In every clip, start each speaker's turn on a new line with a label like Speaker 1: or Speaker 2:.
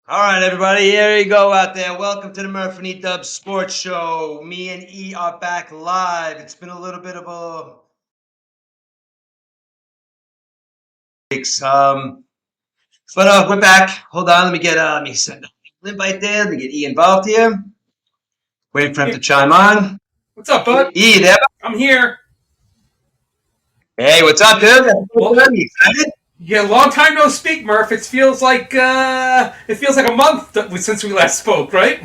Speaker 1: All right, everybody, here you go out there. Welcome to the MURF and EDUBBS Sports Show. Me and E are back live. It's been a little bit of a weeks, but we're back. Hold on, let me send an invite there. Let me get E involved here. Waiting for him to chime on.
Speaker 2: What's up, bud?
Speaker 1: E, there.
Speaker 2: I'm here.
Speaker 1: Hey, what's up, dude?
Speaker 2: Well,
Speaker 1: You excited?
Speaker 2: yeah, long time no speak, Murph. It feels like a month since we last spoke, right?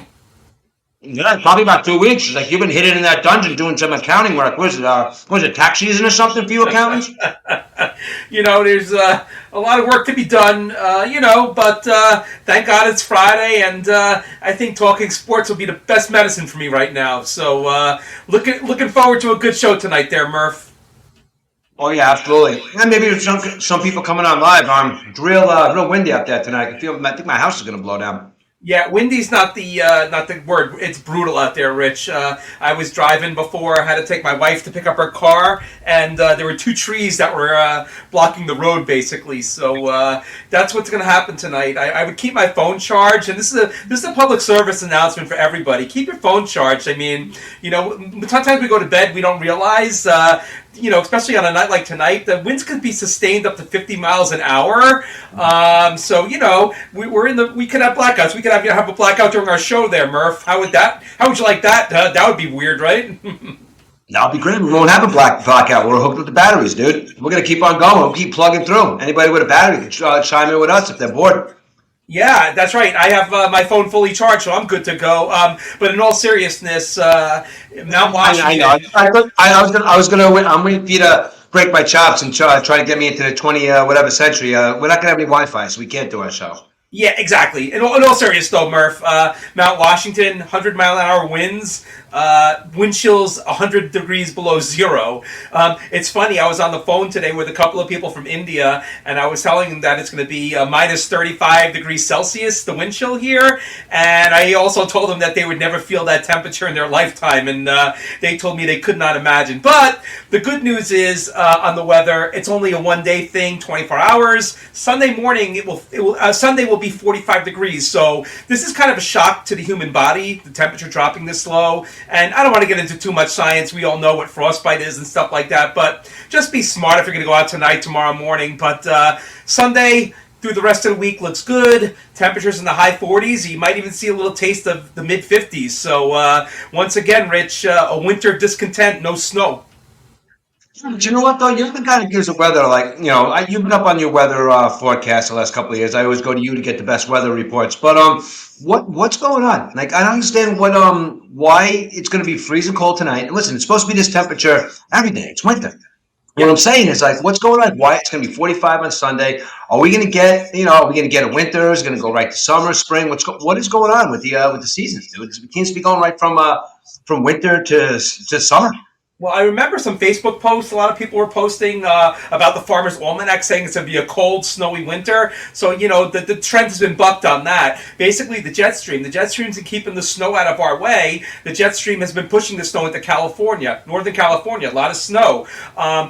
Speaker 1: Yeah, probably about 2 weeks. It's like you've been hidden in that dungeon doing some accounting work. Was it tax season or something for you accountants?
Speaker 2: There's a lot of work to be done, but thank God it's Friday, and I think talking sports will be the best medicine for me right now. So looking forward to a good show tonight there, Murph.
Speaker 1: Oh yeah, absolutely. And maybe some people coming on live. It's real windy out there tonight. I think my house is going to blow down.
Speaker 2: Yeah, windy's not the word. It's brutal out there, Rich. I was driving before. I had to take my wife to pick up her car, and there were two trees that were blocking the road, basically. So that's what's going to happen tonight. I would keep my phone charged, and this is a public service announcement for everybody. Keep your phone charged. I mean, sometimes we go to bed, we don't realize. Especially on a night like tonight, the winds could be sustained up to 50 miles an hour. We could have blackouts. We could have a blackout during our show there, Murph. How would you like that? That would be weird, right?
Speaker 1: That'll be great. We won't have a blackout. We're hooked with the batteries, dude. We're going to keep on going. We'll keep plugging through. Anybody with a battery can chime in with us if they're bored.
Speaker 2: Yeah, that's right. I have my phone fully charged, so I'm good to go. But in all seriousness, Mount Washington.
Speaker 1: I know. I'm waiting for you to break my chops and try to get me into the 20 whatever century. We're not going to have any Wi-Fi, so we can't do our show.
Speaker 2: Yeah, exactly. In all seriousness, though, Murph, Mount Washington, 100-mile-an-hour winds, wind chills 100 degrees below zero. It's funny, I was on the phone today with a couple of people from India, and I was telling them that it's going to be minus 35 degrees Celsius, the wind chill here, and I also told them that they would never feel that temperature in their lifetime, and they told me they could not imagine. But the good news is, on the weather, it's only a one-day thing, 24 hours. Sunday morning, Sunday will be 45 degrees, so this is kind of a shock to the human body, the temperature dropping this low. And I don't want to get into too much science. We all know what frostbite is and stuff like that, but just be smart if you're going to go out tonight, tomorrow morning. But Sunday through the rest of the week looks good. Temperatures in the high 40s. You might even see a little taste of the mid 50s. So once again, Rich, a winter discontent, no snow.
Speaker 1: Do you know what though? You're the guy that gives the weather. You've been up on your weather forecast the last couple of years. I always go to you to get the best weather reports. But what's going on? Like, I don't understand why it's going to be freezing cold tonight. And listen, it's supposed to be this temperature every day. It's winter. What I'm saying is, like, what's going on? Why it's going to be 45 on Sunday? Are we going to get a winter? Is it going to go right to summer, spring? What is going on with the seasons, dude? It seems to be going right from winter to summer.
Speaker 2: Well, I remember some Facebook posts. A lot of people were posting about the Farmer's Almanac saying it's going to be a cold, snowy winter. So, the trend has been bucked on that. Basically, the jet stream's been keeping the snow out of our way. The jet stream has been pushing the snow into California, Northern California, a lot of snow.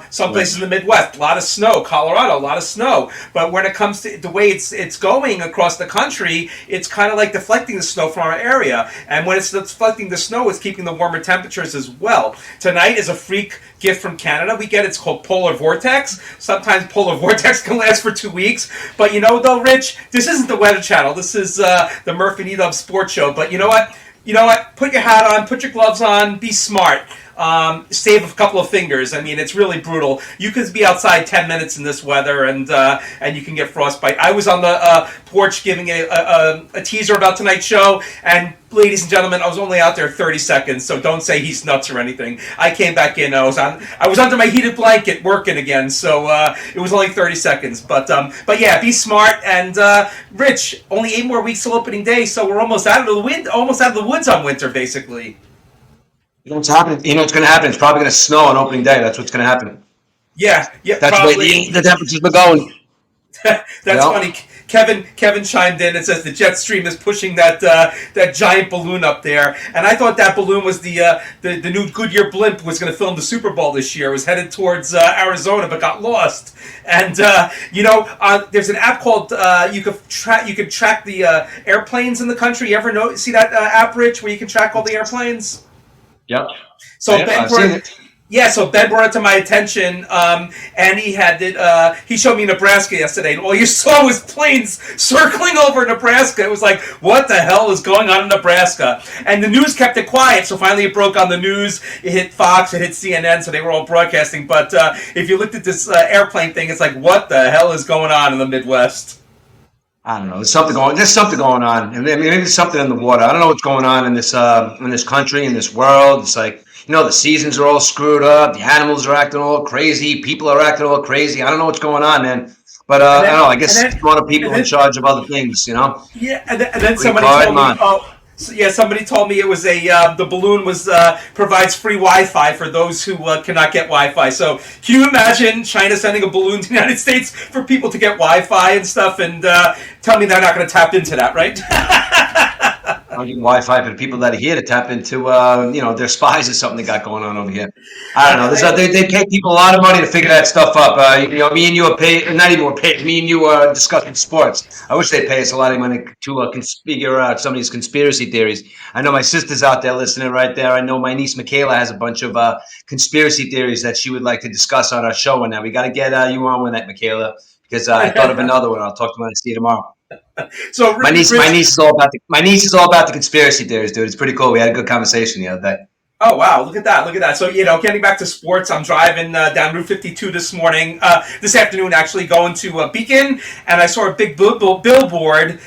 Speaker 2: Some places in the Midwest, a lot of snow. Colorado, a lot of snow. But when it comes to the way it's going across the country, it's kind of like deflecting the snow from our area. And when it's deflecting the snow, it's keeping the warmer temperatures as well. Tonight is a freak gift from Canada. It's called polar vortex. Sometimes polar vortex can last for 2 weeks. But though, Rich, this isn't the Weather Channel. This is the MURF and EDUBBS Sports Show. But you know what? Put your hat on, put your gloves on, be smart. Save a couple of fingers. I mean, it's really brutal. You could be outside 10 minutes in this weather, and you can get frostbite. I was on the porch giving a teaser about tonight's show, and ladies and gentlemen, I was only out there 30 seconds, so don't say he's nuts or anything. I came back in. I was under my heated blanket working again, so it was only 30 seconds. But yeah, be smart. And Rich, only 8 more weeks till opening day, so we're almost out of the woods on winter, basically.
Speaker 1: You know what's happening? You know what's going to happen? It's probably going to snow on opening day. That's what's going to happen.
Speaker 2: Yeah,
Speaker 1: That's
Speaker 2: probably.
Speaker 1: where the temperature's been going.
Speaker 2: That's funny. Kevin chimed in and says the jet stream is pushing that that giant balloon up there, and I thought that balloon was the new Goodyear blimp was going to film the Super Bowl this year. It was headed towards Arizona, but got lost. And there's an app called you could track the airplanes in the country. You ever see that app, Rich, where you can track all the airplanes?
Speaker 1: Yep.
Speaker 2: So
Speaker 1: I've seen it.
Speaker 2: Yeah, so Ben brought it to my attention, and he had it. He showed me Nebraska yesterday, and all you saw was planes circling over Nebraska. It was like, what the hell is going on in Nebraska? And the news kept it quiet, so finally it broke on the news. It hit Fox, it hit CNN, so they were all broadcasting. But if you looked at this airplane thing, it's like, what the hell is going on in the Midwest?
Speaker 1: I don't know. There's something going on. I mean, maybe there's something in the water. I don't know what's going on in this country, in this world. It's like, the seasons are all screwed up. The animals are acting all crazy. People are acting all crazy. I don't know what's going on, man. But I don't know. I guess a lot of people in charge of other things,
Speaker 2: Yeah, and then somebody told me. Somebody told me it was the balloon provides free Wi-Fi for those who cannot get Wi-Fi. So can you imagine China sending a balloon to the United States for people to get Wi-Fi and stuff? And tell me they're not going to tap into that, right?
Speaker 1: Wi-Fi for the people that are here to tap into, their spies or something they got going on over here. I don't know. They pay people a lot of money to figure that stuff up. Me and you are paid, not even we're paid. Me and you are discussing sports. I wish they pay us a lot of money to figure out some of these conspiracy theories. I know my sister's out there listening right there. I know my niece Michaela has a bunch of conspiracy theories that she would like to discuss on our show. And now we got to get you on with that, Michaela, because I thought of another one. I'll talk to her when I see you tomorrow.
Speaker 2: So
Speaker 1: my niece is all about the conspiracy theories, dude. It's pretty cool. We had a good conversation the other day.
Speaker 2: Oh wow, look at that. So getting back to sports, I'm driving down Route 52 this afternoon actually, going to Beacon, and I saw a big billboard.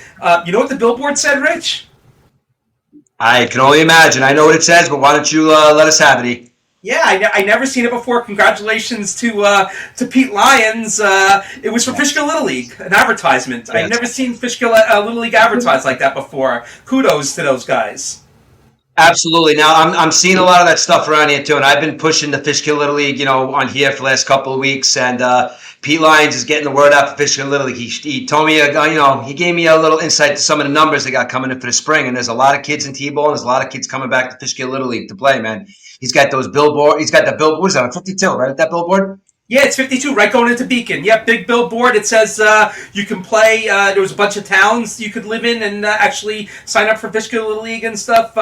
Speaker 2: You know what the billboard said, Rich?
Speaker 1: I can only imagine. I know what it says, but why don't you let us have it?
Speaker 2: Yeah, I never seen it before. Congratulations to Pete Lyons. It was for Fishkill Little League, an advertisement. I've never seen Fishkill Little League advertised like that before. Kudos to those guys.
Speaker 1: Absolutely. Now I'm seeing a lot of that stuff around here too, and I've been pushing the Fishkill Little League, on here for the last couple of weeks. And Pete Lyons is getting the word out for Fishkill Little League. He told me, he gave me a little insight to some of the numbers they got coming in for the spring. And there's a lot of kids in T-ball, and there's a lot of kids coming back to Fishkill Little League to play, man. He's got those billboard. He's got that billboard. What is that, on 52, right? At that billboard?
Speaker 2: Yeah, it's 52, right going into Beacon. Yep, big billboard. It says you can play. There was a bunch of towns you could live in and actually sign up for Fishkill Little League and stuff.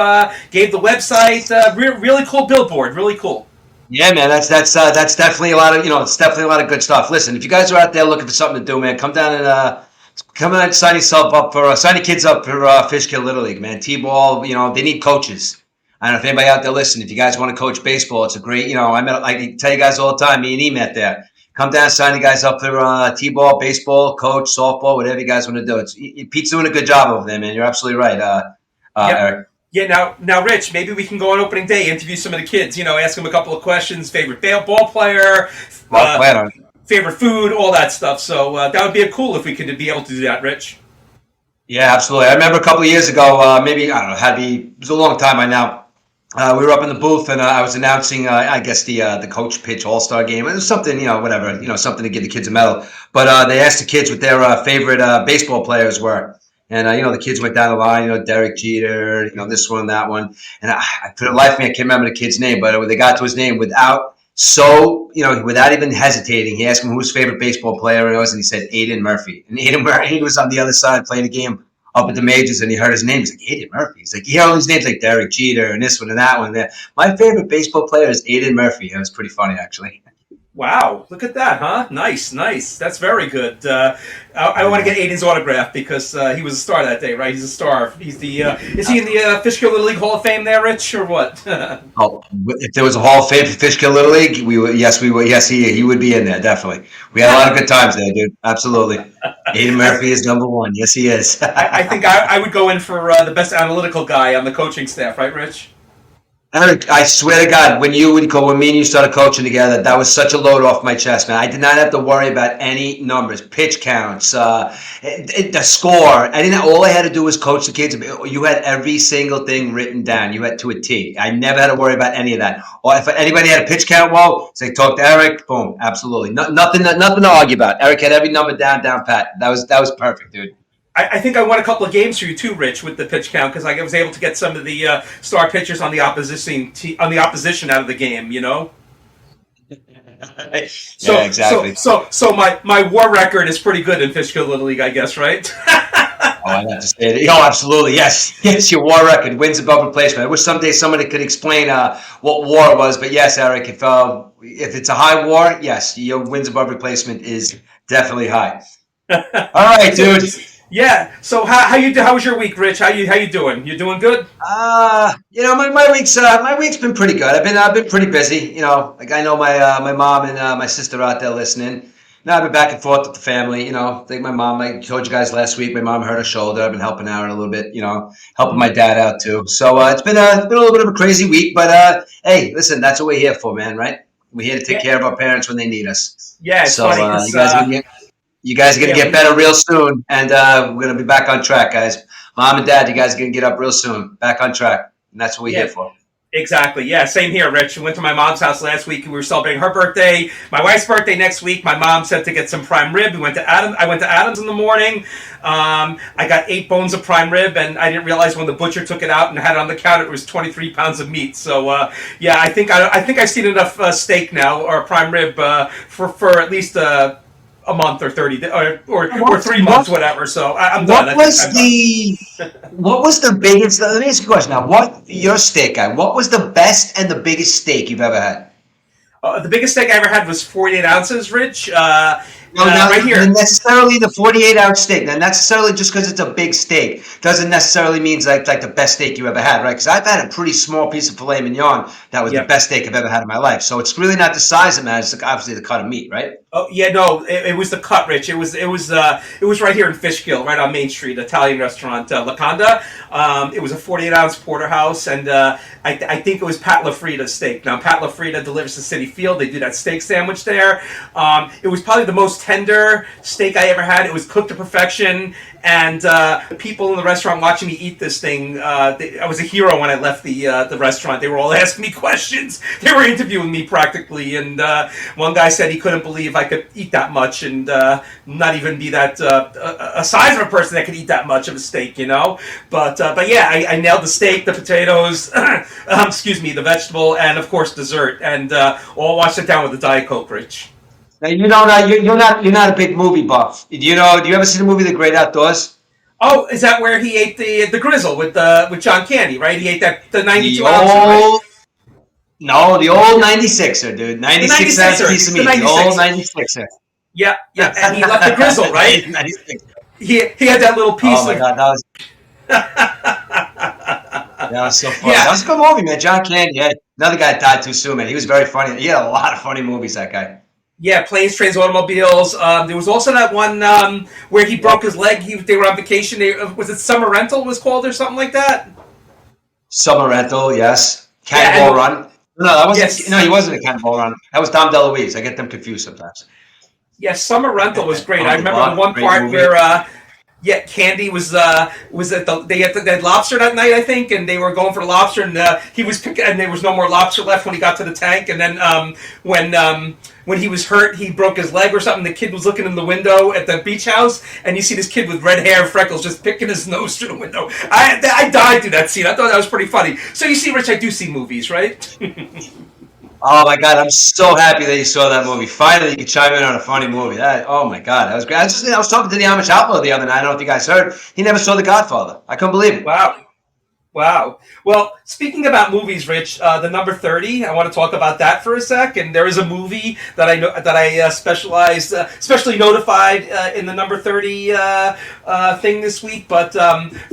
Speaker 2: Gave the website. Really cool billboard. Really cool.
Speaker 1: Yeah, man, that's definitely a lot of it's definitely a lot of good stuff. Listen, if you guys are out there looking for something to do, man, come down and sign yourself up sign your kids up for Fishkill Little League, man. T-ball, they need coaches. I don't know if anybody out there listening, if you guys want to coach baseball, it's a great, I tell you guys all the time, me and E met there. Come down, sign you guys up for T-ball, baseball, coach, softball, whatever you guys want to do. Pete's doing a good job over there, man. You're absolutely right, Eric.
Speaker 2: Yeah, now, Rich, maybe we can go on opening day, interview some of the kids, ask them a couple of questions, favorite ball player, favorite food, all that stuff. So that would be cool if we could be able to do that, Rich.
Speaker 1: Yeah, absolutely. I remember a couple of years ago, maybe, I don't know, it was a long time by now. We were up in the booth, and I was announcing, I guess, the coach pitch all-star game. It was something, whatever, something to give the kids a medal. But they asked the kids what their favorite baseball players were. And, the kids went down the line, Derek Jeter, this one, that one. And for the life of me, I can't remember the kid's name. But when they got to his name, without even hesitating, he asked him who his favorite baseball player was, and he said Aiden Murphy. And Aiden Murphy was on the other side playing a game up at the majors, and he heard his name. He's like, Aiden Murphy. He's like, he heard all these names like Derek Jeter and this one and that one. My favorite baseball player is Aiden Murphy. It was pretty funny, actually.
Speaker 2: Wow, look at that, huh? Nice. That's very good. I want to get Aiden's autograph because he was a star that day, right? He's a star. He's is he in the Fishkill Little League Hall of Fame there, Rich, or what?
Speaker 1: If there was a Hall of Fame for Fishkill Little League, we would. Yes, he would be in there, definitely. We had a lot of good times there, dude. Absolutely. Aiden Murphy is number one. Yes, he is.
Speaker 2: I think I would go in for the best analytical guy on the coaching staff, right, Rich?
Speaker 1: Eric, I swear to God, when me and you started coaching together, that was such a load off my chest, man. I did not have to worry about any numbers, pitch counts, the score. I didn't. All I had to do was coach the kids. You had every single thing written down. You had to a T. I never had to worry about any of that. Or if anybody had a pitch count, well, say talk to Eric. Boom, absolutely, nothing to argue about. Eric had every number down pat. That was perfect, dude.
Speaker 2: I think I won a couple of games for you too, Rich, with the pitch count because I was able to get some of the star pitchers on the opposition out of the game. You know.
Speaker 1: Yeah, exactly.
Speaker 2: So my war record is pretty good in Fishkill Little League, I guess, right?
Speaker 1: Oh, I have to say it. Oh, absolutely. Yes. Yes, your war record wins above replacement. I wish someday somebody could explain what war was. But yes, Eric, if it's a high war, yes, your wins above replacement is definitely high. All right, dude.
Speaker 2: Yeah. So how you do? How was your week, Rich? How you doing? You doing good?
Speaker 1: My week's been pretty good. I've been pretty busy. Like I know my mom and my sister are out there listening. I've been back and forth with the family. I think my mom. I told you guys last week. My mom hurt her shoulder. I've been helping out a little bit. Helping my dad out too. So it's been a little bit of a crazy week. But hey, listen, that's what we're here for, man. Right? We're here to take care of our parents when they need us.
Speaker 2: Yeah, it's
Speaker 1: So
Speaker 2: funny
Speaker 1: you guys are going to get better real soon, and we're going to be back on track, guys. Mom and Dad, you guys are going to get up real soon, back on track, and that's what we're here for.
Speaker 2: exactly. Yeah, same here, Rich. We went to my mom's house last week. We were celebrating her birthday. My wife's birthday next week. My mom said to get some prime rib. We went to Adam. I went to Adam's in the morning. I got 8 bones of prime rib, and I didn't realize when the butcher took it out and had it on the counter, it was 23 pounds of meat. So yeah, I think I've seen enough steak now or prime rib for at least a month or 30 or 3 months, whatever. So I'm done.
Speaker 1: What was the biggest? Let me ask you a question now. Your steak guy? What was the best and the biggest steak you've ever had?
Speaker 2: The biggest steak I ever had was 48 ounces, Rich.
Speaker 1: Well, now,
Speaker 2: Right here.
Speaker 1: necessarily the 48-ounce steak. Now, necessarily just because it's a big steak doesn't necessarily mean like the best steak you ever had, right? Because I've had a pretty small piece of filet mignon that was the
Speaker 2: Yep.
Speaker 1: best steak I've ever had in my life. So it's really not the size that matters. It's obviously the cut of meat, right?
Speaker 2: Oh yeah, no, it was the cut, Rich. It was right here in Fishkill, right on Main Street, Italian restaurant La Conda. It was a 48-ounce porterhouse, and I think it was Pat LaFrida's steak. Now Pat LaFrida delivers to City Field. They do that steak sandwich there. It was probably the most tender steak I ever had. It was cooked to perfection, and the people in the restaurant watching me eat this thing, I was a hero when I left the restaurant. They were all asking me questions. They were interviewing me practically, and one guy said he couldn't believe I could eat that much and not even be that a size of a person that could eat that much of a steak, you know. But yeah, I nailed the steak, the potatoes, excuse me, the vegetable, and of course dessert, and all washed it down with a Diet Coke, Rich.
Speaker 1: Now, you're not a big movie buff. Do you ever see the movie The Great Outdoors?
Speaker 2: Oh, is that where he ate the grizzle with John Candy, right? He ate the
Speaker 1: The
Speaker 2: 92 ounce, right?
Speaker 1: old No, the old 96er, dude.
Speaker 2: The
Speaker 1: 96 ounce
Speaker 2: 96er,
Speaker 1: piece of
Speaker 2: the
Speaker 1: meat. The old
Speaker 2: 96er.
Speaker 1: 96er.
Speaker 2: Yeah, yeah, and he left the grizzle, right?
Speaker 1: 96.
Speaker 2: He had that little piece
Speaker 1: Oh my
Speaker 2: of
Speaker 1: god, that was so funny. That
Speaker 2: yeah.
Speaker 1: was a good movie, man. John Candy. Yeah, another guy died too soon, man. He was very funny. He had a lot of funny movies. That guy.
Speaker 2: Yeah, planes, trains, automobiles. There was also that one where he broke his leg. They were on vacation. Was it Summer Rental was called or something like that?
Speaker 1: Summer Rental. Yes.
Speaker 2: Yeah,
Speaker 1: Cannonball Run. No, that wasn't. No,
Speaker 2: yes,
Speaker 1: he wasn't a Cannonball Run. That was Dom DeLuise. I get them confused sometimes.
Speaker 2: yes. Summer Rental was great.
Speaker 1: Oh,
Speaker 2: I
Speaker 1: the
Speaker 2: remember the
Speaker 1: Bond.
Speaker 2: one
Speaker 1: Great
Speaker 2: part
Speaker 1: movie.
Speaker 2: where yeah, Candy was at they had lobster that night, I think, and they were going for the lobster, and he was picking, and there was no more lobster left when he got to the tank, and then when he was hurt, he broke his leg or something. The kid was looking in the window at the beach house, and you see this kid with red hair and freckles just picking his nose through the window. I died through that scene. I thought that was pretty funny. So you see, Rich, I do see movies, right?
Speaker 1: Oh my god, I'm so happy that you saw that movie. Finally, you could chime in on a funny movie. Oh my god, that was great. I was talking to the Amish Outlaw the other night. I don't know if you guys heard. He never saw The Godfather. I couldn't believe it.
Speaker 2: Wow. Wow. Well, speaking about movies, Rich, the number 30, I want to talk about that for a sec. And there is a movie that I know that I specially notified in the number 30 thing this week. But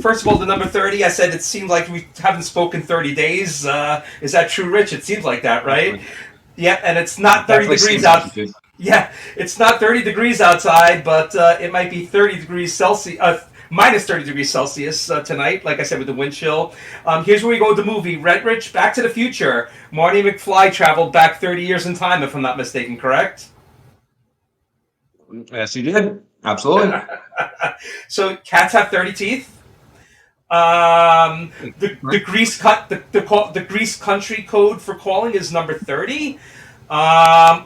Speaker 2: first of all, the number 30, I said it seemed like we haven't spoken 30 days. Is that true, Rich? It seems like that, right? Yeah, and it's not 30
Speaker 1: Definitely
Speaker 2: degrees
Speaker 1: seems
Speaker 2: out.
Speaker 1: like it, dude.
Speaker 2: Yeah, it's not 30 degrees outside, but it might be 30 degrees Celsius. minus 30 degrees Celsius tonight, like I said, with the wind chill. Here's where we go with the movie Red Rich Back to the Future. Marty McFly traveled back 30 years in time, if I'm not mistaken, correct?
Speaker 1: Yes, you did. Absolutely.
Speaker 2: So cats have 30 teeth. The Greece cut the Greece country code for calling is number 30.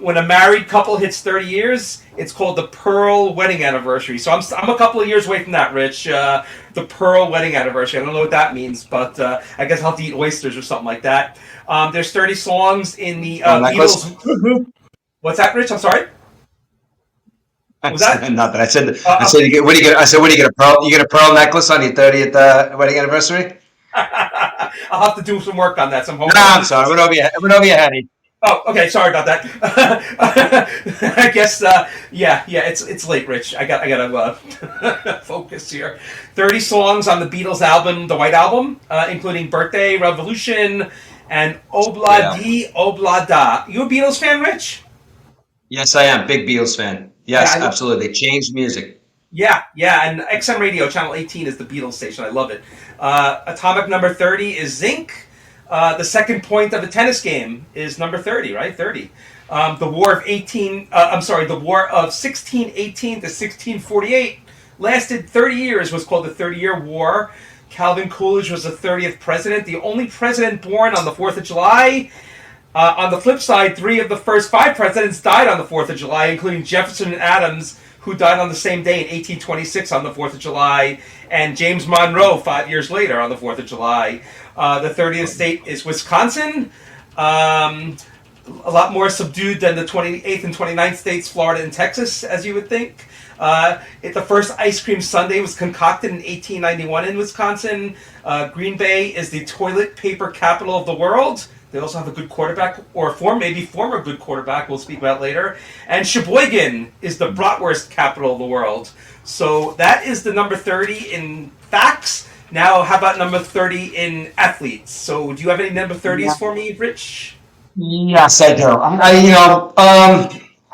Speaker 2: When a married couple hits 30 years, it's called the Pearl Wedding Anniversary. So I'm a couple of years away from that, Rich. The Pearl Wedding Anniversary. I don't know what that means, but I guess I'll have to eat oysters or something like that. There's 30 songs in the Beatles. What's that, Rich? I'm sorry. Was that?
Speaker 1: Nothing. I said you get. What do you get? I said, what do you get? A pearl? You get a pearl necklace on your 30th wedding anniversary?
Speaker 2: I'll have to do some work on that. Some homework.
Speaker 1: No, I'm sorry. I went over your head.
Speaker 2: Oh, okay. Sorry about that. I guess. Yeah. It's late, Rich. I gotta focus here. 30 songs on the Beatles album, the White Album, including "Birthday," "Revolution," and "Obla Di Obla Da." You a Beatles fan, Rich?
Speaker 1: Yes, I am. Big Beatles fan. Yes,
Speaker 2: Yeah,
Speaker 1: absolutely. They changed music.
Speaker 2: yeah, and XM Radio, channel 18 is the Beatles station. I love it. Atomic number 30 is zinc. The second point of a tennis game is number 30, right? 30. The War of 1618 to 1648 lasted 30 years, was called the 30-Year War. Calvin Coolidge was the 30th president, the only president born on the 4th of July. On the flip side, 3 of the first 5 presidents died on the 4th of July, including Jefferson and Adams, who died on the same day in 1826 on the 4th of July, and James Monroe 5 years later on the 4th of July. The 30th state is Wisconsin, a lot more subdued than the 28th and 29th states, Florida and Texas, as you would think. The first ice cream sundae was concocted in 1891 in Wisconsin. Green Bay is the toilet paper capital of the world. They also have a good quarterback, or former good quarterback, we'll speak about later. And Sheboygan is the bratwurst capital of the world. So that is the number 30 in facts. Now, how about number 30 in athletes? So do you have any number 30s for me, Rich?
Speaker 1: Yes, I do. I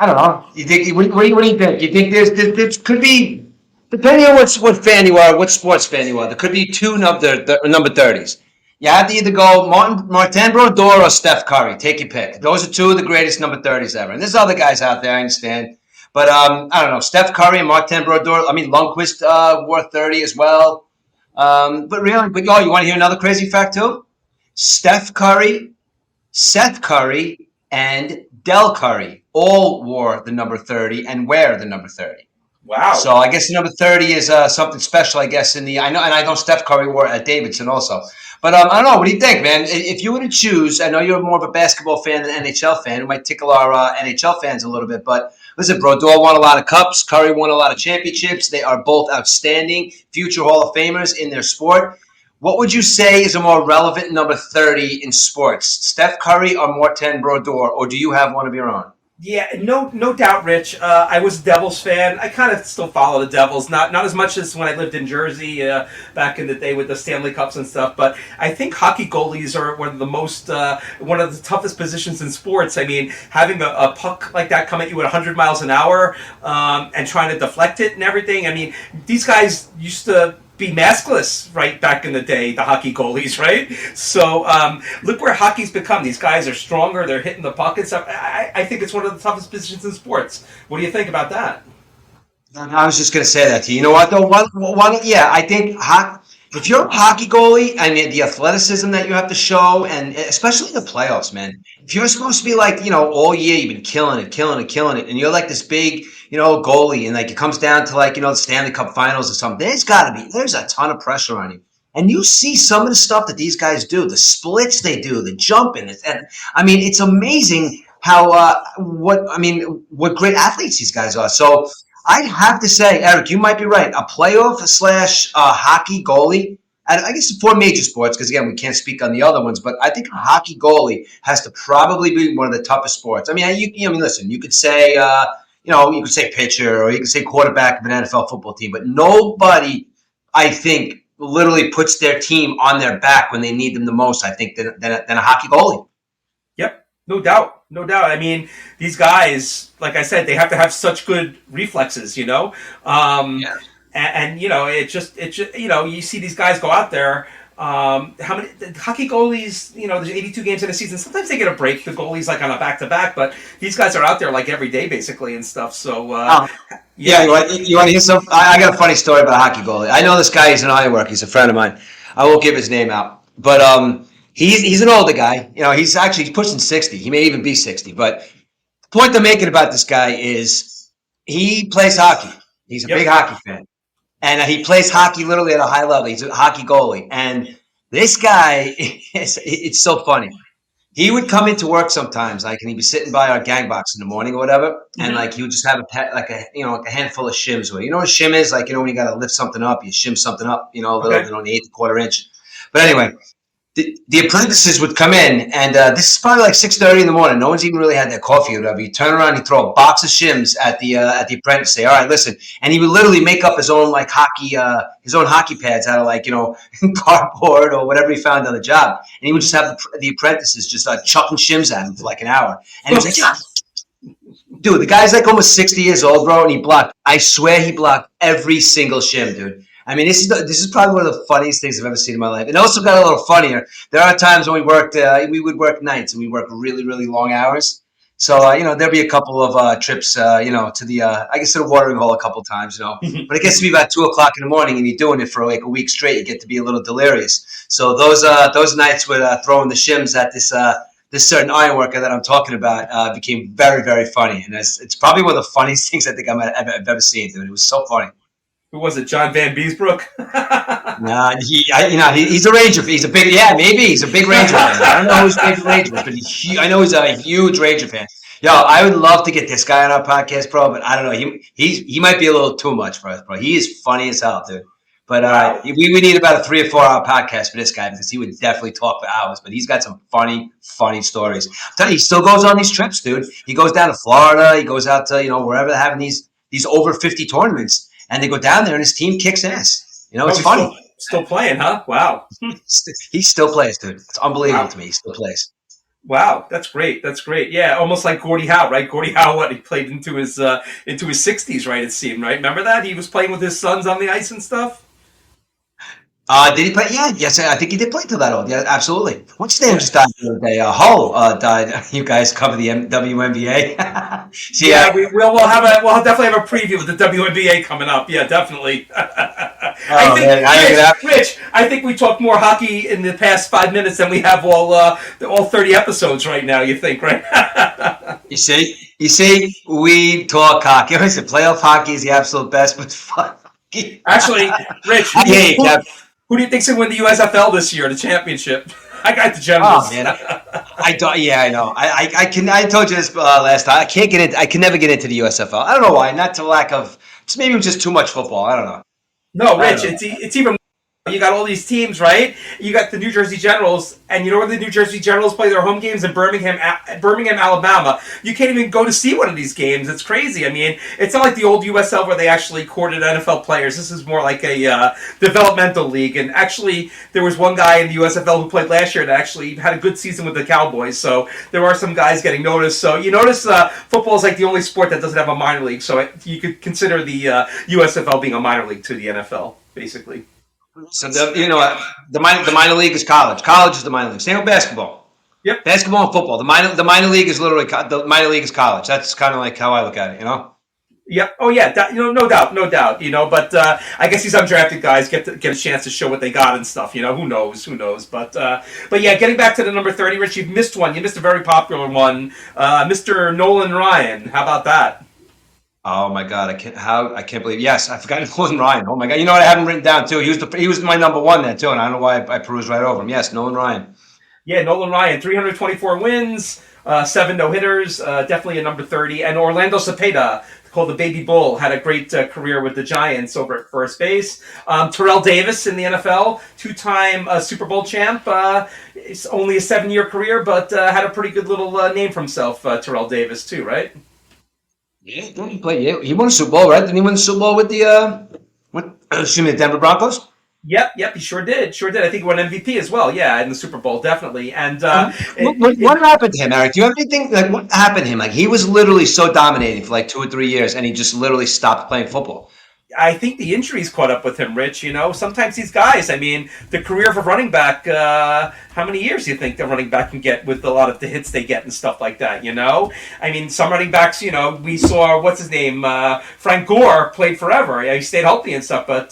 Speaker 1: don't know. You think? What do you think? You think there could be, depending on what fan you are, what sports fan you are, there could be two number 30s. You have to either go Martin Brodeur or Steph Curry. Take your pick. Those are two of the greatest number 30s ever. And there's other guys out there, I understand. But I don't know. Steph Curry and Martin Brodeur. I mean, Lundqvist wore 30 as well. But you want to hear another crazy fact too? Steph Curry, Seth Curry, and Del Curry all wore the number 30 and wear the number 30.
Speaker 2: Wow.
Speaker 1: So I guess the number 30 is something special, I guess, I know Steph Curry wore it at Davidson also. But I don't know. What do you think, man? If you were to choose, I know you're more of a basketball fan than an NHL fan. It might tickle our NHL fans a little bit. But listen, Brodeur won a lot of cups. Curry won a lot of championships. They are both outstanding future Hall of Famers in their sport. What would you say is a more relevant number 30 in sports? Steph Curry or Martin Brodeur? Or do you have one of your own?
Speaker 2: Yeah, no doubt, Rich. I was a Devils fan. I kind of still follow the Devils, not as much as when I lived in Jersey back in the day with the Stanley Cups and stuff. But I think hockey goalies are one of the toughest positions in sports. I mean, having a puck like that come at you at 100 miles an hour and trying to deflect it and everything. I mean, these guys used to be maskless right back in the day, the hockey goalies, right? So look where hockey's become. These guys are stronger. They're hitting the puck and stuff. I think it's one of the toughest positions in sports. What do you think about that?
Speaker 1: I was just going to say that to you. You know what, though? I think if you're a hockey goalie, I mean, the athleticism that you have to show, and especially the playoffs, man. If you're supposed to be like, all year you've been killing it, and you're like this big, goalie, and like it comes down to like, the Stanley Cup Finals or something, there's a ton of pressure on you. And you see some of the stuff that these guys do, the splits they do, the jumping, and I mean, it's amazing how what great athletes these guys are. So I'd have to say, Eric, you might be right. A playoff / hockey goalie, I guess the 4 major sports, because again, we can't speak on the other ones, but I think a hockey goalie has to probably be one of the toughest sports. I mean, listen, you could say, you could say pitcher or you could say quarterback of an NFL football team, but nobody, I think, literally puts their team on their back when they need them the most, I think, than a hockey goalie.
Speaker 2: Yep, no doubt. I mean, these guys, like I said, they have to have such good reflexes,
Speaker 1: Yeah.
Speaker 2: and you see these guys go out there. How many the hockey goalies? There's 82 games in a season. Sometimes they get a break. The goalies like on a back to back, but these guys are out there like every day basically and stuff. So
Speaker 1: Yeah, you want to hear some? I got a funny story about a hockey goalie. I know this guy. He's an iron worker. He's a friend of mine. I won't give his name out, but he's an older guy. He's pushing 60. He may even be 60. But the point I'm making about this guy is he plays hockey. He's a big hockey fan, and he plays hockey literally at a high level. He's a hockey goalie, and this guy it's so funny. He would come into work sometimes, like, and he'd be sitting by our gang box in the morning or whatever, and like he would just have a pet, like like a handful of shims. With what a shim is, like when you got to lift something up, you shim something up, a little,
Speaker 2: Okay.
Speaker 1: the eighth, quarter inch. But anyway, the apprentices would come in, and this is probably like 6:30 in the morning. No one's even really had their coffee or whatever. You turn around, you throw a box of shims at the apprentice. Say, all right, listen, and he would literally make up his own like his own hockey pads out of like cardboard or whatever he found on the job, and he would just have the apprentices just chucking shims at him for like an hour, and he was like, "Ah." Dude, the guy's like almost 60 years old, bro, and he blocked. I swear he blocked every single shim, dude. I mean, this is probably one of the funniest things I've ever seen in my life. It also got a little funnier. There are times when we would work nights and we work really, really long hours. So, there'd be a couple of trips, to the, I guess to the watering hole a couple times, But it gets to be about 2 o'clock in the morning and you're doing it for like a week straight. You get to be a little delirious. So those nights with throwing the shims at this certain iron worker that I'm talking about became very, very funny. And it's probably one of the funniest things I think I've ever seen, dude. It was so funny.
Speaker 2: Who was it? John Van Beesbrook?
Speaker 1: Nah, he's a Ranger. He's a big, maybe he's a big Ranger fan. I don't know who's a big Ranger, but I know he's a huge Ranger fan. Yo, I would love to get this guy on our podcast, bro, but I don't know. He might be a little too much for us, bro. He is funny as hell, dude. But
Speaker 2: Wow.
Speaker 1: we need about a 3 or 4 hour podcast for this guy because he would definitely talk for hours. But he's got some funny, funny stories. I'm telling you, he still goes on these trips, dude. He goes down to Florida. He goes out to wherever they're having these over 50 tournaments. And they go down there, and his team kicks ass. It's funny.
Speaker 2: Still playing, huh? Wow.
Speaker 1: He still plays, dude. It's unbelievable
Speaker 2: Wow.
Speaker 1: to me. He still plays.
Speaker 2: Wow, that's great. That's great. Yeah, almost like Gordie Howe, right? Gordie Howe, he played into his 60s, right? It seemed, right? Remember that he was playing with his sons on the ice and stuff.
Speaker 1: Did he play? Yeah, yes, I think he did play till that old. Yeah, absolutely. What's his name
Speaker 2: Yeah.
Speaker 1: just died the other day? Hull died. You guys cover the WNBA. See,
Speaker 2: Yeah, we'll definitely have a preview with the WNBA coming up. Yeah, definitely. Rich, I think we talked more hockey in the past 5 minutes than we have all 30 episodes right now. You think, right?
Speaker 1: You see, we talk hockey. I said playoff hockey is the absolute best, but fuck.
Speaker 2: Actually, Rich, who do you think's going to win the USFL this year, the championship? I got the Generals.
Speaker 1: Oh man, I know. I told you this last time. I can't get in. I can never get into the USFL. I don't know why. Not to lack of. It's maybe just too much football. I don't know.
Speaker 2: No, Rich, it's even. You got all these teams, right? You got the New Jersey Generals, and you know where the New Jersey Generals play their home games in Birmingham, Alabama. You can't even go to see one of these games. It's crazy. I mean, it's not like the old USL where they actually courted NFL players. This is more like a developmental league. And actually, there was one guy in the USFL who played last year that actually had a good season with the Cowboys. So there are some guys getting noticed. So you notice football is like the only sport that doesn't have a minor league. So you could consider the USFL being a minor league to the NFL, basically.
Speaker 1: So the minor league is college. College is the minor league. Same with basketball.
Speaker 2: Yep.
Speaker 1: Basketball and football. The minor league is literally the minor league is college. That's kind of like how I look at it.
Speaker 2: Yep. Oh yeah. No doubt. But I guess these undrafted guys get a chance to show what they got and stuff. Who knows? But yeah, getting back to the number 30, Rich, you've missed one. You missed a very popular one, Mr. Nolan Ryan. How about that?
Speaker 1: Oh my God! I can't believe. Yes, I forgot Nolan Ryan. Oh my God! You know what? I have him written down too. He was my number one there too, and I don't know why I perused right over him. Yes, Nolan Ryan.
Speaker 2: Yeah, Nolan Ryan, 324 wins, 7 no-hitters, definitely a number 30. And Orlando Cepeda, called the Baby Bull, had a great career with the Giants over at first base. Terrell Davis in the NFL, 2-time Super Bowl champ. It's only a 7-year career, but had a pretty good little name for himself, Terrell Davis too, right?
Speaker 1: Yeah, he played. Yeah, he won a Super Bowl, right? Didn't he win the Super Bowl with the the Denver Broncos?
Speaker 2: Yep, he sure did. I think he won MVP as well. Yeah, in the Super Bowl, definitely. And
Speaker 1: what happened to him, Eric? Do you have anything like what happened to him? Like he was literally so dominating for like 2 or 3 years, and he just literally stopped playing football.
Speaker 2: I think the injuries caught up with him, Rich. Sometimes these guys, I mean, the career of a running back, how many years do you think the running back can get with a lot of the hits they get and stuff like that, I mean, some running backs, we saw, what's his name, Frank Gore played forever. Yeah, he stayed healthy and stuff, but,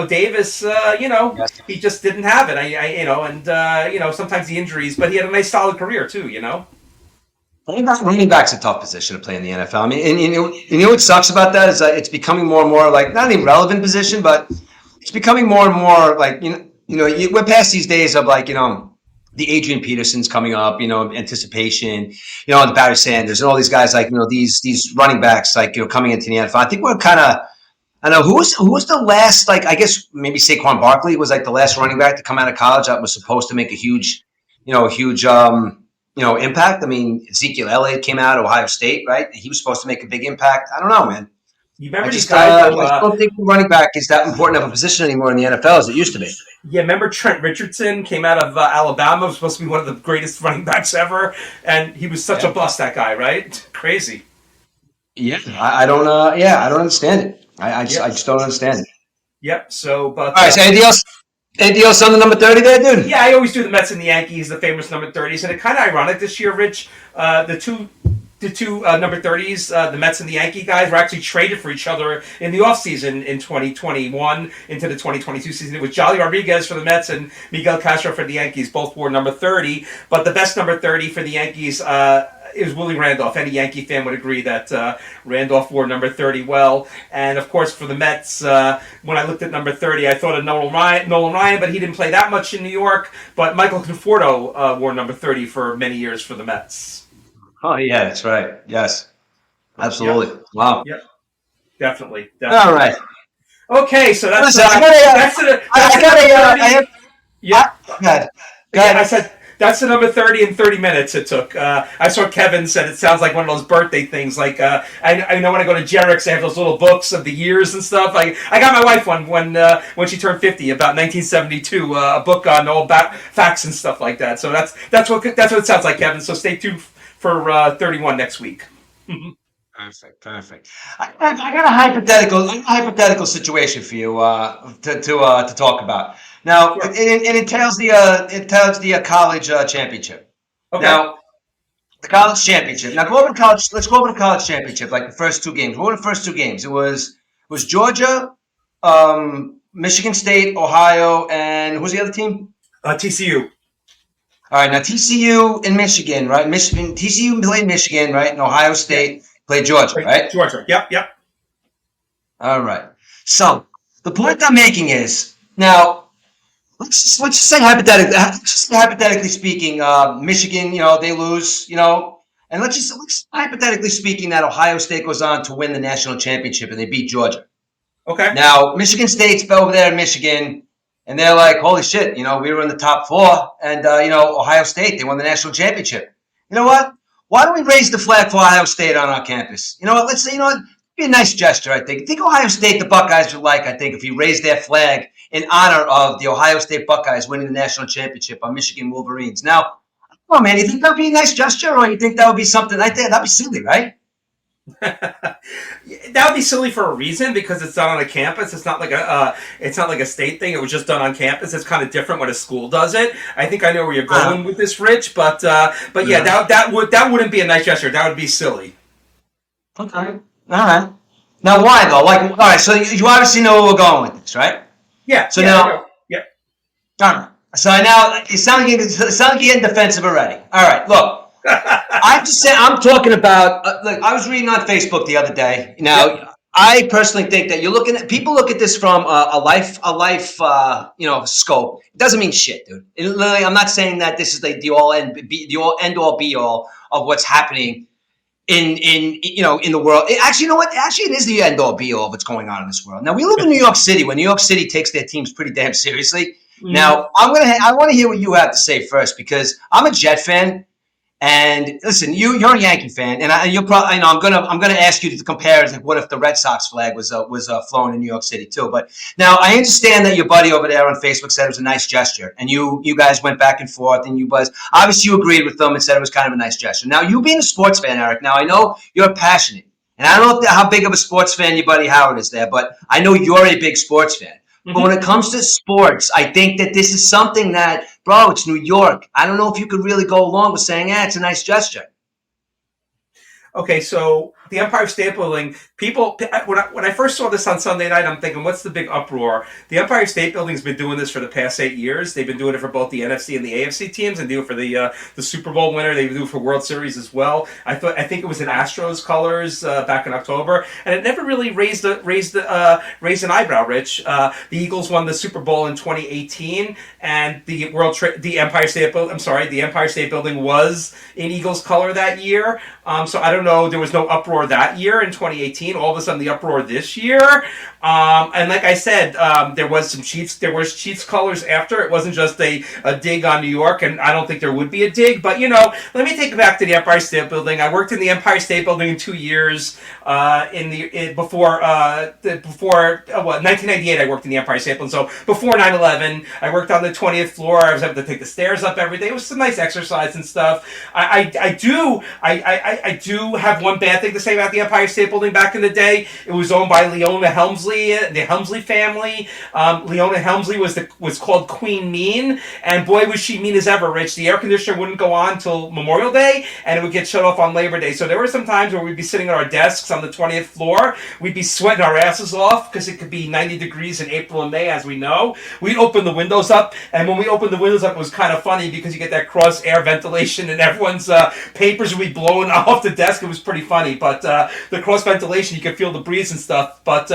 Speaker 2: Davis,
Speaker 1: Yes.
Speaker 2: he just didn't have it. Sometimes the injuries, but he had a nice solid career too.
Speaker 1: Running back's a tough position to play in the NFL. I mean, and you know what sucks about that is that it's becoming more and more like not an irrelevant position, but it's becoming more and more like we're past these days of like the Adrian Petersons coming up, anticipation, and Barry Sanders and all these guys like these running backs like coming into the NFL. I think we're kind of. I know who was the last like I guess maybe Saquon Barkley was like the last running back to come out of college that was supposed to make a huge impact. I mean, Ezekiel Elliott came out of Ohio State, right? He was supposed to make a big impact. I don't know, man.
Speaker 2: You
Speaker 1: I
Speaker 2: remember these
Speaker 1: just
Speaker 2: guys?
Speaker 1: I don't think running back is that important of a position anymore in the NFL as it used to be.
Speaker 2: Yeah, remember Trent Richardson came out of Alabama, was supposed to be one of the greatest running backs ever, and he was such a bust, that guy, right? Crazy.
Speaker 1: Yeah, I don't. I don't understand it. I just don't understand it.
Speaker 2: Yep. So, but
Speaker 1: All right. So anything else? Anything else on the number 30 there, dude?
Speaker 2: yeah, I always do the Mets and the Yankees, the famous number 30s, and it's kind of ironic this year, Rich. The two number 30s, the Mets and the Yankee guys, were actually traded for each other in the offseason in 2021 into the 2022 season. It was Jolly Rodriguez for the Mets and Miguel Castro for the Yankees. Both wore number 30, but the best number 30 for the Yankees is Willie Randolph. Any Yankee fan would agree that Randolph wore number 30 well. And, of course, for the Mets, when I looked at number 30, I thought of Nolan Ryan, but he didn't play that much in New York. But Michael Conforto wore number 30 for many years for the Mets.
Speaker 1: Oh yeah, that's right. Yes, absolutely.
Speaker 2: Yep.
Speaker 1: Wow.
Speaker 2: Yep. Definitely.
Speaker 1: All right.
Speaker 2: Okay, so that's
Speaker 1: Listen, I got a.
Speaker 2: Yeah.
Speaker 1: Good.
Speaker 2: Yeah, I said that's the number 30 in 30 minutes it took. I saw Kevin said it sounds like one of those birthday things. Like I know when I go to Jerrick's, they have those little books of the years and stuff. I got my wife one when she turned 50, about 1972, a book on all facts and stuff like that. So that's what it sounds like, Kevin. So stay tuned for 31 next week.
Speaker 1: Perfect. I got a hypothetical situation for you to talk about. Now,
Speaker 2: Sure.
Speaker 1: it entails the college championship.
Speaker 2: Okay.
Speaker 1: Now, the college championship. Now, go over to college. Let's go over to college championship, like the first two games. What were the first two games? It was Georgia, Michigan State, Ohio, and who's the other team?
Speaker 2: TCU.
Speaker 1: All right, now TCU and Michigan, right? TCU played Michigan, right? And Ohio State played Georgia, right?
Speaker 2: Georgia. Yep.
Speaker 1: All right. So the point I'm making is now let's just say hypothetically speaking, Michigan, they lose, and let's hypothetically speaking that Ohio State goes on to win the national championship and they beat Georgia.
Speaker 2: Okay.
Speaker 1: Now Michigan State's over there in Michigan. And they're like, holy shit, we were in the top four. And, Ohio State, they won the national championship. You know what? Why don't we raise the flag for Ohio State on our campus? You know what? Let's say, it'd be a nice gesture, I think. I think Ohio State, the Buckeyes would like, I think, if you raise their flag in honor of the Ohio State Buckeyes winning the national championship on Michigan Wolverines. Now, come on, man, you think that would be a nice gesture or you think that would be something like that? That'd be silly, right?
Speaker 2: That would be silly for a reason because it's done on a campus. It's not like a state thing. It was just done on campus. It's kind of different when a school does it. I think I know where you're going with this, Rich. But yeah, that wouldn't be a nice gesture. That would be silly.
Speaker 1: Okay, all right. Now, why though? Like, all right. So you obviously know where we're going with this, right?
Speaker 2: Yeah.
Speaker 1: So
Speaker 2: yeah,
Speaker 1: now,
Speaker 2: yeah.
Speaker 1: all right. So now it sounds like you're getting defensive already. All right, look. I'm talking about. Look, I was reading on Facebook the other day. Now, I personally think that people look at this from a life scope. It doesn't mean shit, dude. Literally, I'm not saying that this is like the end all be all of what's happening in the world. Actually, you know what? Actually, it is the end all be all of what's going on in this world. Now, we live in New York City, where New York City takes their teams pretty damn seriously. Mm-hmm. Now, I want to hear what you have to say first because I'm a Jet fan. And listen, you're a Yankee fan, and you're probably. I'm gonna ask you to compare. Like, what if the Red Sox flag was flown in New York City too? But now I understand that your buddy over there on Facebook said it was a nice gesture, and you guys went back and forth, and you obviously you agreed with them and said it was kind of a nice gesture. Now you being a sports fan, Eric. Now I know you're passionate. And I don't know how big of a sports fan your buddy Howard is there, but I know you're a big sports fan. But when it comes to sports, I think that this is something that, bro, it's New York. I don't know if you could really go along with saying, it's a nice gesture.
Speaker 2: Okay, so the Empire State Building, people, when I first saw this on Sunday night, I'm thinking, what's the big uproar? The Empire State Building's been doing this for the past 8 years. They've been doing it for both the NFC and the AFC teams, and do it for the Super Bowl winner. They do it for World Series as well. I think it was in Astros colors back in October, and it never really raised an eyebrow. Rich, the Eagles won the Super Bowl in 2018, and the Empire State Building was in Eagles color that year. So I don't know. There was no uproar that year in 2018. All of a sudden, the uproar this year. And like I said, there was some Chiefs. There was Chiefs colors after. It wasn't just a dig on New York, and I don't think there would be a dig. But let me take it back to the Empire State Building. I worked in the Empire State Building in 2 years. Before 1998, I worked in the Empire State Building. So before 9/11, I worked on the 20th floor. I was able to take the stairs up every day. It was some nice exercise and stuff. I do have one bad thing to say about the Empire State Building back in the day. It was owned by Leona Helmsley, the Helmsley family. Leona Helmsley was called Queen Mean, and boy, was she mean as ever, Rich. The air conditioner wouldn't go on till Memorial Day, and it would get shut off on Labor Day. So there were some times where we'd be sitting at our desks on the 20th floor. We'd be sweating our asses off because it could be 90 degrees in April and May, as we know. We'd open the windows up, and when we opened the windows up, it was kind of funny because you get that cross air ventilation, and everyone's papers would be blowing off the desk. It was pretty funny, but the cross ventilation, you could feel the breeze and stuff. But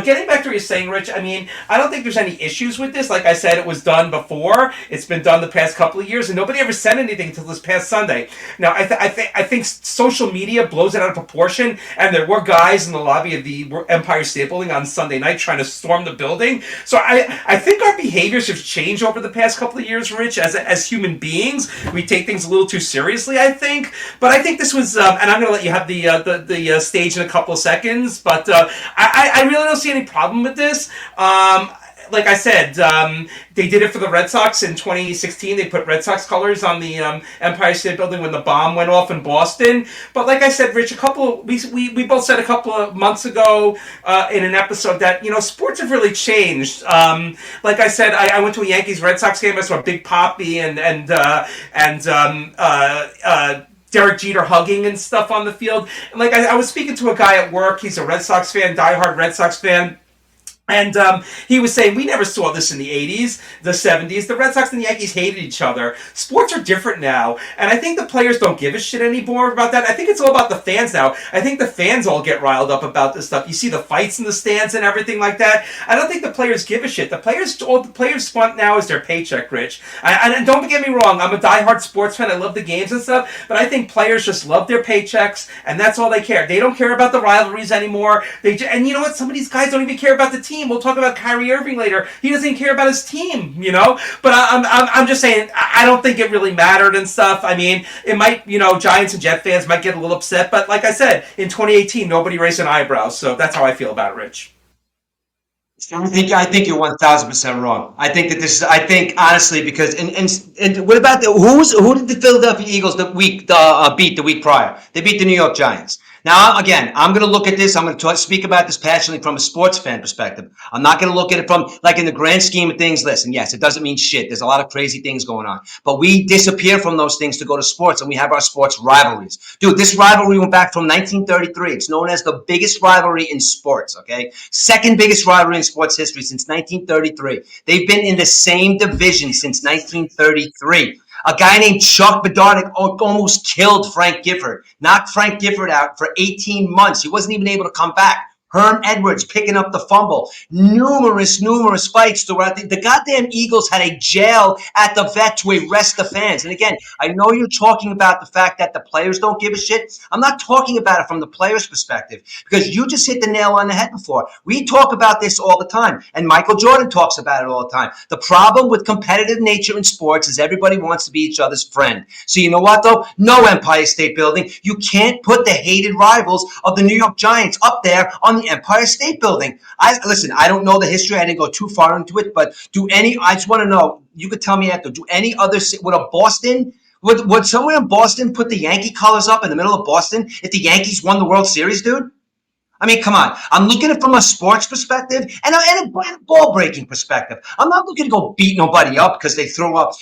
Speaker 2: getting back to what you're saying, Rich, I mean, I don't think there's any issues with this. Like I said, it was done before. It's been done the past couple of years, and nobody ever said anything until this past Sunday. Now, I think social media blows it out of proportion, and there were guys in the lobby of the Empire State Building on Sunday night trying to storm the building. So I think our behaviors have changed over the past couple of years, Rich, as human beings. We take things a little too seriously, I think. But I think this was, and I'm going to let you have the stage in a couple of seconds, but I really don't see any problem with this. Like I said, they did it for the Red Sox in 2016. They put Red Sox colors on the Empire State Building when the bomb went off in Boston. But like I said, Rich, we both said a couple of months ago in an episode that sports have really changed. Like I said, I went to a Yankees Red Sox game. I saw Big Papi and Derek Jeter hugging and stuff on the field. And like I was speaking to a guy at work. He's a Red Sox fan, diehard Red Sox fan. And he was saying, we never saw this in the 80s, the 70s. The Red Sox and the Yankees hated each other. Sports are different now. And I think the players don't give a shit anymore about that. I think it's all about the fans now. I think the fans all get riled up about this stuff. You see the fights in the stands and everything like that. I don't think the players give a shit. All the players want now is their paycheck, Rich. And don't get me wrong, I'm a diehard sports fan. I love the games and stuff. But I think players just love their paychecks, and that's all they care. They don't care about the rivalries anymore. And you know what? Some of these guys don't even care about the team. We'll talk about Kyrie Irving later. He doesn't even care about his team, But I'm just saying, I don't think it really mattered and stuff. I mean, it might, Giants and Jet fans might get a little upset, but like I said, in 2018, nobody raised an eyebrow. So that's how I feel about it, Rich.
Speaker 1: I think you're 1,000% wrong. I think honestly, because and what about who did the Philadelphia Eagles beat the week prior? They beat the New York Giants. Now, again, I'm going to look at this. I'm going to speak about this passionately from a sports fan perspective. I'm not going to look at it from, like, in the grand scheme of things. Listen, yes, it doesn't mean shit. There's a lot of crazy things going on. But we disappear from those things to go to sports, and we have our sports rivalries. Dude, this rivalry went back from 1933. It's known as the biggest rivalry in sports, okay? Second biggest rivalry in sports history since 1933. They've been in the same division since 1933. A guy named Chuck Bedard almost killed Frank Gifford, knocked Frank Gifford out for 18 months. He wasn't even able to come back. Herm Edwards picking up the fumble. Numerous fights throughout. The goddamn Eagles had a jail at the vet to arrest the fans. And again, I know you're talking about the fact that the players don't give a shit. I'm not talking about it from the players' perspective, because you just hit the nail on the head before. We talk about this all the time, and Michael Jordan talks about it all the time. The problem with competitive nature in sports is everybody wants to be each other's friend. So you know what, though? No Empire State Building. You can't put the hated rivals of the New York Giants up there on the Empire State Building. Listen, I don't know the history. I didn't go too far into it, but I just want to know, you could tell me after, do any other, would somewhere in Boston put the Yankee colors up in the middle of Boston if the Yankees won the World Series, dude? I mean, come on. I'm looking at it from a sports perspective and a ball breaking perspective. I'm not looking to go beat nobody up because they throw up.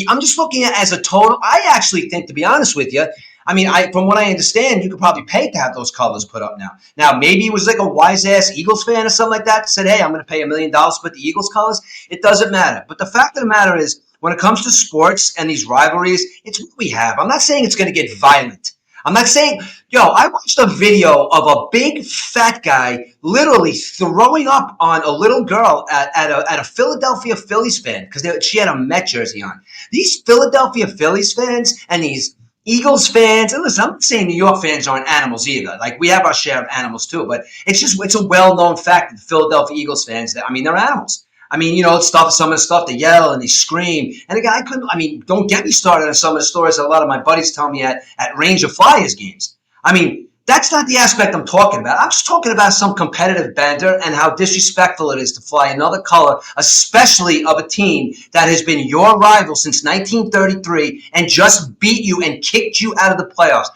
Speaker 1: I'm just looking at it as a total. I actually think, to be honest with you, I mean, from what I understand, you could probably pay to have those colors put up now. Now, maybe it was like a wise ass Eagles fan or something like that that said, "Hey, I'm going to pay $1 million to put the Eagles colors." It doesn't matter. But the fact of the matter is, when it comes to sports and these rivalries, it's what we have. I'm not saying it's going to get violent. I'm not saying, I watched a video of a big fat guy literally throwing up on a little girl at a Philadelphia Phillies fan because she had a Met jersey on. These Philadelphia Phillies fans and these Eagles fans, and listen, I'm not saying New York fans aren't animals either. Like, we have our share of animals too, but it's a well-known fact that the Philadelphia Eagles fans, they're animals. I mean, some of the stuff, they yell and they scream. And again, don't get me started on some of the stories that a lot of my buddies tell me at Ranger Flyers games. I mean, that's not the aspect I'm talking about. I'm just talking about some competitive banter and how disrespectful it is to fly another color, especially of a team that has been your rival since 1933 and just beat you and kicked you out of the playoffs.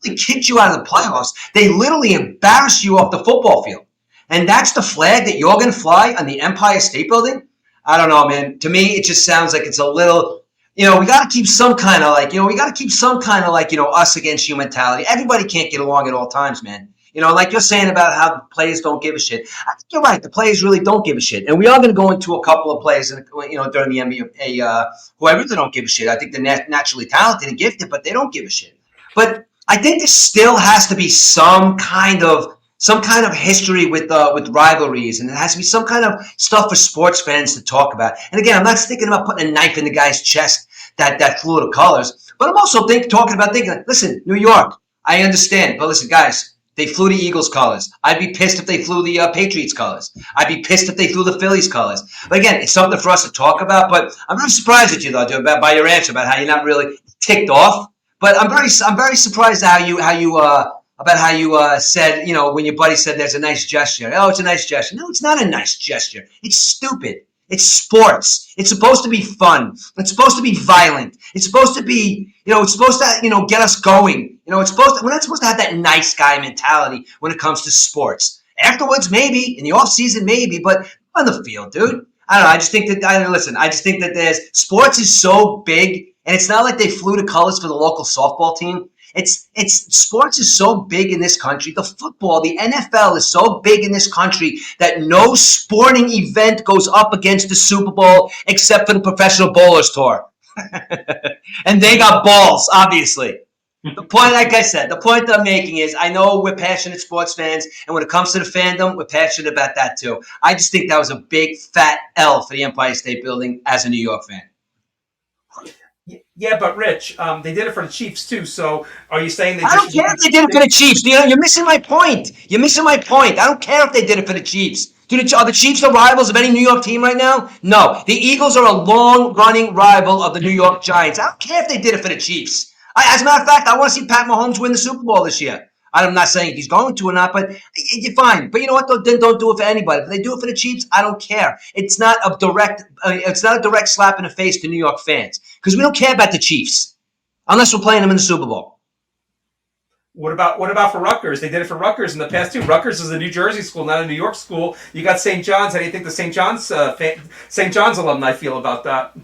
Speaker 1: They kicked you out of the playoffs. They literally embarrassed you off the football field. And that's the flag that you're going to fly on the Empire State Building? I don't know, man. To me, it just sounds like it's a little, we got to keep some kind of us against you mentality. Everybody can't get along at all times, man. Like you're saying about how the players don't give a shit. I think you're right. The players really don't give a shit. And we are going to go into a couple of players, during the NBA, who I really don't give a shit. I think they're naturally talented and gifted, but they don't give a shit. But I think there still has to be some kind of history with rivalries, and it has to be some kind of stuff for sports fans to talk about. And again, I'm not thinking about putting a knife in the guy's chest that flew the colors, but I'm also thinking, listen, New York, I understand, but listen, guys, they flew the Eagles colors. I'd be pissed if they flew the Patriots colors. I'd be pissed if they flew the Phillies colors. But again, it's something for us to talk about. But I'm very surprised at you, though, dude, by your answer about how you're not really ticked off. But I'm very surprised at how you said, when your buddy said there's a nice gesture. Oh, it's a nice gesture. No, it's not a nice gesture. It's stupid. It's sports. It's supposed to be fun. It's supposed to be violent. It's supposed to be, it's supposed to, get us going. We're not supposed to have that nice guy mentality when it comes to sports. Afterwards, maybe. In the off season, maybe. But on the field, dude. I don't know. I just think that sports is so big, and it's not like they flew the colors for the local softball team. It's sports is so big in this country. The football, the NFL is so big in this country that no sporting event goes up against the Super Bowl except for the Professional Bowlers Tour. And they got balls, obviously. The point, like I said, the point that I'm making is I know we're passionate sports fans, and when it comes to the fandom, we're passionate about that too. I just think that was a big, fat L for the Empire State Building as a New York fan.
Speaker 2: Yeah, but Rich, they did it for the Chiefs too. So are you saying
Speaker 1: I don't care if they did it for the Chiefs. You're missing my point. You're missing my point. I don't care if they did it for the Chiefs. Are the Chiefs the rivals of any New York team right now? No. The Eagles are a long-running rival of the New York Giants. I don't care if they did it for the Chiefs. As a matter of fact, I want to see Pat Mahomes win the Super Bowl this year. I'm not saying he's going to or not, but you're fine. But you know what? Then don't do it for anybody. If they do it for the Chiefs, I don't care. It's not a direct slap in the face to New York fans because we don't care about the Chiefs unless we're playing them in the Super Bowl.
Speaker 2: What about for Rutgers? They did it for Rutgers in the past too. Rutgers is a New Jersey school, not a New York school. You got St. John's. How do you think the St. John's alumni feel about that?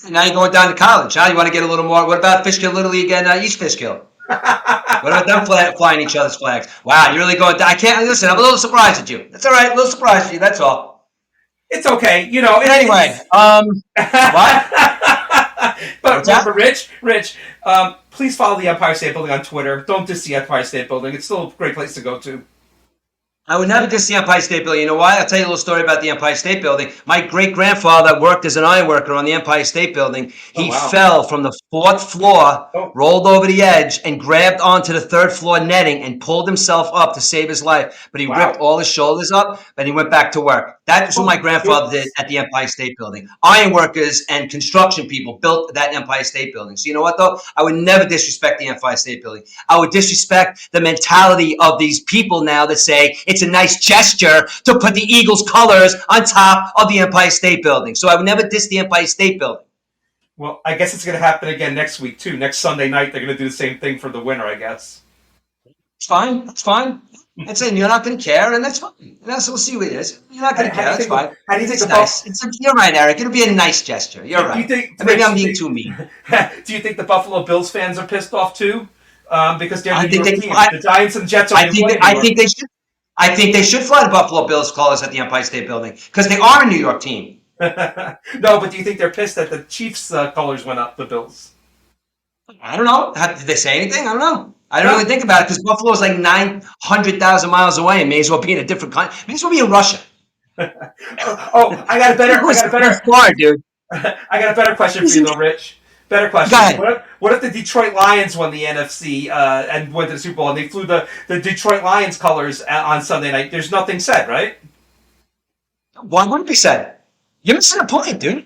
Speaker 1: Now you're going down to college, huh? You want to get a little more? What about Fishkill Little League and East Fishkill? What about them flying each other's flags? Wow, you're really going down. I can't listen. I'm a little surprised at you. That's all right. A little surprised at you. That's all.
Speaker 2: It's okay.
Speaker 1: Anyway, what?
Speaker 2: But Rich, please follow the Empire State Building on Twitter. Don't diss the Empire State Building. It's still a great place to go to.
Speaker 1: I would never diss the Empire State Building. You know why? I'll tell you a little story about the Empire State Building. My great-grandfather worked as an iron worker on the Empire State Building. He fell from the 4th floor, rolled over the edge, and grabbed onto the 3rd floor netting and pulled himself up to save his life. But he ripped all his shoulders up, but he went back to work. That is what my grandfather did at the Empire State Building. Iron workers and construction people built that Empire State Building. So you know what, though? I would never disrespect the Empire State Building. I would disrespect the mentality of these people now that say it's a nice gesture to put the Eagles colors on top of the Empire State Building. So I would never diss the Empire State Building.
Speaker 2: Well, I guess it's going to happen again next week, too. Next Sunday night, they're going to do the same thing for the winner, I guess.
Speaker 1: It's fine. That's fine. That's it. You're not going to care, and that's fine. So we'll see what it is. You're not going to
Speaker 2: How
Speaker 1: care.
Speaker 2: do you
Speaker 1: That's
Speaker 2: think?
Speaker 1: fine.
Speaker 2: How do you think
Speaker 1: It's
Speaker 2: the Buff?
Speaker 1: nice. You're right, Eric. It'll be a nice gesture. You're
Speaker 2: Do you
Speaker 1: right.
Speaker 2: think,
Speaker 1: And maybe
Speaker 2: Rich?
Speaker 1: I'm being too mean.
Speaker 2: Do you think the Buffalo Bills fans are pissed off too? Because they're
Speaker 1: I
Speaker 2: the New
Speaker 1: think
Speaker 2: York
Speaker 1: they.
Speaker 2: team. The Giants and Jets
Speaker 1: I
Speaker 2: only
Speaker 1: think.
Speaker 2: play
Speaker 1: They,
Speaker 2: in New
Speaker 1: I
Speaker 2: York.
Speaker 1: think they should. I think they should fly the Buffalo Bills colors at the Empire State Building because they are a New York team.
Speaker 2: No, but do you think they're pissed that the Chiefs' colors went up? The Bills.
Speaker 1: I don't know. Did they say anything? I don't know. I don't
Speaker 2: No.
Speaker 1: really think about it because Buffalo is like 900,000 miles away and may as well be in a different country. May as well be in Russia.
Speaker 2: Oh, I got a better. I got a
Speaker 1: Too
Speaker 2: better.
Speaker 1: far, dude.
Speaker 2: I got a better question for you, though, Rich. Better
Speaker 1: Go
Speaker 2: question.
Speaker 1: ahead.
Speaker 2: What if the Detroit Lions won the NFC and went to the Super Bowl and they flew the Detroit Lions colors on Sunday night? There's nothing said, right?
Speaker 1: Why wouldn't it be said? You're missing the point, dude.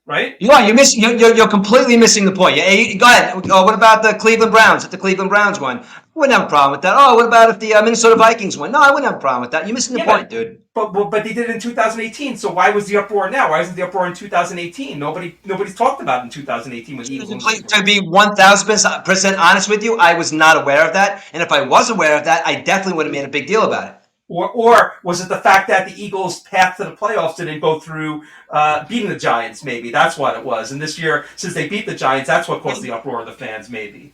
Speaker 2: Right?
Speaker 1: You are. You're missing. You're completely missing the point. Go ahead. What about the Cleveland Browns? If the Cleveland Browns won, I wouldn't have a problem with that. Oh, what about if the Minnesota Vikings won? No, I wouldn't have a problem with that. You're missing the
Speaker 2: Yeah,
Speaker 1: point, dude.
Speaker 2: but they did it in 2018. So why was the uproar now? Why isn't the uproar in 2018? Nobody's talked about it in 2018 with the Eagles.
Speaker 1: To be 1,000% honest with you, I was not aware of that. And if I was aware of that, I definitely would have made a big deal about it.
Speaker 2: Or was it the fact that the Eagles' path to the playoffs didn't go through beating the Giants? Maybe that's what it was. And this year, since they beat the Giants, that's what caused the uproar of the fans. Maybe.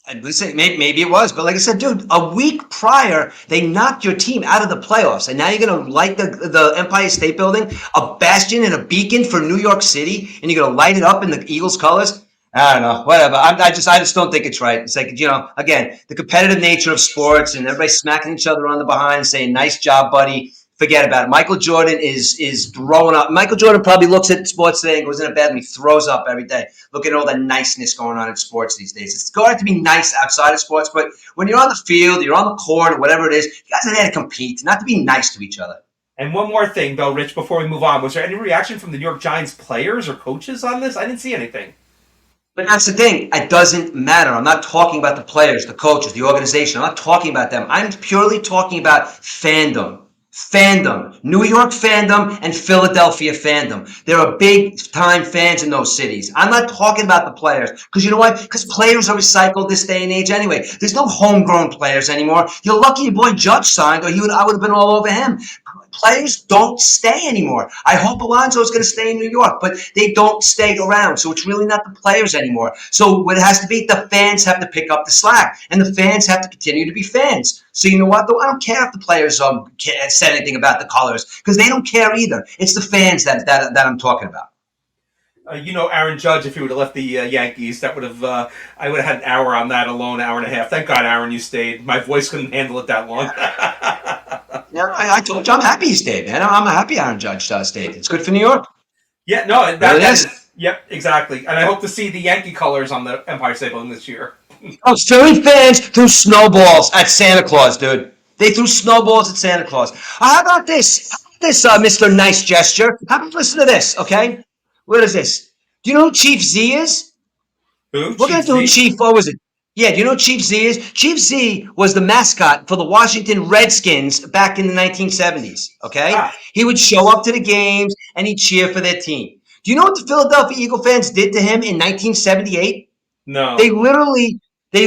Speaker 1: And listen, maybe it was, but like I said, dude, a week prior, they knocked your team out of the playoffs, and now you're gonna light the Empire State Building, a bastion and a beacon for New York City, and you're gonna light it up in the Eagles colors. I don't know, whatever. I just don't think it's right. It's like, again, the competitive nature of sports and everybody smacking each other on the behind, saying, "Nice job, buddy." Forget about it. Michael Jordan is throwing up. Michael Jordan probably looks at sports today and goes in a bed and he throws up every day. Look at all the niceness going on in sports these days. It's going to be nice outside of sports, but when you're on the field, you're on the court, or whatever it is, you guys are there to compete, not to be nice to each other.
Speaker 2: And one more thing, though, Rich, before we move on, was there any reaction from the New York Giants players or coaches on this? I didn't see anything.
Speaker 1: But that's the thing. It doesn't matter. I'm not talking about the players, the coaches, the organization. I'm not talking about them. I'm purely talking about fandom. Fandom. New York fandom and Philadelphia fandom. There are big-time fans in those cities. I'm not talking about the players. Because you know what? Because players are recycled this day and age anyway. There's no homegrown players anymore. You're lucky your boy Judge signed, or I would have been all over him. Players don't stay anymore. I hope Alonso is going to stay in New York, but they don't stay around. So it's really not the players anymore. So what it has to be, the fans have to pick up the slack, and the fans have to continue to be fans. So you know what, though? I don't care if the players said anything about the colors, because they don't care either. It's the fans that I'm talking about.
Speaker 2: Aaron Judge, if he would have left the Yankees, that would have I would have had an hour on that alone, hour and a half. Thank God, Aaron, you stayed. My voice couldn't handle it that long.
Speaker 1: Yeah, I told you I'm happy he stayed, man. I'm happy Aaron Judge stayed. It's good for New York.
Speaker 2: Yeah, no, that
Speaker 1: Really is.
Speaker 2: is. Yep, exactly. And I hope to see the Yankee colors on the Empire State Building this year.
Speaker 1: Oh, Philly fans threw snowballs at Santa Claus, dude. They threw snowballs at Santa Claus. How about this? Mr. Nice Gesture? How about listen to this, okay? What is this? Do you know who Chief Z is?
Speaker 2: Who?
Speaker 1: We're going to do Chief, what was it? Yeah, do you know who Chief Z is? Chief Z was the mascot for the Washington Redskins back in the 1970s, okay?
Speaker 2: Ah.
Speaker 1: He would show up to the games and he'd cheer for their team. Do you know what the Philadelphia Eagle fans did to him in 1978?
Speaker 2: No.
Speaker 1: They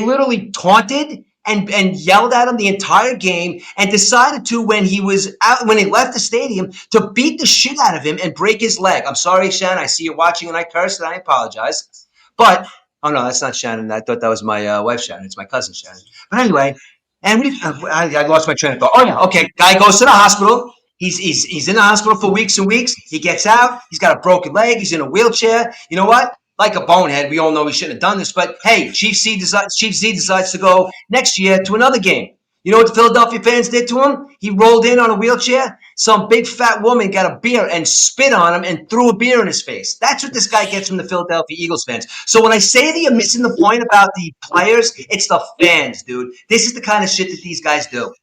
Speaker 1: literally taunted and yelled at him the entire game and decided to, when he left the stadium, to beat the shit out of him and break his leg. I'm sorry, Shannon. I see you watching and I cursed and I apologize. But, oh no, that's not Shannon. I thought that was my wife, Shannon. It's my cousin, Shannon. But anyway, and I lost my train of thought. Oh yeah, okay. Guy goes to the hospital. He's in the hospital for weeks and weeks. He gets out. He's got a broken leg. He's in a wheelchair. You know what? Like a bonehead, we all know he shouldn't have done this. But hey, Chief Z decides to go next year to another game. You know what the Philadelphia fans did to him? He rolled in on a wheelchair. Some big fat woman got a beer and spit on him and threw a beer in his face. That's what this guy gets from the Philadelphia Eagles fans. So when I say that you're missing the point about the players, it's the fans, dude. This is the kind of shit that these guys do.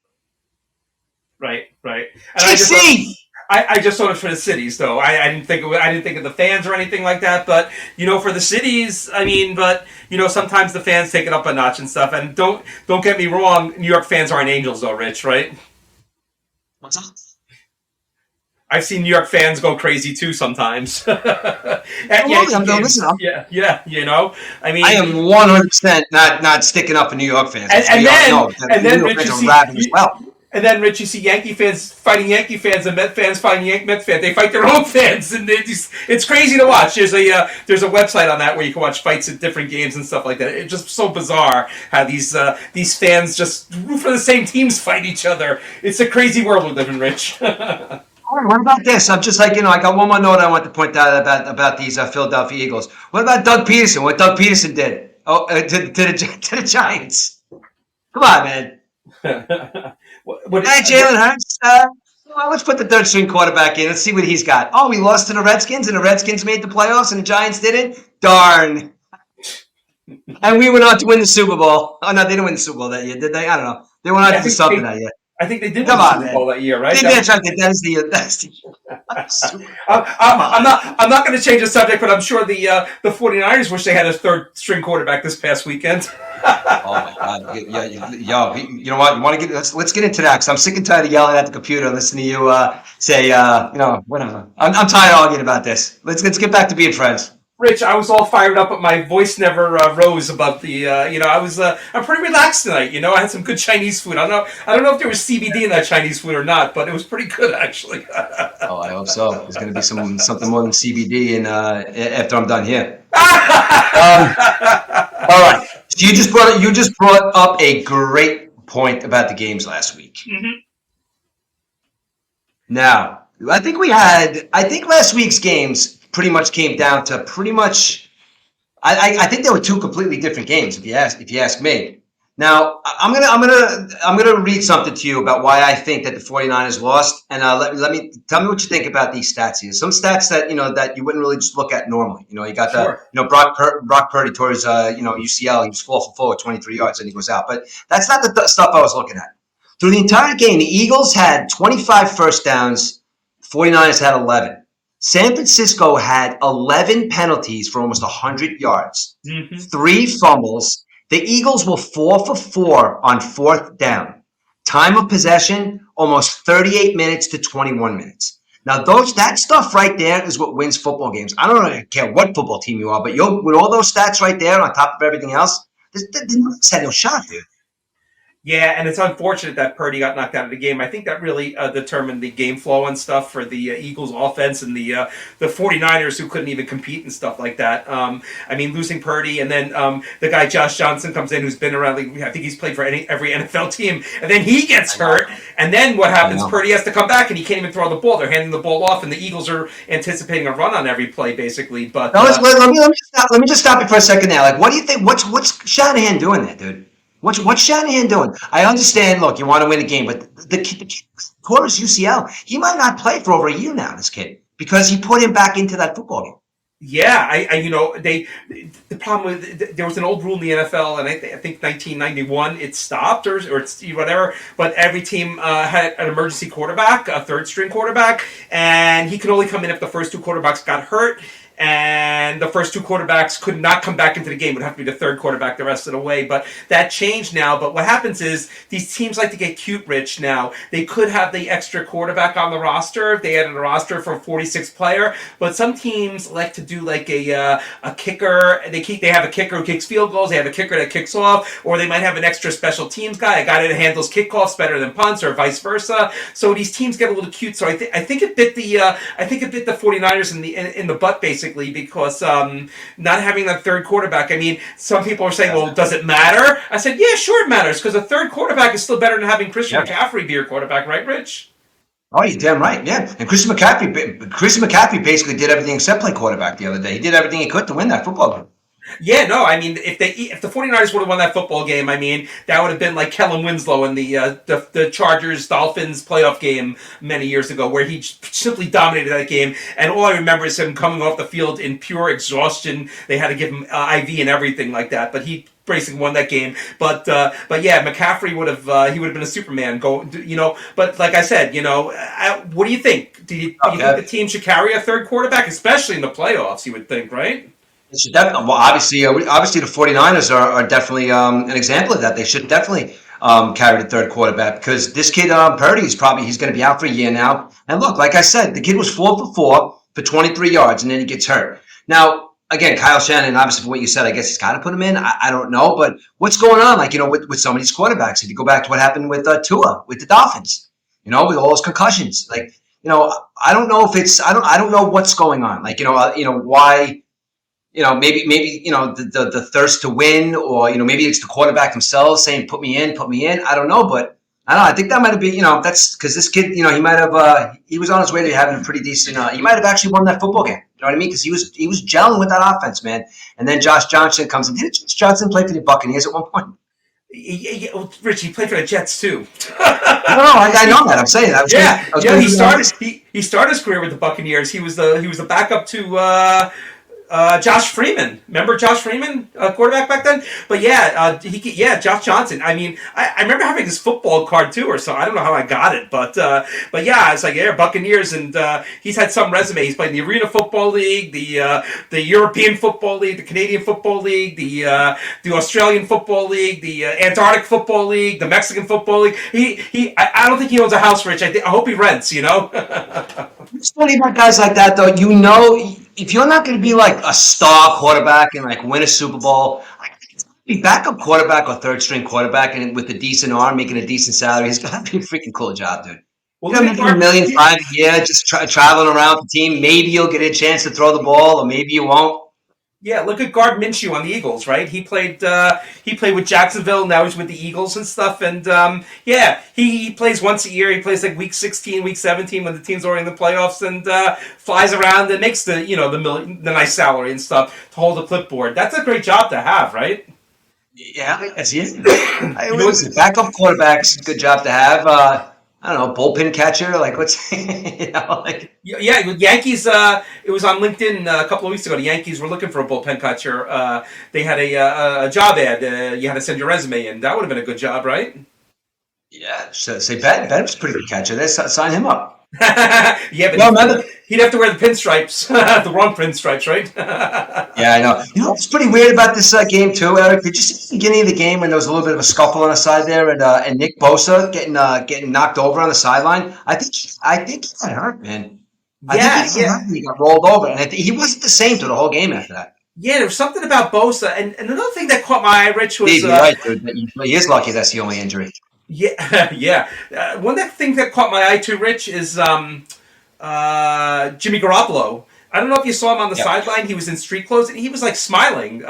Speaker 2: Right. And
Speaker 1: Chief Z!
Speaker 2: I just saw it for the cities, though. I didn't think of the fans or anything like that. But for the cities, I mean, but sometimes the fans take it up a notch and stuff. And don't get me wrong, New York fans aren't angels, though, Rich. Right?
Speaker 1: What's up?
Speaker 2: I've seen New York fans go crazy too sometimes at
Speaker 1: Absolutely.
Speaker 2: Yankee games.
Speaker 1: Listen,
Speaker 2: Yeah. I
Speaker 1: I
Speaker 2: mean,
Speaker 1: am 100% not sticking up for New York fans.
Speaker 2: and,
Speaker 1: As
Speaker 2: and
Speaker 1: we all
Speaker 2: then
Speaker 1: know,
Speaker 2: and
Speaker 1: New
Speaker 2: then
Speaker 1: York
Speaker 2: Rich,
Speaker 1: fans are rabid as well.
Speaker 2: You see Yankee fans fighting Yankee fans and Met fans fighting Met fans. They fight their own fans, and it's crazy to watch. There's a website on that where you can watch fights at different games and stuff like that. It's just so bizarre how these fans just root for the same teams fight each other. It's a crazy world we live in, Rich.
Speaker 1: What about this? I'm just like, I got one more note I want to point out about these Philadelphia Eagles. What about Doug Peterson? What Doug Peterson did to the Giants? Come on, man. Hey, Jalen Hurts. Well, let's put the third string quarterback in. Let's see what he's got. Oh, we lost to the Redskins, and the Redskins made the playoffs, and the Giants didn't? Darn. And we went on to win the Super Bowl. Oh, no, they didn't win the Super Bowl that year, did they? I don't know. They went on to do something that year.
Speaker 2: I think they did
Speaker 1: Come
Speaker 2: win the
Speaker 1: on,
Speaker 2: Super
Speaker 1: man.
Speaker 2: Bowl that year, right?
Speaker 1: That's the
Speaker 2: I'm not going to change the subject, but I'm sure the 49ers wish they had a third string quarterback this past weekend.
Speaker 1: Oh my God! Yeah, yo, you know what? You want to get? Let's get into that because I'm sick and tired of yelling at the computer and listening to you say, whatever. I'm tired of arguing about this. Let's get back to being friends.
Speaker 2: Rich, I was all fired up, but my voice never rose above the. I'm pretty relaxed tonight. I had some good Chinese food. I don't know if there was CBD in that Chinese food or not, but it was pretty good actually.
Speaker 1: Oh, I hope so. There's going to be something more than CBD in after I'm done here. All right. So you just brought up a great point about the games last week.
Speaker 2: Mm-hmm.
Speaker 1: Now, I think last week's games pretty much came down to I think there were two completely different games if you ask me. Now, I'm gonna read something to you about why I think that the 49ers lost, and tell me what you think about these stats here. Some stats that that you wouldn't really just look at normally. You got Brock Purdy tore his UCL. He was 4 for 4 with 23 yards, and he goes out. But that's not the stuff I was looking at. Through the entire game, the Eagles had 25 first downs. 49ers had 11. San Francisco had 11 penalties for almost 100 yards, 3 fumbles. The Eagles were 4 for 4 on fourth down. Time of possession, almost 38 minutes to 21 minutes. Now, that stuff right there is what wins football games. I don't really care what football team you are, but with all those stats right there on top of everything else, the Knicks had no shot, dude.
Speaker 2: Yeah, and it's unfortunate that Purdy got knocked out of the game. I think that really determined the game flow and stuff for the Eagles offense and the 49ers who couldn't even compete and stuff like that. Losing Purdy and then the guy Josh Johnson comes in who's been around, I think he's played for every NFL team, and then he gets hurt. And then what happens? Purdy has to come back and he can't even throw the ball. They're handing the ball off and the Eagles are anticipating a run on every play basically. But
Speaker 1: let me just stop you for a second there. Like, what do you think? What's Shanahan doing there, dude? What's Shanahan doing? I understand, look, you want to win a game, but the kid tore his UCL. He might not play for over a year now, this kid, because he put him back into that football game.
Speaker 2: Yeah, the problem with there was an old rule in the NFL, and I think 1991 it stopped or it's whatever. But every team had an emergency quarterback, a third string quarterback, and he could only come in if the first two quarterbacks got hurt. And the first two quarterbacks could not come back into the game. It would have to be the third quarterback the rest of the way. But that changed now. But what happens is these teams like to get cute rich now. They could have the extra quarterback on the roster if they added a roster for a 46 player. But some teams like to do like a kicker. They have a kicker who kicks field goals. They have a kicker that kicks off. Or they might have an extra special teams guy, a guy that handles kickoffs better than punts, or vice versa. So these teams get a little cute. So I think it bit the 49ers in the butt basically. Because not having that third quarterback, some people are saying, well, does it matter? I said, yeah, sure it matters, because a third quarterback is still better than having Christian McCaffrey be your quarterback, right, Rich?
Speaker 1: Oh, you're damn right, yeah. And Christian McCaffrey basically did everything except play quarterback the other day. He did everything he could to win that football game.
Speaker 2: Yeah, no, if the 49ers would have won that football game, that would have been like Kellen Winslow in the Chargers-Dolphins playoff game many years ago, where he simply dominated that game, and all I remember is him coming off the field in pure exhaustion. They had to give him IV and everything like that, but he basically won that game. But yeah, McCaffrey would have been a Superman. But like I said, what do you think? Do you think the team should carry a third quarterback, especially in the playoffs? You would think, right?
Speaker 1: It should definitely. Well, obviously, the 49ers are definitely an example of that. They should definitely. carry the third quarterback because this kid Purdy he's going to be out for a year now. And look, like I said, the kid was 4 for 23 yards, and then he gets hurt. Now, again, Kyle Shanahan, obviously for what you said, I guess he's got to put him in. I don't know, but what's going on? Like, with some of these quarterbacks, if you go back to what happened with Tua with the Dolphins, with all those concussions, like, I don't know if it's I don't know what's going on. Like, why. Maybe the thirst to win, or maybe it's the quarterback himself saying put me in. I don't know, but I don't know. I think that might have been that's because this kid he might have he was on his way to having a pretty decent. He might have actually won that football game. You know what I mean? Because he was gelling with that offense, man. And then Josh Johnson comes in. Did Josh Johnson play for the Buccaneers at one point?
Speaker 2: Rich, he played for the Jets too.
Speaker 1: I know that. I'm saying that.
Speaker 2: He started his career with the Buccaneers. He was the backup to. Josh Freeman. Remember Josh Freeman, quarterback back then? But Josh Johnson. I mean, I remember having his football card too, or so. I don't know how I got it, but yeah, it's like Buccaneers, and he's had some resume. He's played in the Arena Football League, the European Football League, the Canadian Football League, the Australian Football League, the Antarctic Football League, the Mexican Football League. I don't think he owns a house, Rich. I hope he rents.
Speaker 1: It's funny about guys like that, though. If you're not going to be like a star quarterback and like win a Super Bowl, be backup quarterback or third string quarterback and with a decent arm, making a decent salary, it's got to be a freaking cool job, dude. Well, making $1.5 million a year, just traveling around the team. Maybe you'll get a chance to throw the ball, or maybe you won't.
Speaker 2: Yeah, look at Gard Minshew on the Eagles, right? He played with Jacksonville, now he's with the Eagles and stuff. And he plays once a year. He plays like week 16, week 17 when the team's already in the playoffs, and flies around and makes the nice salary and stuff to hold the clipboard. That's a great job to have, right?
Speaker 1: Yeah, that's it. Backup quarterbacks, good job to have. I don't know, bullpen catcher, like what's
Speaker 2: Yeah, with Yankees. It was on LinkedIn a couple of weeks ago. The Yankees were looking for a bullpen catcher. They had a job ad. You had to send your resume in. That would have been a good job, right?
Speaker 1: Yeah. So say Ben was a pretty good catcher. Let's sign him up.
Speaker 2: Yeah, but he'd have to wear the pinstripes, the wrong pinstripes, right?
Speaker 1: Yeah, I know. What's pretty weird about this game too, Eric? Did you see the beginning of the game when there was a little bit of a scuffle on the side there, and Nick Bosa getting knocked over on the sideline? I think he got hurt, man. He got rolled over, and he wasn't the same through the whole game after that.
Speaker 2: Yeah, there was something about Bosa, and another thing that caught my eye, Rich, was
Speaker 1: you're right, dude. He is lucky that's the only injury.
Speaker 2: Yeah, yeah. One thing that caught my eye too, Rich, is Jimmy Garoppolo. I don't know if you saw him on the sideline. He was in street clothes, and he was like smiling.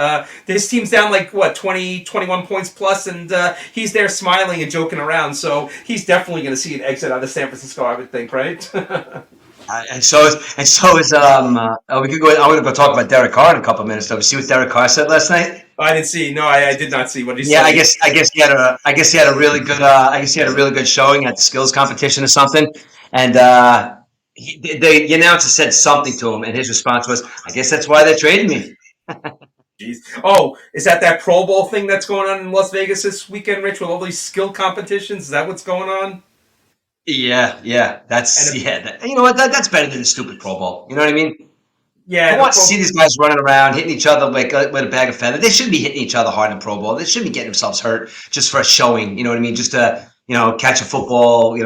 Speaker 2: His team's down like 20, 21 points plus, and he's there smiling and joking around. So he's definitely going to see an exit out of San Francisco, I would think, right?
Speaker 1: And so is we could go. I'm going to go talk about Derek Carr in a couple of minutes. Though, you see what Derek Carr said last night?
Speaker 2: I didn't see. No, I did not see what he said.
Speaker 1: Yeah, I guess he had a really good. I guess he had a really good showing at the skills competition or something. And the announcer said something to him, and his response was, "I guess that's why they're trading me."
Speaker 2: Jeez. Oh, is that Pro Bowl thing that's going on in Las Vegas this weekend, Rich, with all these skill competitions? Is that what's going on?
Speaker 1: Yeah. You know what? That's better than a stupid Pro Bowl. You know what I mean?
Speaker 2: Yeah.
Speaker 1: I want to see these guys running around, hitting each other like with a bag of feathers. They shouldn't be hitting each other hard in Pro Bowl. They shouldn't be getting themselves hurt just for a showing. You know what I mean? Just to catch a football.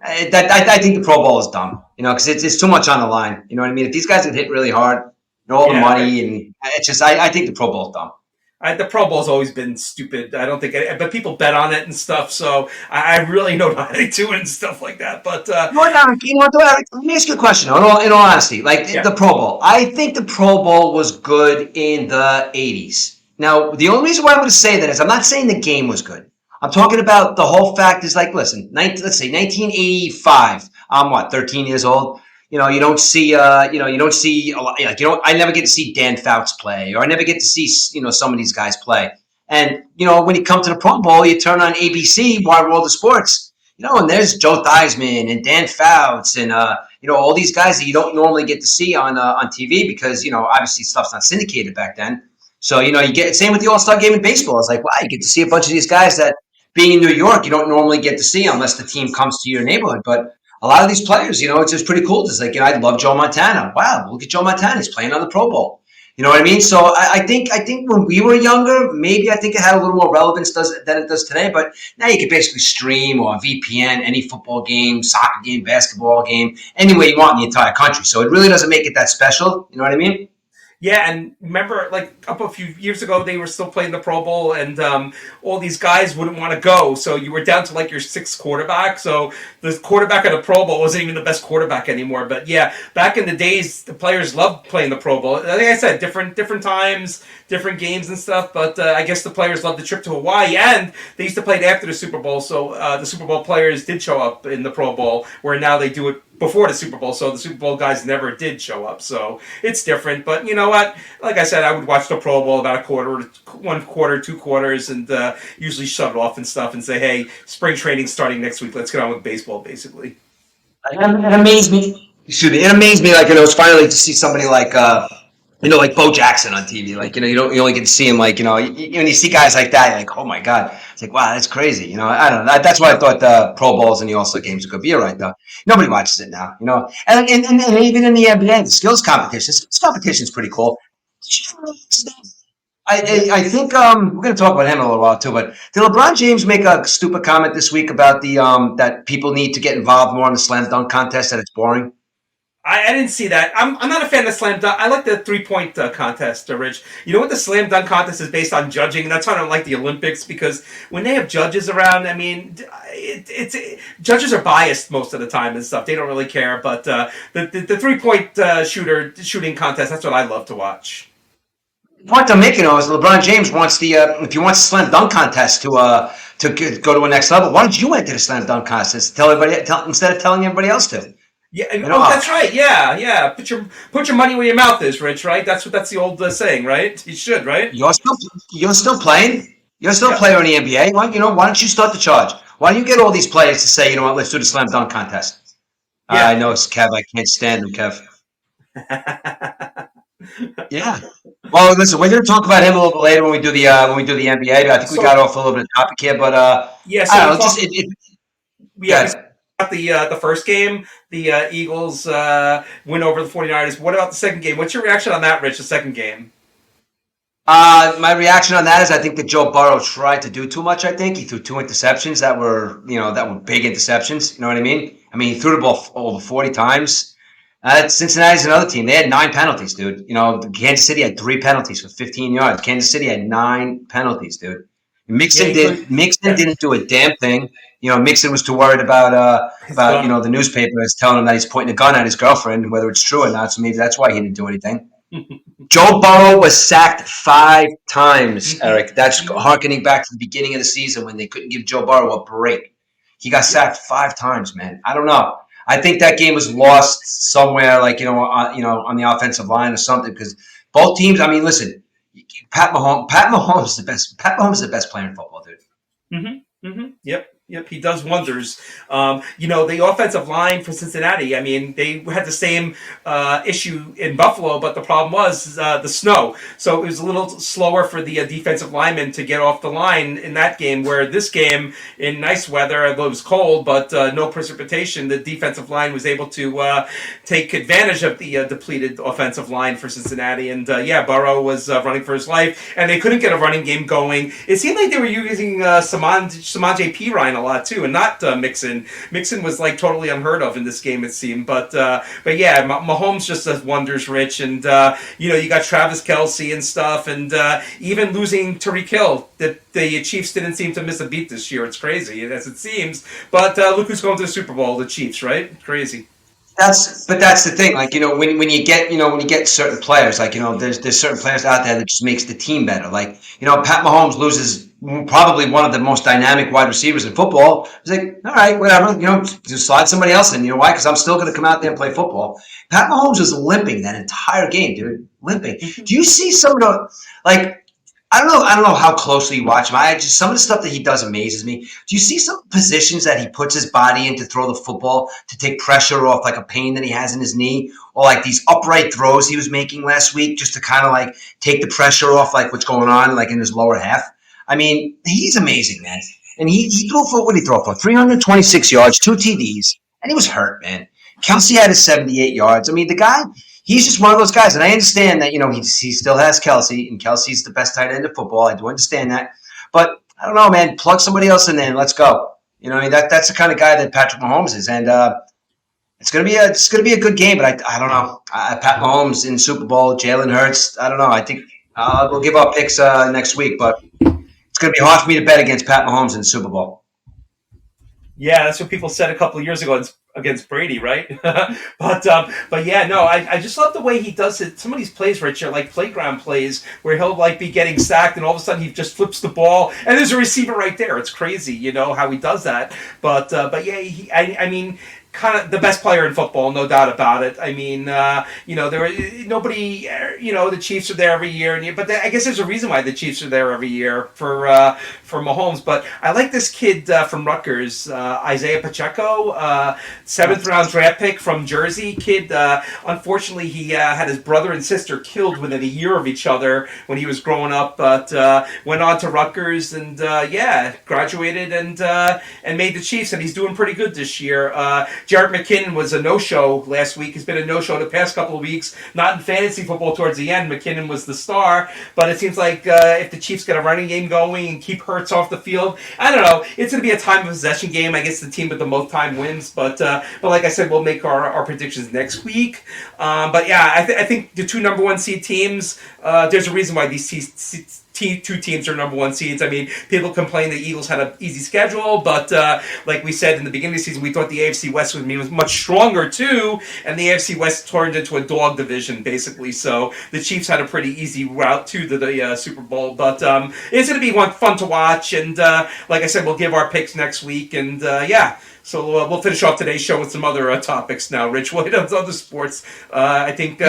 Speaker 1: I think the Pro Bowl is dumb. Because it's too much on the line. You know what I mean? If these guys get hit really hard, all the money, and it's just I think the Pro Bowl is dumb.
Speaker 2: The Pro Bowl's always been stupid. I don't think, but people bet on it and stuff. So I really know nothing to it and stuff like that. But
Speaker 1: Eric, let me ask you a question. In all honesty, the Pro Bowl, I think the Pro Bowl was good in the '80s. Now, the only reason why I'm going to say that is I'm not saying the game was good. I'm talking about the whole fact is listen, let's say 1985. I'm 13 years old. You don't see a lot. I never get to see Dan Fouts play, or I never get to see some of these guys play. And when you come to the Pro Bowl, you turn on ABC, Wide World of Sports, and there's Joe Theismann and Dan Fouts and all these guys that you don't normally get to see on TV because obviously stuff's not syndicated back then. So you get same with the All-Star game in baseball. It's like, wow, you get to see a bunch of these guys that being in New York you don't normally get to see unless the team comes to your neighborhood, but. A lot of these players, it's just pretty cool. It's like, I love Joe Montana. Wow, look at Joe Montana. He's playing on the Pro Bowl. You know what I mean? So I think when we were younger, maybe I think it had a little more relevance than it does today. But now you can basically stream or VPN any football game, soccer game, basketball game, any way you want in the entire country. So it really doesn't make it that special. You know what I mean?
Speaker 2: Yeah, and remember, like up a few years ago, they were still playing the Pro Bowl, and all these guys wouldn't want to go. So you were down to like your sixth quarterback. So the quarterback of the Pro Bowl wasn't even the best quarterback anymore. But yeah, back in the days, the players loved playing the Pro Bowl. Like I said, different times, different games and stuff. But I guess the players loved the trip to Hawaii, and they used to play it after the Super Bowl. So the Super Bowl players did show up in the Pro Bowl, where now they do it before the Super Bowl, so the Super Bowl guys never did show up. So it's different. But you know what? Like I said, I would watch the Pro Bowl about a quarter, 1 quarter, 2 quarters, and usually shut it off and stuff and say, hey, spring training's starting next week. Let's get on with baseball, basically.
Speaker 1: It amazed me. Excuse me. It amazed me. Like, it was finally to see somebody like like Bo Jackson on TV. Like, you only get to see him, like, when you see guys like that, you're like, oh my God. It's like, wow, that's crazy. I don't know. That's why I thought the Pro Bowls and the All-Star games were good. But you're right, though. Nobody watches it now. And even in the NBA, the skills competition is pretty cool. I think we're going to talk about him in a little while too. But did LeBron James make a stupid comment this week about the that people need to get involved more in the slam dunk contest, that it's boring?
Speaker 2: I didn't see that. I'm not a fan of slam dunk. I like the 3 point contest, Rich. You know what the slam dunk contest is based on judging, and that's why I don't like the Olympics, because when they have judges around, I mean, judges are biased most of the time and stuff. They don't really care. But the 3 point shooting contest, that's what I love to watch.
Speaker 1: The point I'm making though is LeBron James wants if he wants the slam dunk contest to go to a next level. Why don't you enter the slam dunk contest? Instead of telling everybody else to.
Speaker 2: Yeah, that's right. Yeah. Put your money where your mouth is, Rich. Right? That's the old saying, right? You should, right?
Speaker 1: You're still playing. You're still a
Speaker 2: Yeah,
Speaker 1: player in the NBA. Why don't you start the charge? Why don't you get all these players to say, let's do the slam dunk contest? I
Speaker 2: yeah.
Speaker 1: know it's Kev. I can't stand him, Kev. Yeah. Well, listen, we're going to talk about him a little bit later when we do the NBA. But I think we got
Speaker 2: So
Speaker 1: off a little bit of topic here, but
Speaker 2: yeah, so
Speaker 1: I
Speaker 2: we
Speaker 1: don't know.
Speaker 2: talked. Yeah, we
Speaker 1: Good.
Speaker 2: talked about the first game. The Eagles win over the 49ers. What about the second game? What's your reaction on that, Rich? The second game.
Speaker 1: My reaction on that is I think that Joe Burrow tried to do too much. I think he threw two interceptions that were big interceptions. You know what I mean? I mean, he threw the ball over 40 times. Cincinnati's another team. They had 9 penalties, dude. Kansas City had 3 penalties for 15 yards. Kansas City had 9 penalties, dude.
Speaker 2: Yeah,
Speaker 1: Mixon
Speaker 2: he could.
Speaker 1: did. Mixon
Speaker 2: Yeah,
Speaker 1: didn't do a damn thing. Mixon was too worried about
Speaker 2: his gun.
Speaker 1: the newspaper is telling him that he's pointing a gun at his girlfriend, whether it's true or not. So maybe that's why he didn't do anything. Joe Burrow was sacked 5 times,
Speaker 2: Hmm.
Speaker 1: Eric. That's
Speaker 2: Hmm.
Speaker 1: harkening back to the beginning of the season when they couldn't give Joe Burrow a break. He got
Speaker 2: Yeah.
Speaker 1: sacked 5 times, man. I don't know. I think that game was lost somewhere, like on the offensive line or something, because both teams. I mean, listen, Pat Mahomes. Pat Mahomes is the best. Pat Mahomes is the best player in football, dude.
Speaker 2: Yep. He does wonders. The offensive line for Cincinnati. I mean, they had the same issue in Buffalo, but the problem was the snow. So it was a little slower for the defensive linemen to get off the line in that game. Where this game, in nice weather, it was cold, but no precipitation, the defensive line was able to take advantage of the depleted offensive line for Cincinnati. And Burrow was running for his life, and they couldn't get a running game going. It seemed like they were using Samaj P. Ryan a lot too, and not Mixon. Mixon was like totally unheard of in this game, it seemed. But yeah, Mahomes just does wonders, Rich. And you got Travis Kelce and stuff, and even losing Tyreek Hill, the Chiefs didn't seem to miss a beat this year. It's crazy as it seems. But look who's going to the Super Bowl, the Chiefs, right? Crazy.
Speaker 1: That's the thing. Like, when you get certain players, like, there's certain players out there that just makes the team better. Like, Pat Mahomes loses probably one of the most dynamic wide receivers in football. It's like, all right, whatever, just slide somebody else in. You know why? Because I'm still going to come out there and play football. Pat Mahomes was limping that entire game, dude. Limping. Do you see some of the, like, I don't know how closely you watch him. Some of the stuff that he does amazes me. Do you see some positions that he puts his body in to throw the football to take pressure off, like a pain that he has in his knee, or like these upright throws he was making last week, just to kind of like take the pressure off, like what's going on, like in his lower half? I mean, he's amazing, man. And he threw for, what did he throw for? 326 yards, 2 TDs, and he was hurt, man. Kelsey had his 78 yards. I mean, the guy, he's just one of those guys. And I understand that, he still has Kelsey, and Kelsey's the best tight end of football. I do understand that. But I don't know, man. Plug somebody else in there and let's go. That's the kind of guy that Patrick Mahomes is. And it's gonna be a good game, but I don't know. Pat Mahomes in Super Bowl, Jalen Hurts. I don't know. I think we'll give our picks next week, but it's gonna be hard for me to bet against Pat Mahomes in the Super Bowl.
Speaker 2: Yeah, that's what people said a couple of years ago against Brady, right? but yeah, no, I just love the way he does it. Some of these plays, Rich, are like playground plays where he'll like be getting sacked and all of a sudden he just flips the ball and there's a receiver right there. It's crazy, how he does that. But yeah, I mean, kind of the best player in football, no doubt about it. I mean, there nobody, the Chiefs are there every year, but I guess there's a reason why the Chiefs are there every year for Mahomes. But I like this kid from Rutgers, Isaiah Pacheco, seventh round draft pick from Jersey. Kid, unfortunately, he had his brother and sister killed within a year of each other when he was growing up, but went on to Rutgers and graduated and made the Chiefs, and he's doing pretty good this year. Jarrett McKinnon was a no-show last week. He's been a no-show the past couple of weeks. Not in fantasy football towards the end. McKinnon was the star. But it seems like if the Chiefs get a running game going and keep Hurts off the field, I don't know. It's going to be a time of possession game. I guess the team with the most time wins. But like I said, we'll make our predictions next week. But yeah, I think the two number one seed teams, there's a reason why these two teams are number one seeds. I mean, people complain the Eagles had an easy schedule, but like we said in the beginning of the season, we thought the AFC West was much stronger too, and the AFC West turned into a dog division basically. So the Chiefs had a pretty easy route to the Super Bowl, but it's going to be fun to watch. And like I said, we'll give our picks next week, and So we'll finish off today's show with some other topics now. Rich, what other sports? I think.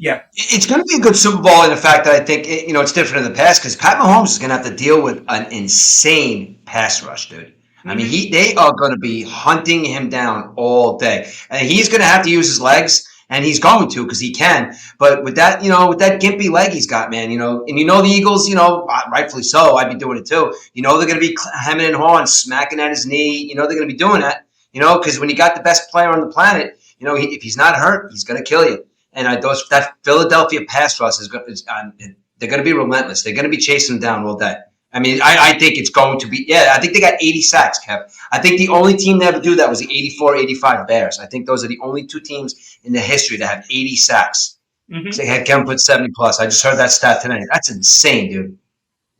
Speaker 2: Yeah.
Speaker 1: It's going to be a good Super Bowl in the fact that I think, it's different in the past because Pat Mahomes is going to have to deal with an insane pass rush, dude. I mean, they are going to be hunting him down all day. And he's going to have to use his legs, and he's going to because he can. But with that, with that gimpy leg he's got, man, and the Eagles, rightfully so, I'd be doing it too. They're going to be hemming and hawing, smacking at his knee. They're going to be doing that, because when you got the best player on the planet, if he's not hurt, he's going to kill you. And that Philadelphia pass rush they're going to be relentless. They're going to be chasing them down all day. I mean, I think it's going to be, I think they got 80 sacks, Kev. I think the only team to ever do that was the 84-85 Bears. I think those are the only two teams in the history that have 80 sacks. They had Kevin put 70 plus. I just heard that stat today. That's insane, dude.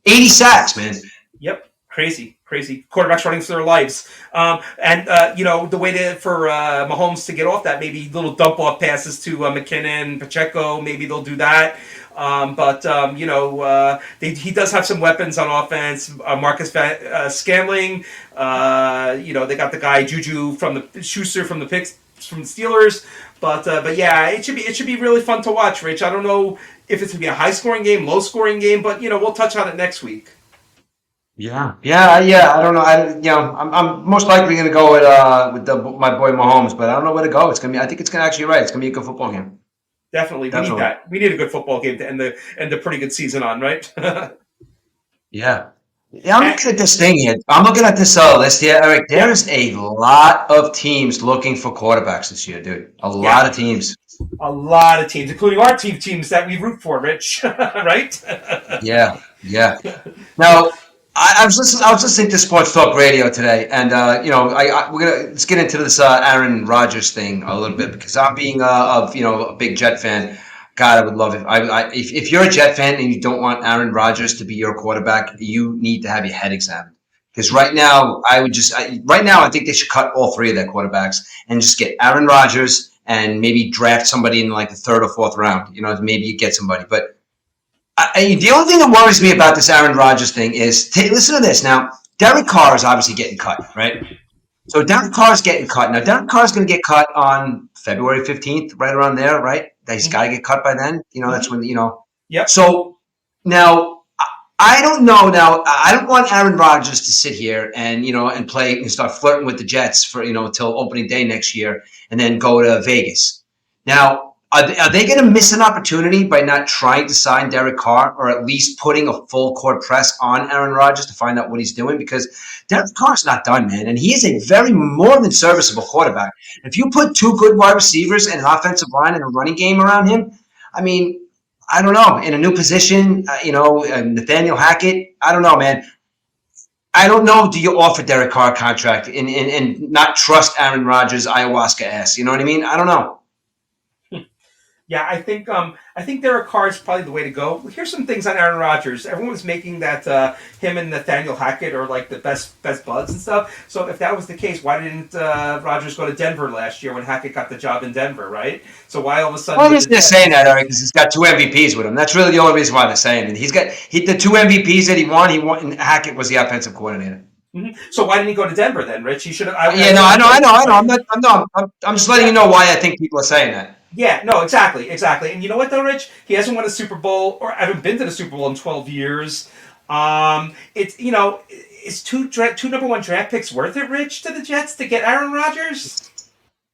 Speaker 1: 80 sacks, man.
Speaker 2: Yep. Crazy. Quarterbacks running for their lives. The way for Mahomes to get off that, maybe little dump-off passes to McKinnon, Pacheco, maybe they'll do that. He does have some weapons on offense. Marcus Scantling, they got the guy Juju Schuster from the Steelers. But yeah, it should be really fun to watch, Rich. I don't know if it's going to be a high-scoring game, low-scoring game, but, we'll touch on it next week.
Speaker 1: Yeah. I don't know. I'm most likely going to go with my boy Mahomes, but I don't know where to go. It's going to be. I think it's going to actually right. It's going to be a good football game.
Speaker 2: Definitely, we need that. We need a good football game to end the pretty good season on, right?
Speaker 1: Yeah. I'm looking at this thing here. I'm looking at this list here, Eric. There's a lot of teams looking for quarterbacks this year, dude. A lot of teams.
Speaker 2: A lot of teams, including our teams that we root for, Rich. Right?
Speaker 1: Yeah. Now. I was listening to Sports Talk Radio today, and let's get into this Aaron Rodgers thing a little bit because I'm being a big Jet fan. God, I would love it. If you're a Jet fan and you don't want Aaron Rodgers to be your quarterback, you need to have your head examined. Because right now, I think they should cut all three of their quarterbacks and just get Aaron Rodgers and maybe draft somebody in like the third or fourth round. Maybe you get somebody, but. The only thing that worries me about this Aaron Rodgers thing is, listen to this. Now, Derek Carr is obviously getting cut, right? So Derek Carr is getting cut. Now, Derek Carr is going to get cut on February 15th, right around there, right? He's got to get cut by then. That's when,
Speaker 2: Yeah.
Speaker 1: So now, I don't know. Now, I don't want Aaron Rodgers to sit here and, and play and start flirting with the Jets for, until opening day next year and then go to Vegas. Now, Are they going to miss an opportunity by not trying to sign Derek Carr, or at least putting a full court press on Aaron Rodgers to find out what he's doing? Because Derek Carr's not done, man, and he is a very more than serviceable quarterback. If you put two good wide receivers and an offensive line and a running game around him, I mean, I don't know. In a new position, Nathaniel Hackett, I don't know, man. I don't know. Do you offer Derek Carr a contract and not trust Aaron Rodgers' ayahuasca ass? You know what I mean? I don't know.
Speaker 2: Yeah, I think Derek Carr is probably the way to go. Here's some things on Aaron Rodgers. Everyone was making that him and Nathaniel Hackett are like the best buds and stuff. So if that was the case, why didn't Rodgers go to Denver last year when Hackett got the job in Denver, right? So why all of a sudden?
Speaker 1: Well, they're saying that, Eric, because he's got two MVPs with him. That's really the only reason why they're saying it. The two MVPs that he won. And Hackett was the offensive coordinator.
Speaker 2: Mm-hmm. So why didn't he go to Denver then, Rich? He should have.
Speaker 1: Yeah, no, I know. I'm just letting you know why I think people are saying that.
Speaker 2: Yeah, no, exactly. And you know what though, Rich? He hasn't won a Super Bowl or haven't been to the Super Bowl in 12 years. Is two number one draft picks worth it, Rich, to the Jets to get Aaron Rodgers?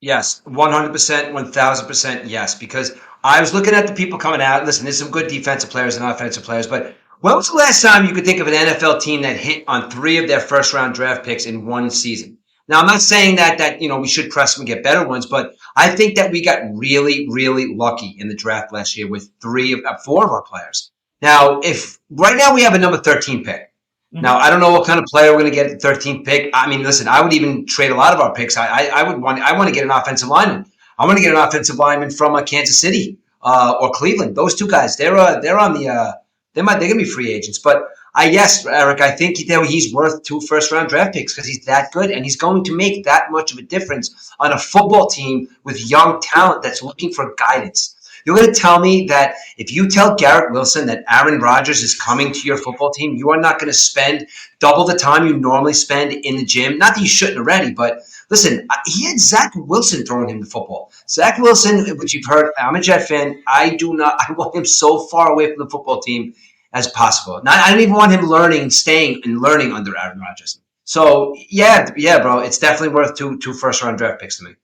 Speaker 1: Yes, 100%, 1000%, yes. Because I was looking at the people coming out. Listen, there's some good defensive players and offensive players, but when was the last time you could think of an NFL team that hit on three of their first round draft picks in one season? Now, I'm not saying that we should press them and get better ones, but I think that we got really, really lucky in the draft last year with four of our players. Now, if right now we have a number 13 pick. Mm-hmm. Now, I don't know what kind of player we're going to get at the 13th pick. I mean, listen, I would even trade a lot of our picks. I want to get an offensive lineman. I want to get an offensive lineman from Kansas City or Cleveland. Those two guys, they're on the they're going to be free agents. But yes, Eric, I think he's worth 2 first-round draft picks because he's that good, and he's going to make that much of a difference on a football team with young talent that's looking for guidance. You're going to tell me that if you tell Garrett Wilson that Aaron Rodgers is coming to your football team, you are not going to spend double the time you normally spend in the gym? Not that you shouldn't already, but listen, he had Zach Wilson throwing him the football. Zach Wilson, which you've heard, I'm a Jet fan. I want him so far away from the football team as possible. I don't even want him staying and learning under Aaron Rodgers. So, yeah, bro, it's definitely worth two first-round draft picks to me.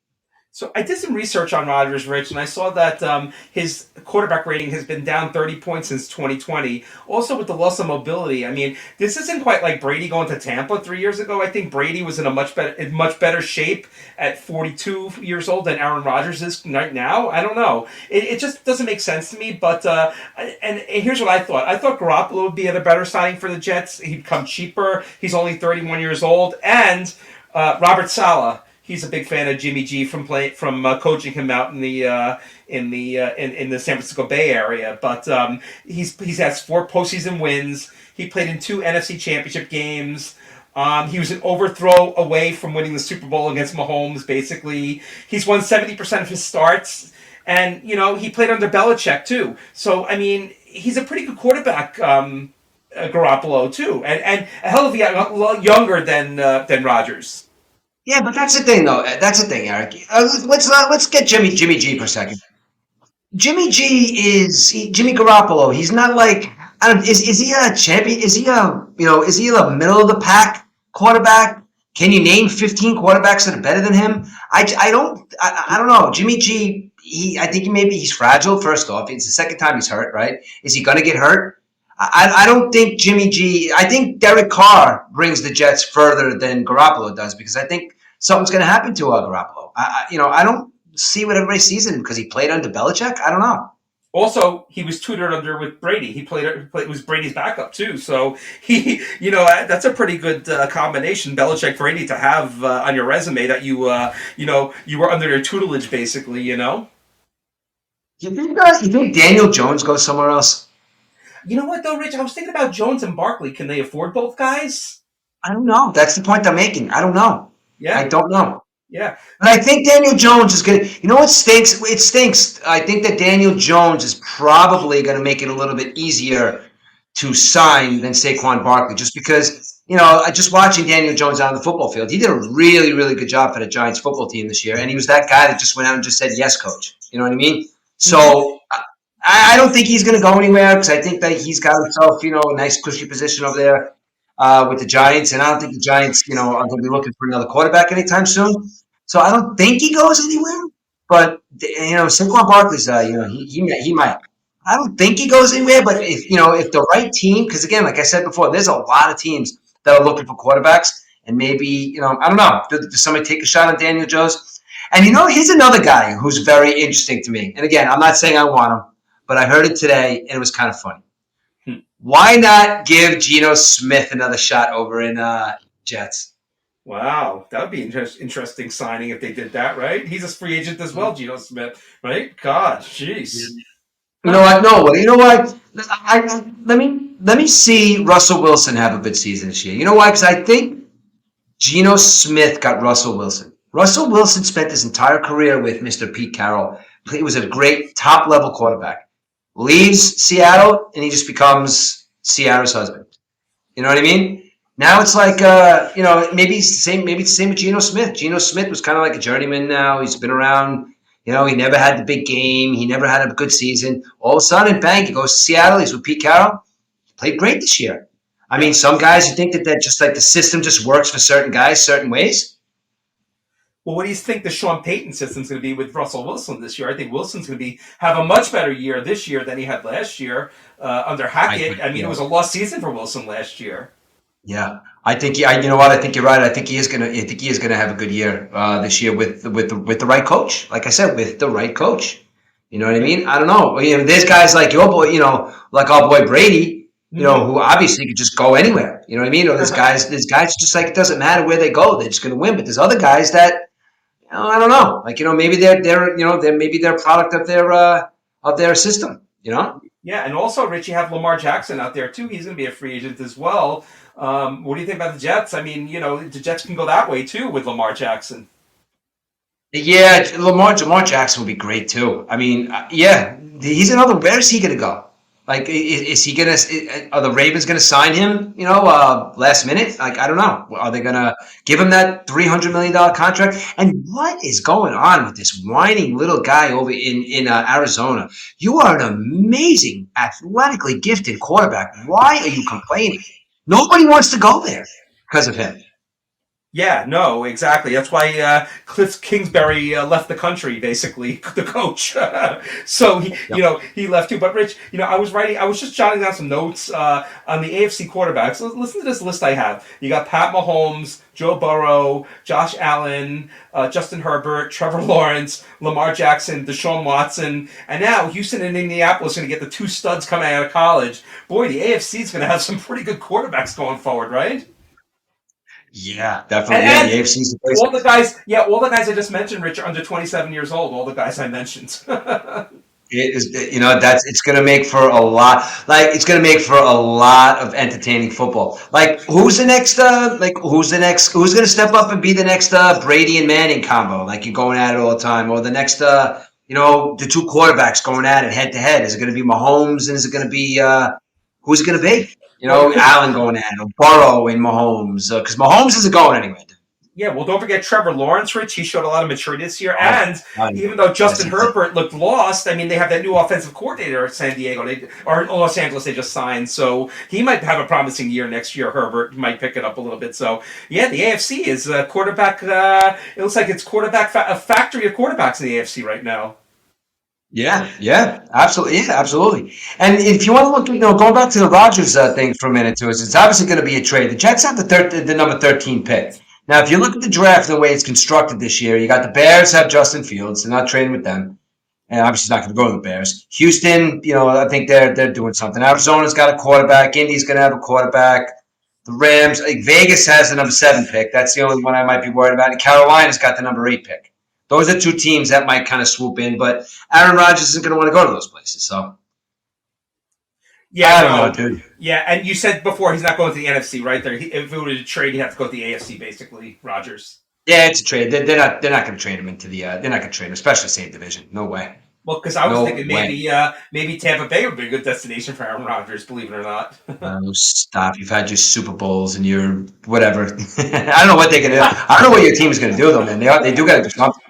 Speaker 2: So I did some research on Rodgers, Rich, and I saw that his quarterback rating has been down 30 points since 2020. Also, with the loss of mobility, I mean, this isn't quite like Brady going to Tampa 3 years ago. I think Brady was in much better shape at 42 years old than Aaron Rodgers is right now. I don't know. It just doesn't make sense to me. But and here's what I thought. I thought Garoppolo would be a better signing for the Jets. He'd come cheaper. He's only 31 years old, and Robert Saleh. He's a big fan of Jimmy G from coaching him out in the San Francisco Bay Area. But he's has 4 postseason wins. He played in 2 NFC Championship games. He was an overthrow away from winning the Super Bowl against Mahomes. Basically, he's won 70% of his starts, and he played under Belichick too. So I mean, he's a pretty good quarterback. Garoppolo too, and a hell of a lot younger than Rodgers.
Speaker 1: Yeah, but that's the thing, though. That's the thing, Eric. Let's get Jimmy G for a second. Jimmy Garoppolo. He's not like is he a champion? Is he a middle of the pack quarterback? Can you name 15 quarterbacks that are better than him? I don't know. Jimmy G. I think maybe he's fragile. First off, it's the second time he's hurt. Right? Is he going to get hurt? I don't think Jimmy G. I think Derek Carr brings the Jets further than Garoppolo does because I think something's going to happen to Garoppolo. I don't see what everybody sees in him because he played under Belichick. I don't know.
Speaker 2: Also, he was tutored under with Brady. He was Brady's backup too. So that's a pretty good combination, Belichick Brady, to have on your resume that you were under their tutelage basically. You
Speaker 1: think Daniel Jones goes somewhere else?
Speaker 2: You know what, though, Rich? I was thinking about Jones and Barkley. Can they afford both guys?
Speaker 1: I don't know. That's the point I'm making. I don't know.
Speaker 2: Yeah.
Speaker 1: I don't know.
Speaker 2: Yeah.
Speaker 1: But I think Daniel Jones is going to... You know what stinks? It stinks. I think that Daniel Jones is probably going to make it a little bit easier to sign than Saquon Barkley just because, just watching Daniel Jones out on the football field, he did a really, really good job for the Giants football team this year, and he was that guy that just went out and just said, yes, coach. You know what I mean? So... I don't think he's going to go anywhere because I think that he's got himself, a nice cushy position over there with the Giants, and I don't think the Giants, are going to be looking for another quarterback anytime soon. So I don't think he goes anywhere. But Saquon Barkley's, he might. I don't think he goes anywhere, but if the right team, because again, like I said before, there's a lot of teams that are looking for quarterbacks, and maybe I don't know, does somebody take a shot on Daniel Jones? And here's another guy who's very interesting to me. And again, I'm not saying I want him, but I heard it today, and it was kind of funny. Why not give Geno Smith another shot over in Jets?
Speaker 2: Wow, that would be interesting signing if they did that, right? He's a free agent as well, Geno Smith, right? God, jeez.
Speaker 1: You know what? No, you know what? Let me see Russell Wilson have a good season this year. You know why? Because I think Geno Smith got Russell Wilson. Russell Wilson spent his entire career with Mr. Pete Carroll. He was a great top-level quarterback. Leaves Seattle, and he just becomes Ciara's husband. You know what I mean? Now it's like, maybe it's the same. Maybe it's the same with Geno Smith. Geno Smith was kind of like a journeyman now. He's been around. He never had the big game. He never had a good season. All of a sudden, bang, he goes to Seattle. He's with Pete Carroll. He played great this year. I mean, some guys, you think that just like the system just works for certain guys certain ways.
Speaker 2: Well, what do you think the Sean Payton system's going to be with Russell Wilson this year? I think Wilson's going to have a much better year this year than he had last year under Hackett. It was a lost season for Wilson last year.
Speaker 1: Yeah, I think you know what? I think you're right. I think he is gonna have a good year this year with the right coach. Like I said, with the right coach. You know what I mean? I don't know. There's guys like your boy, like our boy Brady, who obviously could just go anywhere. You know what I mean? Or there's guys just like it doesn't matter where they go, they're just gonna win. But there's other guys that I don't know. Like maybe they're a product of their system.
Speaker 2: Yeah, and also Rich, you have Lamar Jackson out there too. He's going to be a free agent as well. What do you think about the Jets? I mean, the Jets can go that way too with Lamar Jackson.
Speaker 1: Yeah, Lamar Jackson would be great too. I mean, yeah, he's another. Where is he going to go? Like, is he going to? Are the Ravens going to sign him? Last minute? Like, I don't know. Are they going to give him that $300 million contract? And what is going on with this whining little guy over in Arizona? You are an amazing, athletically gifted quarterback. Why are you complaining? Nobody wants to go there because of him.
Speaker 2: Yeah, no, exactly. That's why Cliff Kingsbury left the country, basically, the coach. So he left too. But Rich, I was just jotting down some notes on the AFC quarterbacks. Listen to this list I have. You got Pat Mahomes, Joe Burrow, Josh Allen, Justin Herbert, Trevor Lawrence, Lamar Jackson, Deshaun Watson, and now Houston and Indianapolis are going to get the two studs coming out of college. Boy, the AFC is going to have some pretty good quarterbacks going forward, right?
Speaker 1: Yeah, definitely. And the AFC's the place.
Speaker 2: All the guys I just mentioned, Rich, are under 27 years old. All the guys I mentioned.
Speaker 1: It is, it's going to make for a lot. Like, it's going to make for a lot of entertaining football. Like, who's the next? Who's going to step up and be the next Brady and Manning combo? Like, you're going at it all the time, or the next, the two quarterbacks going at it head to head. Is it going to be Mahomes, and is it going to be who's it going to be? Allen going at it, Burrow and Mahomes, because Mahomes isn't going anywhere.
Speaker 2: Yeah, well, don't forget Trevor Lawrence, Rich. He showed a lot of maturity this year. And even though Justin Herbert looked lost, I mean, they have that new offensive coordinator at San Diego, or Los Angeles they just signed. So he might have a promising year next year, Herbert. He might pick it up a little bit. So, yeah, the AFC is quarterback. It looks like it's a factory of quarterbacks in the AFC right now.
Speaker 1: Yeah, absolutely. And if you want to look, going back to the Rodgers thing for a minute too, it's obviously going to be a trade. The Jets have the number 13 pick. Now, if you look at the draft and the way it's constructed this year, you got the Bears have Justin Fields. They're not trading with them, and obviously he's not going to go to the Bears. Houston, I think they're doing something. Arizona's got a quarterback. Indy's going to have a quarterback. The Rams, Vegas has the number 7 pick. That's the only one I might be worried about. And Carolina's got the number 8 pick. Those are two teams that might kind of swoop in, but Aaron Rodgers isn't going to want to go to those places. So,
Speaker 2: yeah,
Speaker 1: I don't know, dude.
Speaker 2: Yeah, and you said before he's not going to the NFC, right? If it were to trade, he'd have to go to the AFC, basically. Rodgers.
Speaker 1: Yeah, it's a trade. They're not going to trade him into the. They're not going to trade him, especially the same division. No way.
Speaker 2: Well, because I was thinking maybe Tampa Bay would be a good destination for Aaron Rodgers, believe it or not.
Speaker 1: Stop! You've had your Super Bowls and your whatever. I don't know what they're going to do. I don't know what your team is going to do though, man. They do got to do something.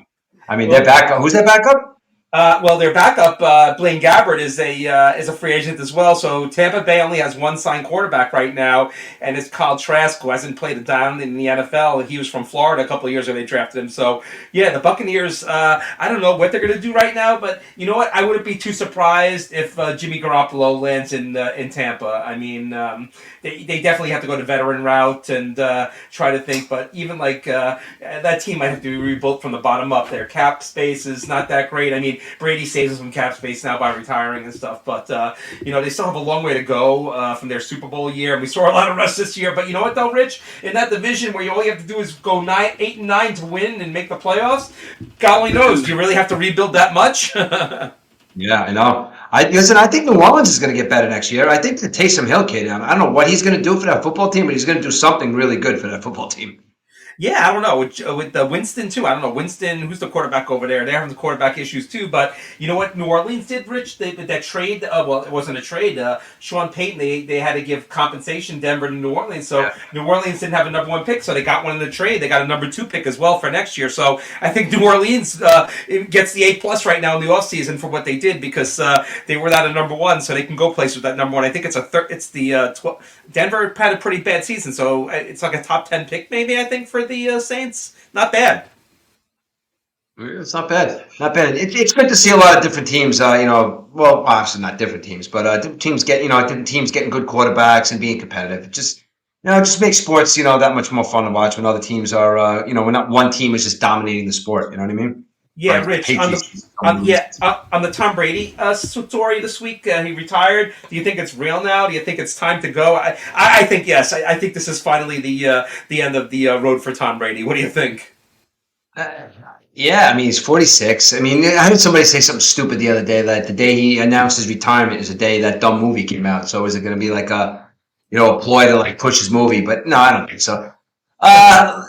Speaker 1: I mean, their backup. Who's their backup?
Speaker 2: Well, their backup, Blaine Gabbert, is a free agent as well. So Tampa Bay only has one signed quarterback right now, and it's Kyle Trask, who hasn't played a down in the NFL. He was from Florida a couple of years ago. They drafted him. So yeah, the Buccaneers. I don't know what they're going to do right now, but you know what? I wouldn't be too surprised if Jimmy Garoppolo lands in Tampa. I mean, they definitely have to go the veteran route and try to think. But even like that team might have to be rebuilt from the bottom up. Their cap space is not that great. I mean, Brady saves some cap space now by retiring and stuff, but they still have a long way to go from their Super Bowl year. And we saw a lot of rust this year. But you know what, though, Rich? In that division where you all you have to do is go 8-9 to win and make the playoffs, God only knows. Do you really have to rebuild that much?
Speaker 1: Yeah, I know. I think New Orleans is going to get better next year. I think the Taysom Hill kid. I don't know what he's going to do for that football team, but he's going to do something really good for that football team.
Speaker 2: Yeah, I don't know with Winston too. I don't know Winston, who's the quarterback over there. They're having the quarterback issues too. But you know what New Orleans did, Rich? They with that trade. Well, it wasn't a trade. Sean Payton. They had to give compensation Denver to New Orleans. So
Speaker 1: Yeah.
Speaker 2: New Orleans didn't have a number one pick, so they got one in the trade. They got a number two pick as well for next year. So I think New Orleans it gets the A+ right now in the offseason for what they did because they were not a number one, so they can go place with that number one. I think it's It's the Denver had a pretty bad season, so it's like a top 10 pick maybe. I think for the Saints. Not bad.
Speaker 1: It's not bad. Not bad. It's good to see a lot of different teams. Well, obviously not different teams, but different teams different teams getting good quarterbacks and being competitive. It just makes sports that much more fun to watch when other teams are when not one team is just dominating the sport. You know what I mean?
Speaker 2: Yeah,
Speaker 1: Like the
Speaker 2: Rich. On
Speaker 1: Patriots.
Speaker 2: the Tom Brady story this week, he retired. Do you think it's real now? Do you think it's time to go? I think yes. I think this is finally the end of the road for Tom Brady. What do you think?
Speaker 1: Uh, yeah, I mean he's 46. I mean, I heard somebody say something stupid the other day that the day he announced his retirement is the day that dumb movie came out. So is it going to be like a ploy to like push his movie? But no, I don't think so.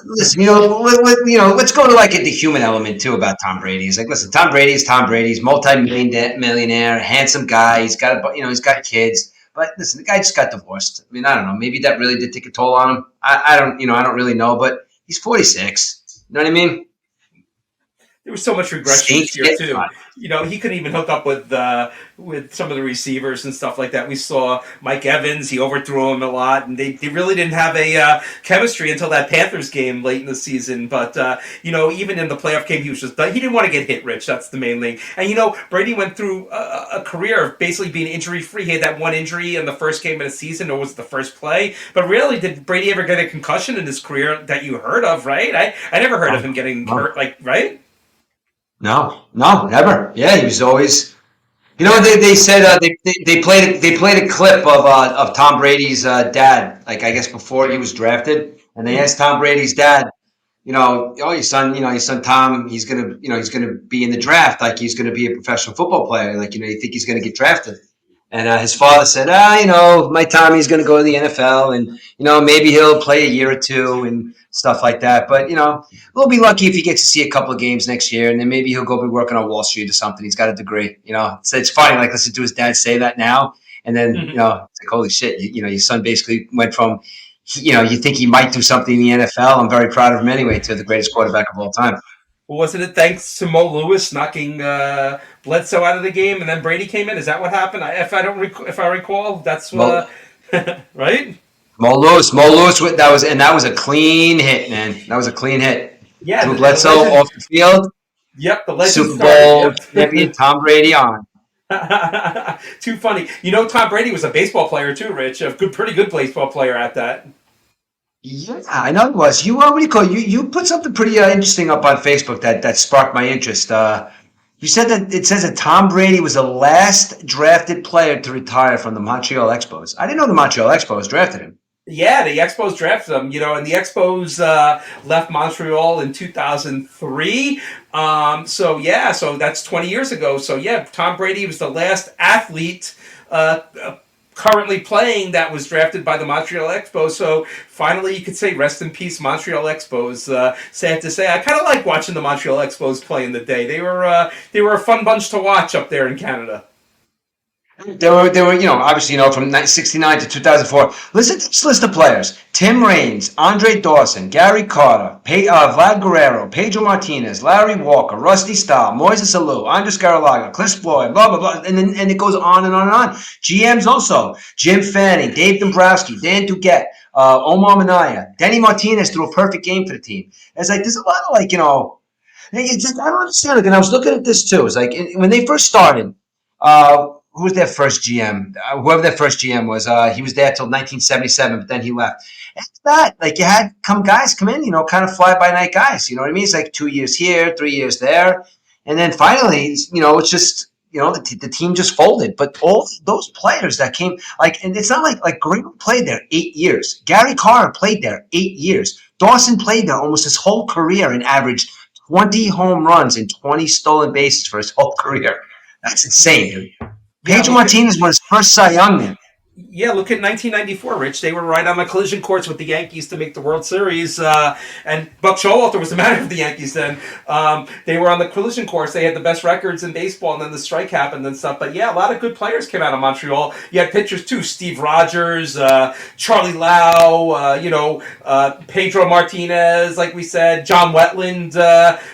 Speaker 1: Listen, let's go to like the human element too about Tom Brady. He's like, listen, Tom Brady is Tom Brady. He's multi-millionaire, handsome guy. He's got kids. But listen, the guy just got divorced. I mean, I don't know. Maybe that really did take a toll on him. I don't really know. But he's 46. You know what I mean?
Speaker 2: There was so much regression this
Speaker 1: Saints
Speaker 2: year
Speaker 1: get
Speaker 2: too. He couldn't even hook up with some of the receivers and stuff like that. We saw Mike Evans; he overthrew him a lot, and they really didn't have a chemistry until that Panthers game late in the season. But even in the playoff game, he didn't want to get hit. Rich, that's the main thing. And Brady went through a career of basically being injury free. He had that one injury in the first game of the season, or was it the first play? But really, did Brady ever get a concussion in his career that you heard of? Right? I never heard of him getting hurt. Like right.
Speaker 1: No, never. Yeah, he was always.
Speaker 2: Yeah.
Speaker 1: They said they played a clip of Tom Brady's dad, like I guess before he was drafted, and they asked Tom Brady's dad, oh your son Tom, he's gonna be in the draft, like he's gonna be a professional football player, like you think he's gonna get drafted, and his father said, my Tommy's gonna go to the NFL, and maybe he'll play a year or two and stuff like that, but we'll be lucky if he gets to see a couple of games next year, and then maybe he'll go be working on Wall Street or something. He's got a degree, So it's funny, like listen to his dad say that now, and then
Speaker 2: Mhm.
Speaker 1: it's like holy shit, your son basically went from, you think he might do something in the NFL. I'm very proud of him anyway, to the greatest quarterback of all time.
Speaker 2: Well, wasn't it thanks to Mo Lewis knocking Bledsoe out of the game, and then Brady came in? Is that what happened? If I recall, that's
Speaker 1: Mo,
Speaker 2: right.
Speaker 1: Mo Lewis, that was a clean hit, man. That was a clean hit.
Speaker 2: Yeah,
Speaker 1: Drew
Speaker 2: the
Speaker 1: Bledsoe
Speaker 2: legend.
Speaker 1: off the field,
Speaker 2: Yep, the legend
Speaker 1: Super Bowl
Speaker 2: started.
Speaker 1: champion Tom Brady on.
Speaker 2: Yep. Too funny. Tom Brady was a baseball player too, Rich. Pretty good baseball player at that.
Speaker 1: Yeah, I know it was. What do you call it? You put something pretty interesting up on Facebook that sparked my interest. You said that it says that Tom Brady was the last drafted player to retire from the Montreal Expos. I didn't know the Montreal Expos drafted him.
Speaker 2: Yeah, the Expos drafted him, and the Expos left Montreal in 2003. So that's 20 years ago. So yeah, Tom Brady was the last athlete currently playing that was drafted by the Montreal Expos. So finally, you could say rest in peace, Montreal Expos. Sad to say, I kind of like watching the Montreal Expos play in the day. They were a fun bunch to watch up there in Canada.
Speaker 1: There were, obviously, from 1969 to 2004. Listen to this list of players: Tim Raines, Andre Dawson, Gary Carter, Vlad Guerrero, Pedro Martinez, Larry Walker, Rusty Stahl, Moises Alou, Andres Garalaga, Chris Floyd, blah blah blah, and it goes on and on and on. GMs also: Jim Fanning, Dave Dombrowski, Dan Duquette, Omar Minaya, Denny Martinez threw a perfect game for the team. It's like there's a lot of I don't understand it. And I was looking at this too. It's like when they first started, who was their first GM? Whoever their first GM was, he was there till 1977, but then he left. After that, you had guys come in, kind of fly by night guys. You know what I mean? It's like 2 years here, 3 years there, and then finally, it's just. The team just folded. But all those players that came, and it's not like Graham played there 8 years. Gary Carter played there 8 years. Dawson played there almost his whole career and averaged 20 home runs and 20 stolen bases for his whole career. That's insane, dude. Pedro Martinez won his first Cy Young, man.
Speaker 2: Yeah, look at 1994, Rich. They were right on the collision course with the Yankees to make the World Series. And Buck Showalter was the manager of the Yankees then. They were on the collision course. They had the best records in baseball, and then the strike happened and stuff. But yeah, a lot of good players came out of Montreal. You had pitchers too: Steve Rogers, Charlie Lau, Pedro Martinez, like we said, John Wetland,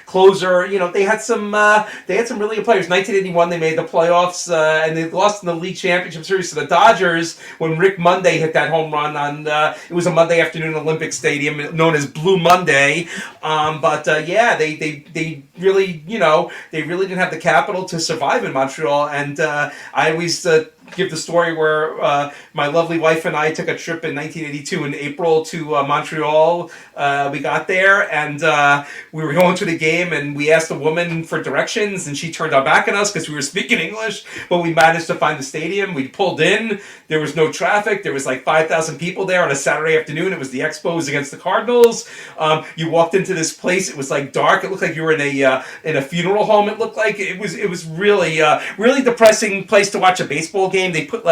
Speaker 2: closer. They had some really good players. 1981, they made the playoffs, and they lost in the league championship series to the Dodgers when Rick Monday hit that home run on it was a Monday afternoon Olympic Stadium known as Blue Monday. They really they really didn't have the capital to survive in Montreal, and I always give the story where my lovely wife and I took a trip in 1982 in April to Montreal. We got there and we were going to the game, and we asked a woman for directions, and she turned our back on us because we were speaking English, but we managed to find the stadium. We pulled in. There was no traffic. There was like 5,000 people there on a Saturday afternoon. It was the Expos against the Cardinals. You walked into this place. It was like dark. It looked like you were in a funeral home. It looked like it was really really depressing place to watch a baseball game. They put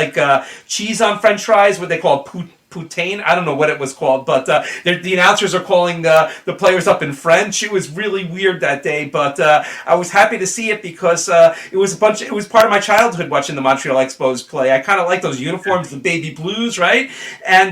Speaker 2: cheese on French fries, what they call poutine. I don't know what it was called, but the announcers are calling the players up in French. It was really weird that day, but I was happy to see it because it was part of my childhood watching the Montreal Expos play. I kind of like those uniforms, the baby blues, right? And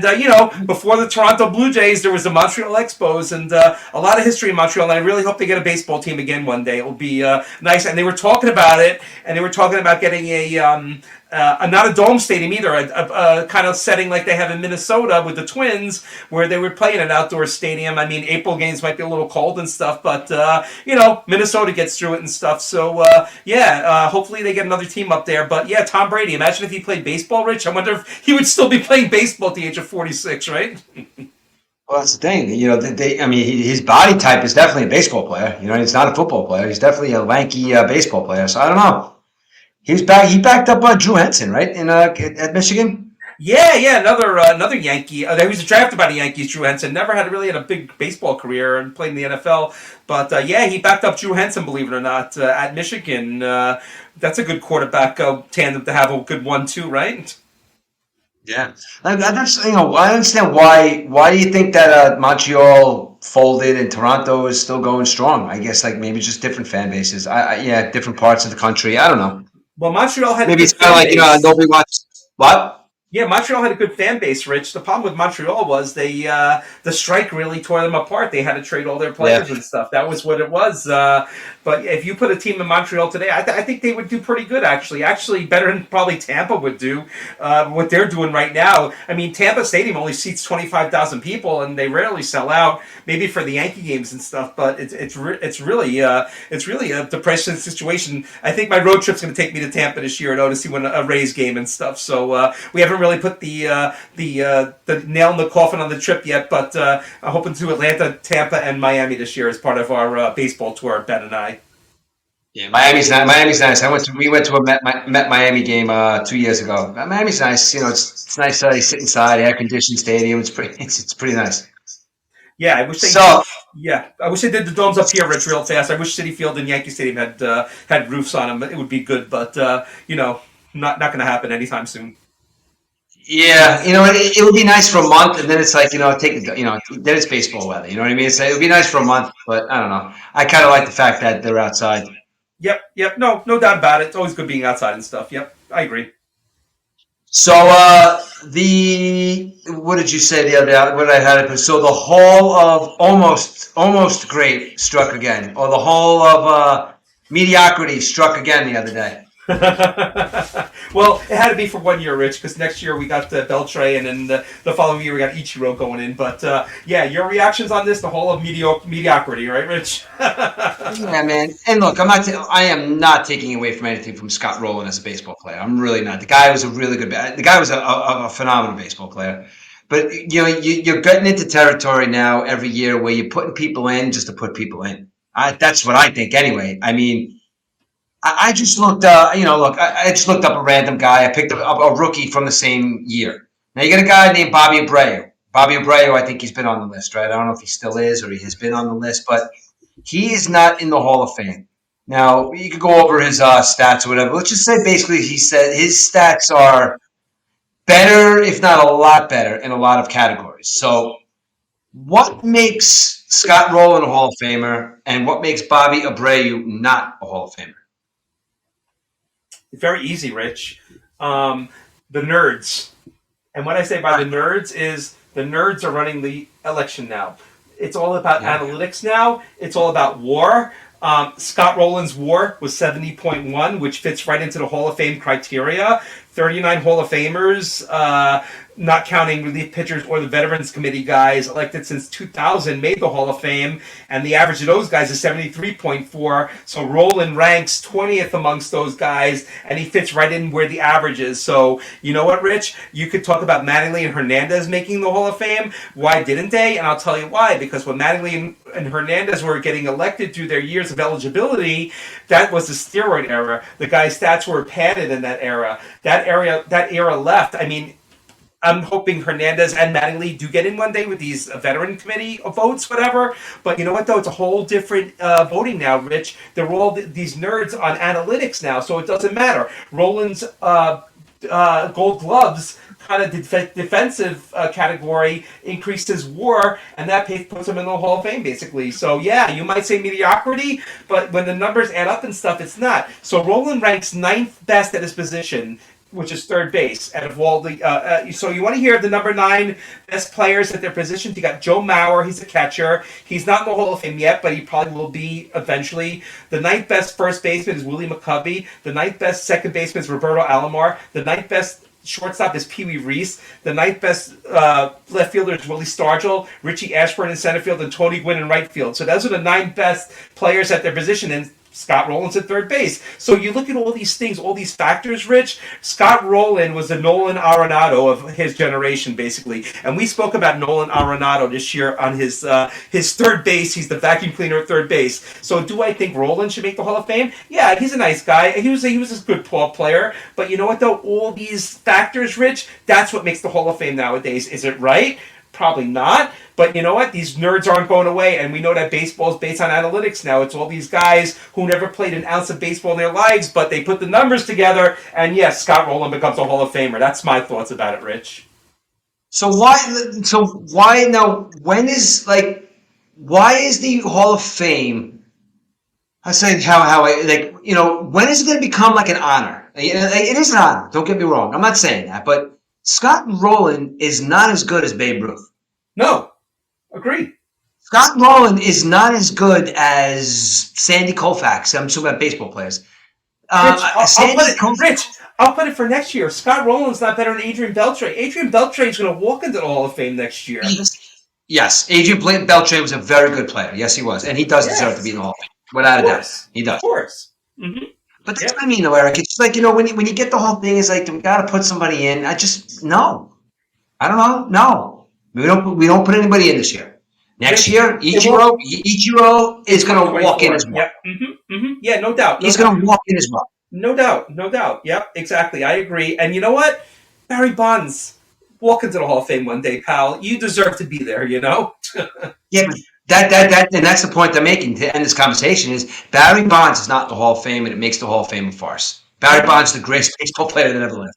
Speaker 2: before the Toronto Blue Jays, there was the Montreal Expos, and a lot of history in Montreal. And I really hope they get a baseball team again one day. It will be nice. And they were talking about it, and they were talking about getting not a dome stadium either, a kind of setting like they have in Minnesota with the Twins, where they were playing an outdoor stadium. I mean, April games might be a little cold and stuff, but Minnesota gets through it and stuff. So hopefully they get another team up there. But yeah, Tom Brady. Imagine if he played baseball, Rich. I wonder if he would still be playing baseball at the age of 46, right?
Speaker 1: Well, that's the thing. His body type is definitely a baseball player. He's not a football player. He's definitely a lanky baseball player. So I don't know. He backed up Drew Henson, right, at Michigan.
Speaker 2: Yeah, another Yankee. He was drafted by the Yankees. Drew Henson never had a big baseball career and played in the NFL, but he backed up Drew Henson, believe it or not, at Michigan. That's a good quarterback tandem to have, a good one too, right?
Speaker 1: Yeah, that's I understand why. Why do you think that Montreal folded and Toronto is still going strong? I guess maybe just different fan bases. Different parts of the country. I don't know.
Speaker 2: Well, Montreal had
Speaker 1: maybe it's kind of like nobody wants what.
Speaker 2: Yeah, Montreal had a good fan base, Rich. The problem with Montreal was the strike really tore them apart. They had to trade all their players and stuff. That was what it was. But if you put a team in Montreal today, I think they would do pretty good, actually. Actually, better than probably Tampa would do, what they're doing right now. I mean, Tampa Stadium only seats 25,000 people, and they rarely sell out, maybe for the Yankee games and stuff. But it's really a depressing situation. I think my road trip's going to take me to Tampa this year, to see a Rays game and stuff. So we haven't really put the nail in the coffin on the trip yet, but I'm hoping to Atlanta, Tampa, and Miami this year as part of our baseball tour, Ben and I.
Speaker 1: Yeah, Miami's nice. We went to a Met Miami game 2 years ago. Miami's nice. It's nice. You sit inside, air conditioned stadium. It's pretty nice.
Speaker 2: Yeah, I wish they did the domes up here, Rich, real fast. I wish Citi Field and Yankee Stadium had roofs on them. It would be good, but not going to happen anytime soon.
Speaker 1: Yeah, it would be nice for a month, and then it's like, then it's baseball weather. You know what I mean? It would be nice for a month, but I don't know. I kind of like the fact that they're outside.
Speaker 2: Yep. No doubt about it. It's always good being outside and stuff. Yep, I agree.
Speaker 1: So the what did you say the other day? What I had it. So the Hall of almost great struck again, or the Hall of mediocrity struck again the other day.
Speaker 2: Well, it had to be for 1 year, Rich, because next year we got Beltray, and then the following year we got Ichiro going in. But yeah, your reactions on this, the whole of mediocrity, right, Rich?
Speaker 1: Yeah, man. And look, I am not taking away from anything from Scott Rowland as a baseball player. I'm really not. The guy was a really good. The guy was a phenomenal baseball player. But you're getting into territory now every year where you're putting people in just to put people in. That's what I think, anyway. I mean, I just looked. Look, I just looked up a random guy. I picked up a rookie from the same year. Now you got a guy named Bobby Abreu. Bobby Abreu, I think he's been on the list, right? I don't know if he still is or he has been on the list, but he is not in the Hall of Fame. Now, you could go over his stats or whatever. Let's just say basically he said his stats are better, if not a lot better, in a lot of categories. So, what makes Scott Rowland a Hall of Famer and what makes Bobby Abreu not a Hall of Famer?
Speaker 2: Very easy, Rich. The nerds. And what I say by the nerds is the nerds are running the election now. It's all about analytics now. It's all about WAR. Scott Rowland's WAR was 70.1, which fits right into the Hall of Fame criteria. 39 Hall of Famers, not counting relief pitchers or the Veterans Committee guys elected since 2000, made the Hall of Fame, and the average of those guys is 73.4. So Rowland ranks 20th amongst those guys, and he fits right in where the average is. So you know what, Rich? You could talk about Mattingly and Hernandez making the Hall of Fame. Why didn't they? And I'll tell you why. Because when Mattingly and Hernandez were getting elected through their years of eligibility, that was the steroid era. The guys' stats were padded in that era. That era left. I mean, I'm hoping Hernandez and Mattingly do get in one day with these veteran committee votes, whatever. But you know what, though? It's a whole different voting now, Rich. They're all these nerds on analytics now, so it doesn't matter. Rowland's Gold Gloves kind of defensive category increased his WAR, and that puts him in the Hall of Fame, basically. So yeah, you might say mediocrity, but when the numbers add up and stuff, it's not. So Rowland ranks ninth best at his position, which is third base out of all the. So you want to hear the number 9 best players at their positions? You got Joe Mauer. He's a catcher. He's not in the Hall of Fame yet, but he probably will be eventually. The 9th best first baseman is Willie McCovey. The 9th best second baseman is Roberto Alomar. The 9th best shortstop is Pee Wee Reese. The 9th best left fielder is Willie Stargell, Richie Ashburn in center field, and Tony Gwynn in right field. So those are the 9 best players at their position, and Scott Rowland's at third base. So you look at all these things, all these factors, Rich. Scott Rowland was the Nolan Arenado of his generation, basically. And we spoke about Nolan Arenado this year on his third base. He's the vacuum cleaner at third base. So do I think Rowland should make the Hall of Fame? Yeah, he's a nice guy. He was a good player. But you know what, though? All these factors, Rich, that's what makes the Hall of Fame nowadays. Is it right? Probably not. But you know what? These nerds aren't going away, and we know that baseball is based on analytics now. It's all these guys who never played an ounce of baseball in their lives, but they put the numbers together, and yes, Scott Rowland becomes a Hall of Famer. That's my thoughts about it, Rich.
Speaker 1: So why now? Why is the Hall of Fame? I say when is it going to become like an honor? It is an honor. Don't get me wrong. I'm not saying that, but Scott Rowland is not as good as Babe Ruth.
Speaker 2: No. Agreed.
Speaker 1: Scott Rowland is not as good as Sandy Koufax. I'm talking about baseball players.
Speaker 2: Rich, I'll put it for next year. Scott Rowland's not better than Adrian Beltre. Adrian Beltre is going to walk into the Hall of Fame next year.
Speaker 1: Yes, Adrian Beltre was a very good player. Yes, he was. And he does deserve to be in the Hall of Fame. Without a doubt. He does.
Speaker 2: Of course. Mm-hmm.
Speaker 1: But that's what I mean, though, Eric. It's like, when you get the whole thing, it's like, we got to put somebody in. No. I don't know. No. We don't put anybody in this year. Next year, Ichiro is going to walk in as well.
Speaker 2: Yep. Mm-hmm. Mm-hmm. Yeah, no doubt.
Speaker 1: He's going to walk in as well.
Speaker 2: No doubt. Yep, exactly. I agree. And you know what? Barry Bonds, walk into the Hall of Fame one day, pal. You deserve to be there, you know?
Speaker 1: Yeah, but and that's the point I'm making to end this conversation is Barry Bonds is not in the Hall of Fame, and it makes the Hall of Fame a farce. Barry Bonds is the greatest baseball player that ever lived.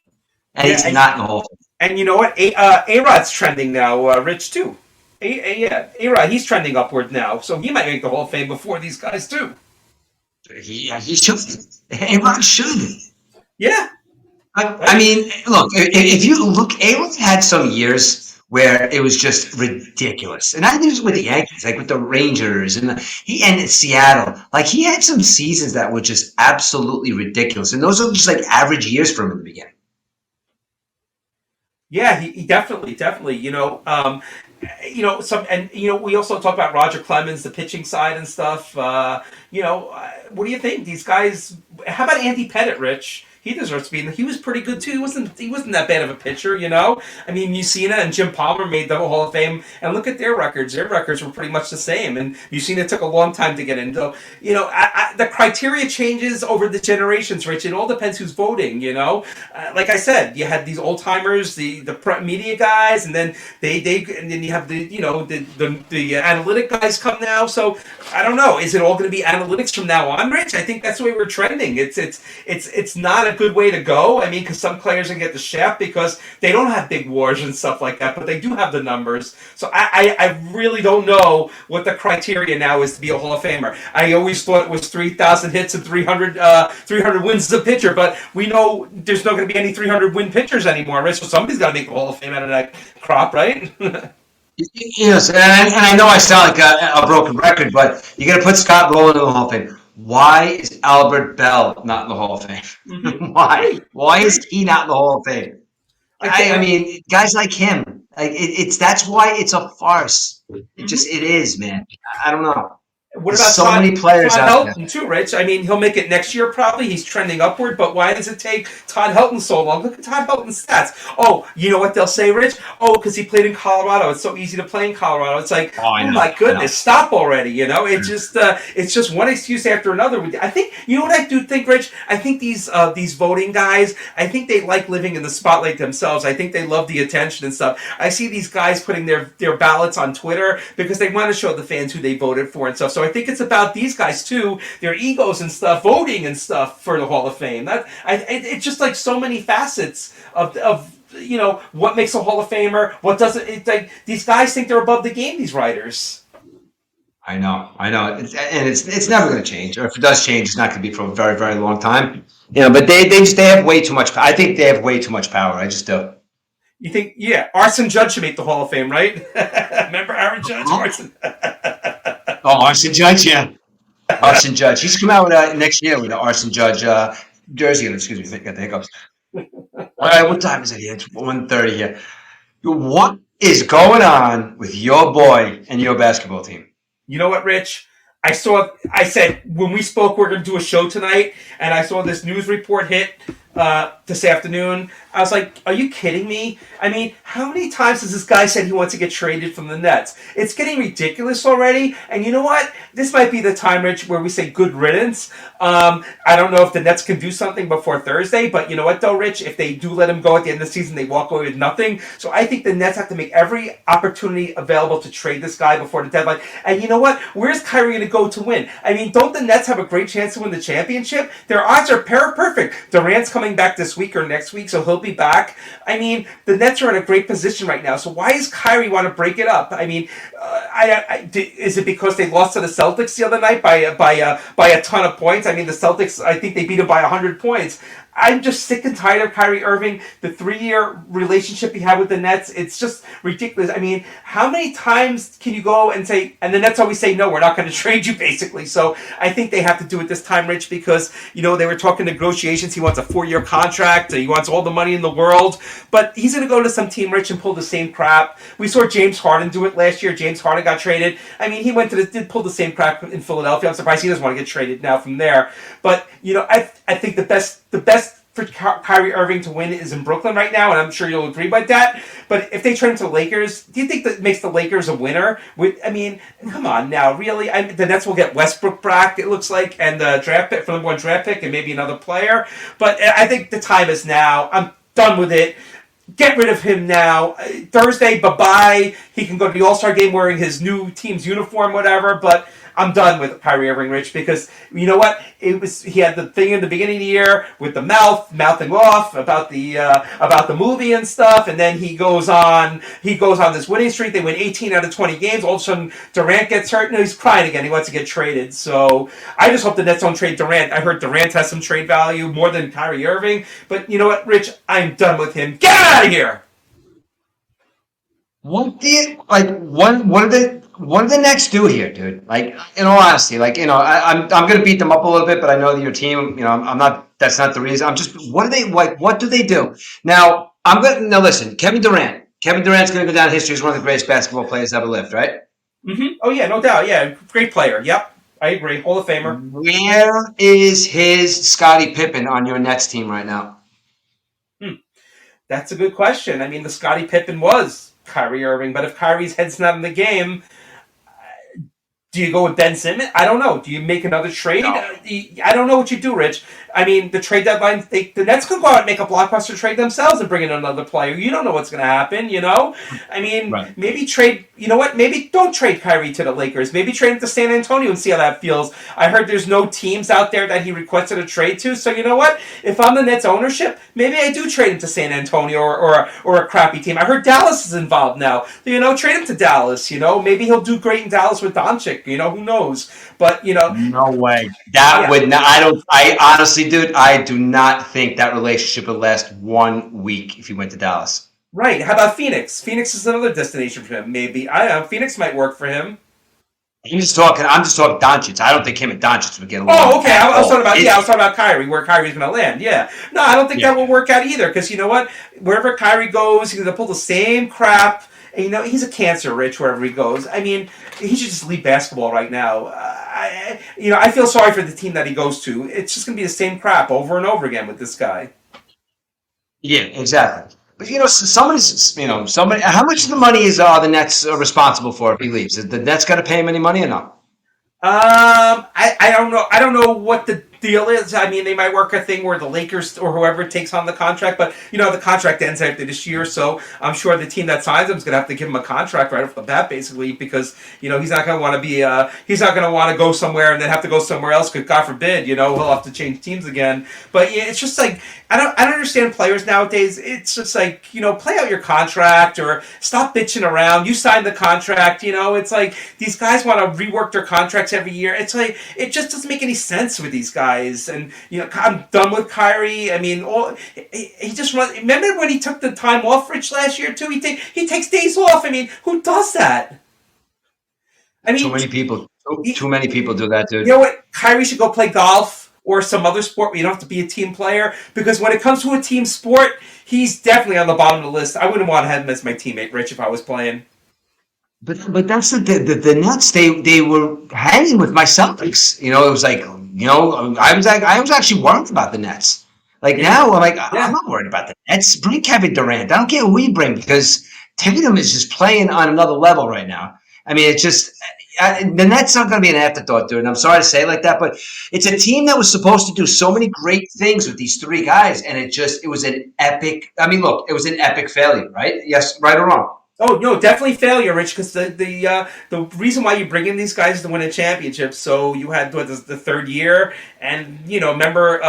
Speaker 1: And he's not in the Hall of Fame.
Speaker 2: And you know what? A-Rod's trending now, Rich, too. A-Rod, he's trending upward now, so he might make the Hall of Fame before these guys, too.
Speaker 1: He should. A-Rod should.
Speaker 2: Yeah.
Speaker 1: I
Speaker 2: right?
Speaker 1: mean, look, if you look, A-Rod had some years where it was just ridiculous. And I think it was with the Yankees, like with the Rangers and he and Seattle. Like he had some seasons that were just absolutely ridiculous. And those are just like average years for him in the beginning.
Speaker 2: Yeah, he definitely, some, and we also talk about Roger Clemens, the pitching side and stuff. What do you think? These guys. How about Andy Pettitte, Rich? He deserves to be. He was pretty good too. He wasn't that bad of a pitcher. I mean, Mussina and Jim Palmer made the Hall of Fame, and look at their records. Their records were pretty much the same, and Mussina took a long time to get in. So, the criteria changes over the generations, Rich. It all depends who's voting. Like I said, you had these old timers, the media guys, and then and then you have the analytic guys come now. So I don't know. Is it all going to be analytics from now on, Rich? I think that's the way we're trending. It's not a good way to go. I mean, because some players can get the shaft because they don't have big wars and stuff like that, but they do have the numbers. So I really don't know what the criteria now is to be a Hall of Famer. I always thought it was 3,000 hits and 300 wins as a pitcher, but we know there's not going to be any 300 win pitchers anymore, right? So somebody's got to make a Hall of Fame out of that crop, right?
Speaker 1: Yes, and I know I sound like a broken record, but you got to put Scott Rowland in the Hall of Fame. Why is Albert Bell not in the Hall of
Speaker 2: Mm-hmm.
Speaker 1: Fame? Why?
Speaker 2: Right,
Speaker 1: Why is
Speaker 2: right.
Speaker 1: he not in the Hall of Fame?
Speaker 2: Like they
Speaker 1: I
Speaker 2: have.
Speaker 1: mean, guys like him, like it's that's why it's a farce.
Speaker 2: Mhm.
Speaker 1: It is, man. I don't know.
Speaker 2: What
Speaker 1: There's
Speaker 2: about
Speaker 1: so
Speaker 2: Todd
Speaker 1: many players
Speaker 2: Todd
Speaker 1: out there.
Speaker 2: Helton too, Rich? I mean, he'll make it next year probably. He's trending upward, but why does it take Todd Helton so long? Look at Todd Helton's stats. Oh, you know what they'll say, Rich? Oh, because he played in Colorado. It's so easy to play in Colorado. It's like,
Speaker 1: Oh, I
Speaker 2: oh
Speaker 1: know,
Speaker 2: my
Speaker 1: I know.
Speaker 2: goodness, stop already. It's just one excuse after another. I think you know what I do think, Rich. I think these voting guys. I think they like living in the spotlight themselves. I think they love the attention and stuff. I see these guys putting their ballots on Twitter because they want to show the fans who they voted for and stuff. So I think it's about these guys too, their egos and stuff, voting and stuff for the Hall of Fame. It's just like so many facets of what makes a Hall of Famer, what doesn't. It's like these guys think they're above the game. These writers.
Speaker 1: I know, and it's never going to change. Or if it does change, it's not going to be for a very, very long time. But they have way too much. I think they have way too much power. I just do.
Speaker 2: You think, yeah, Arson Judge should make the Hall of Fame, right? Remember Aaron Judge,
Speaker 1: Huh?
Speaker 2: Arson.
Speaker 1: Oh, Arson Judge, yeah, Arson Judge. He's come out with next year with the Arson Judge jersey. Excuse me, got the hiccups. All right, what time is it here? It's 1:30 here. What is going on with your boy and your basketball team?
Speaker 2: You know what, Rich? I said when we spoke, we're going to do a show tonight, and I saw this news report hit this afternoon. I was like, are you kidding me? I mean, how many times has this guy said he wants to get traded from the Nets? It's getting ridiculous already. And you know what? This might be the time, Rich, where we say good riddance. I don't know if the Nets can do something before Thursday, but you know what, though, Rich? If they do let him go at the end of the season, they walk away with nothing. So I think the Nets have to make every opportunity available to trade this guy before the deadline. And you know what? Where's Kyrie going to go to win? I mean, don't the Nets have a great chance to win the championship? Their odds are perfect. Durant's coming back this week or next week, so he'll be back. I mean, the Nets are in a great position right now. So why does Kyrie want to break it up? I mean, is it because they lost to the Celtics the other night by a ton of points? I mean, the Celtics, I think they beat them by 100 points. I'm just sick and tired of Kyrie Irving. The 3-year relationship he had with the Nets, it's just ridiculous. I mean, how many times can you go and say, and the Nets always say, no, we're not going to trade you, basically. So I think they have to do it this time, Rich, because, they were talking negotiations. He wants a 4-year contract. He wants all the money in the world. But he's going to go to some team, Rich, and pull the same crap. We saw James Harden do it last year. James Harden got traded. I mean, he did pull the same crap in Philadelphia. I'm surprised he doesn't want to get traded now from there. But, I think the best for Kyrie Irving to win is in Brooklyn right now, and I'm sure you'll agree with that. But if they trade him to the Lakers, do you think that makes the Lakers a winner? I mean, come on now, really? The Nets will get Westbrook back, it looks like, and the draft pick for the number one draft pick, and maybe another player. But I think the time is now. I'm done with it. Get rid of him now. Thursday, bye bye. He can go to the All Star game wearing his new team's uniform, whatever. But I'm done with Kyrie Irving, Rich, because you know what? He had the thing in the beginning of the year with the mouthing off about the movie and stuff, and then he goes on this winning streak. They win 18 out of 20 games. All of a sudden, Durant gets hurt, and he's crying again. He wants to get traded. So I just hope the Nets don't trade Durant. I heard Durant has some trade value more than Kyrie Irving, but you know what, Rich? I'm done with him. Get out of here.
Speaker 1: What do you like? What do the Nets do here, dude? Like, in all honesty, like, I'm gonna beat them up a little bit, but I know that your team, I'm not. That's not the reason. I'm just. What do they like? What do they do? Now, now listen, Kevin Durant. Kevin Durant's gonna go down in history as one of the greatest basketball players ever lived, right?
Speaker 2: Mm-hmm. Oh yeah, no doubt. Yeah, great player. Yep, I agree. Hall of Famer.
Speaker 1: Where is his Scottie Pippen on your Nets team right now?
Speaker 2: That's a good question. I mean, the Scottie Pippen was Kyrie Irving, but if Kyrie's head's not in the game, do you go with Ben Simmons? I don't know. Do you make another trade?
Speaker 1: No.
Speaker 2: I don't know what you do, Rich. I mean, the trade deadline, the Nets could go out and make a blockbuster trade themselves and bring in another player. You don't know what's going to happen, I mean,
Speaker 1: Right.
Speaker 2: Maybe trade, you know what? Maybe don't trade Kyrie to the Lakers. Maybe trade him to San Antonio and see how that feels. I heard there's no teams out there that he requested a trade to. So you know what? If I'm the Nets ownership, maybe I do trade him to San Antonio or a crappy team. I heard Dallas is involved now. Trade him to Dallas. Maybe he'll do great in Dallas with Doncic. Who knows? But
Speaker 1: No way. That
Speaker 2: Yeah.
Speaker 1: would not. I honestly, dude, I do not think that relationship would last 1 week if he went to Dallas.
Speaker 2: Right. How about Phoenix? Phoenix is another destination for him. Maybe I don't know. Phoenix might work for him.
Speaker 1: I'm just talking Doncic. I don't think him and Doncic would get along.
Speaker 2: Oh, okay. I was talking about Kyrie, where Kyrie's going to land. Yeah. No, I don't think that will work out either. Because you know what? Wherever Kyrie goes, he's going to pull the same crap. And, he's a cancer, Rich, wherever he goes. I mean, he should just leave basketball right now. I feel sorry for the team that he goes to. It's just going to be the same crap over and over again with this guy.
Speaker 1: Yeah, exactly. But somebody. How much of the money is the Nets responsible for if he leaves? Is the Nets got to pay him any money or not?
Speaker 2: I don't know. I don't know what the deal is. I mean, they might work a thing where the Lakers or whoever takes on the contract, but the contract ends after this year, so I'm sure the team that signs him is going to have to give him a contract right off the bat, basically, because he's not going to want to be he's not going to want to go somewhere and then have to go somewhere else. Because God forbid, he'll have to change teams again. But yeah, it's just like I don't understand players nowadays. It's just like play out your contract or stop bitching around. You signed the contract. It's like these guys want to rework their contracts every year. It's like it just doesn't make any sense with these guys. And I'm done with Kyrie. I mean, he just remember when he took the time off, Rich, last year too. He takes days off. I mean, who does that? I mean,
Speaker 1: Too many people. Too many people do that, dude.
Speaker 2: You know what? Kyrie should go play golf or some other sport where you don't have to be a team player. Because when it comes to a team sport, he's definitely on the bottom of the list. I wouldn't want to have him as my teammate, Rich, if I was playing.
Speaker 1: But that's the Nets. They were hanging with my Celtics. It was like I was actually worried about the Nets. Like now I'm like I'm not worried about the Nets. Bring Kevin Durant. I don't care who we bring because Tatum is just playing on another level right now. I mean, it's just the Nets aren't going to be an afterthought, dude. And I'm sorry to say it like that, but it's a team that was supposed to do so many great things with these three guys, and it was an epic. I mean, look, it was an epic failure, right? Yes, right or wrong.
Speaker 2: Oh no, definitely failure, Rich. Because the reason why you bring in these guys is to win a championship. So you had the third year, and remember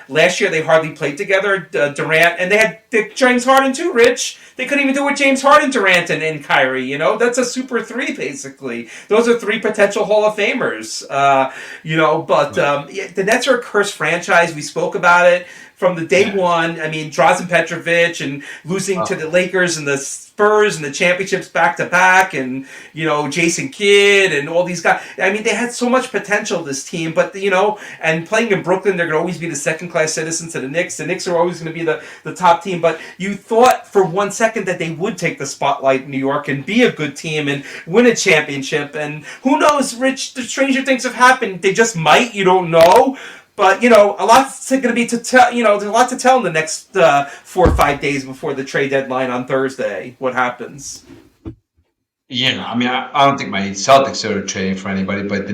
Speaker 2: last year they hardly played together. Durant and they had James Harden too. Rich, they couldn't even do it with James Harden, Durant, and Kyrie. That's a super three basically. Those are three potential Hall of Famers. But the Nets are a cursed franchise. We spoke about it from the day one. I mean, Drazen Petrovic and losing to the Lakers and the Spurs and the championships back to back, and Jason Kidd and all these guys. I mean, they had so much potential, this team, but and playing in Brooklyn, they're going to always be the second class citizens to the Knicks. The Knicks are always going to be the top team, but you thought for 1 second that they would take the spotlight in New York and be a good team and win a championship. And who knows, Rich? The stranger things have happened. They just might. You don't know. But, a lot's going to be to tell, there's a lot to tell in the next 4 or 5 days before the trade deadline on Thursday. What happens?
Speaker 1: I mean, I don't think my Celtics are trading for anybody, but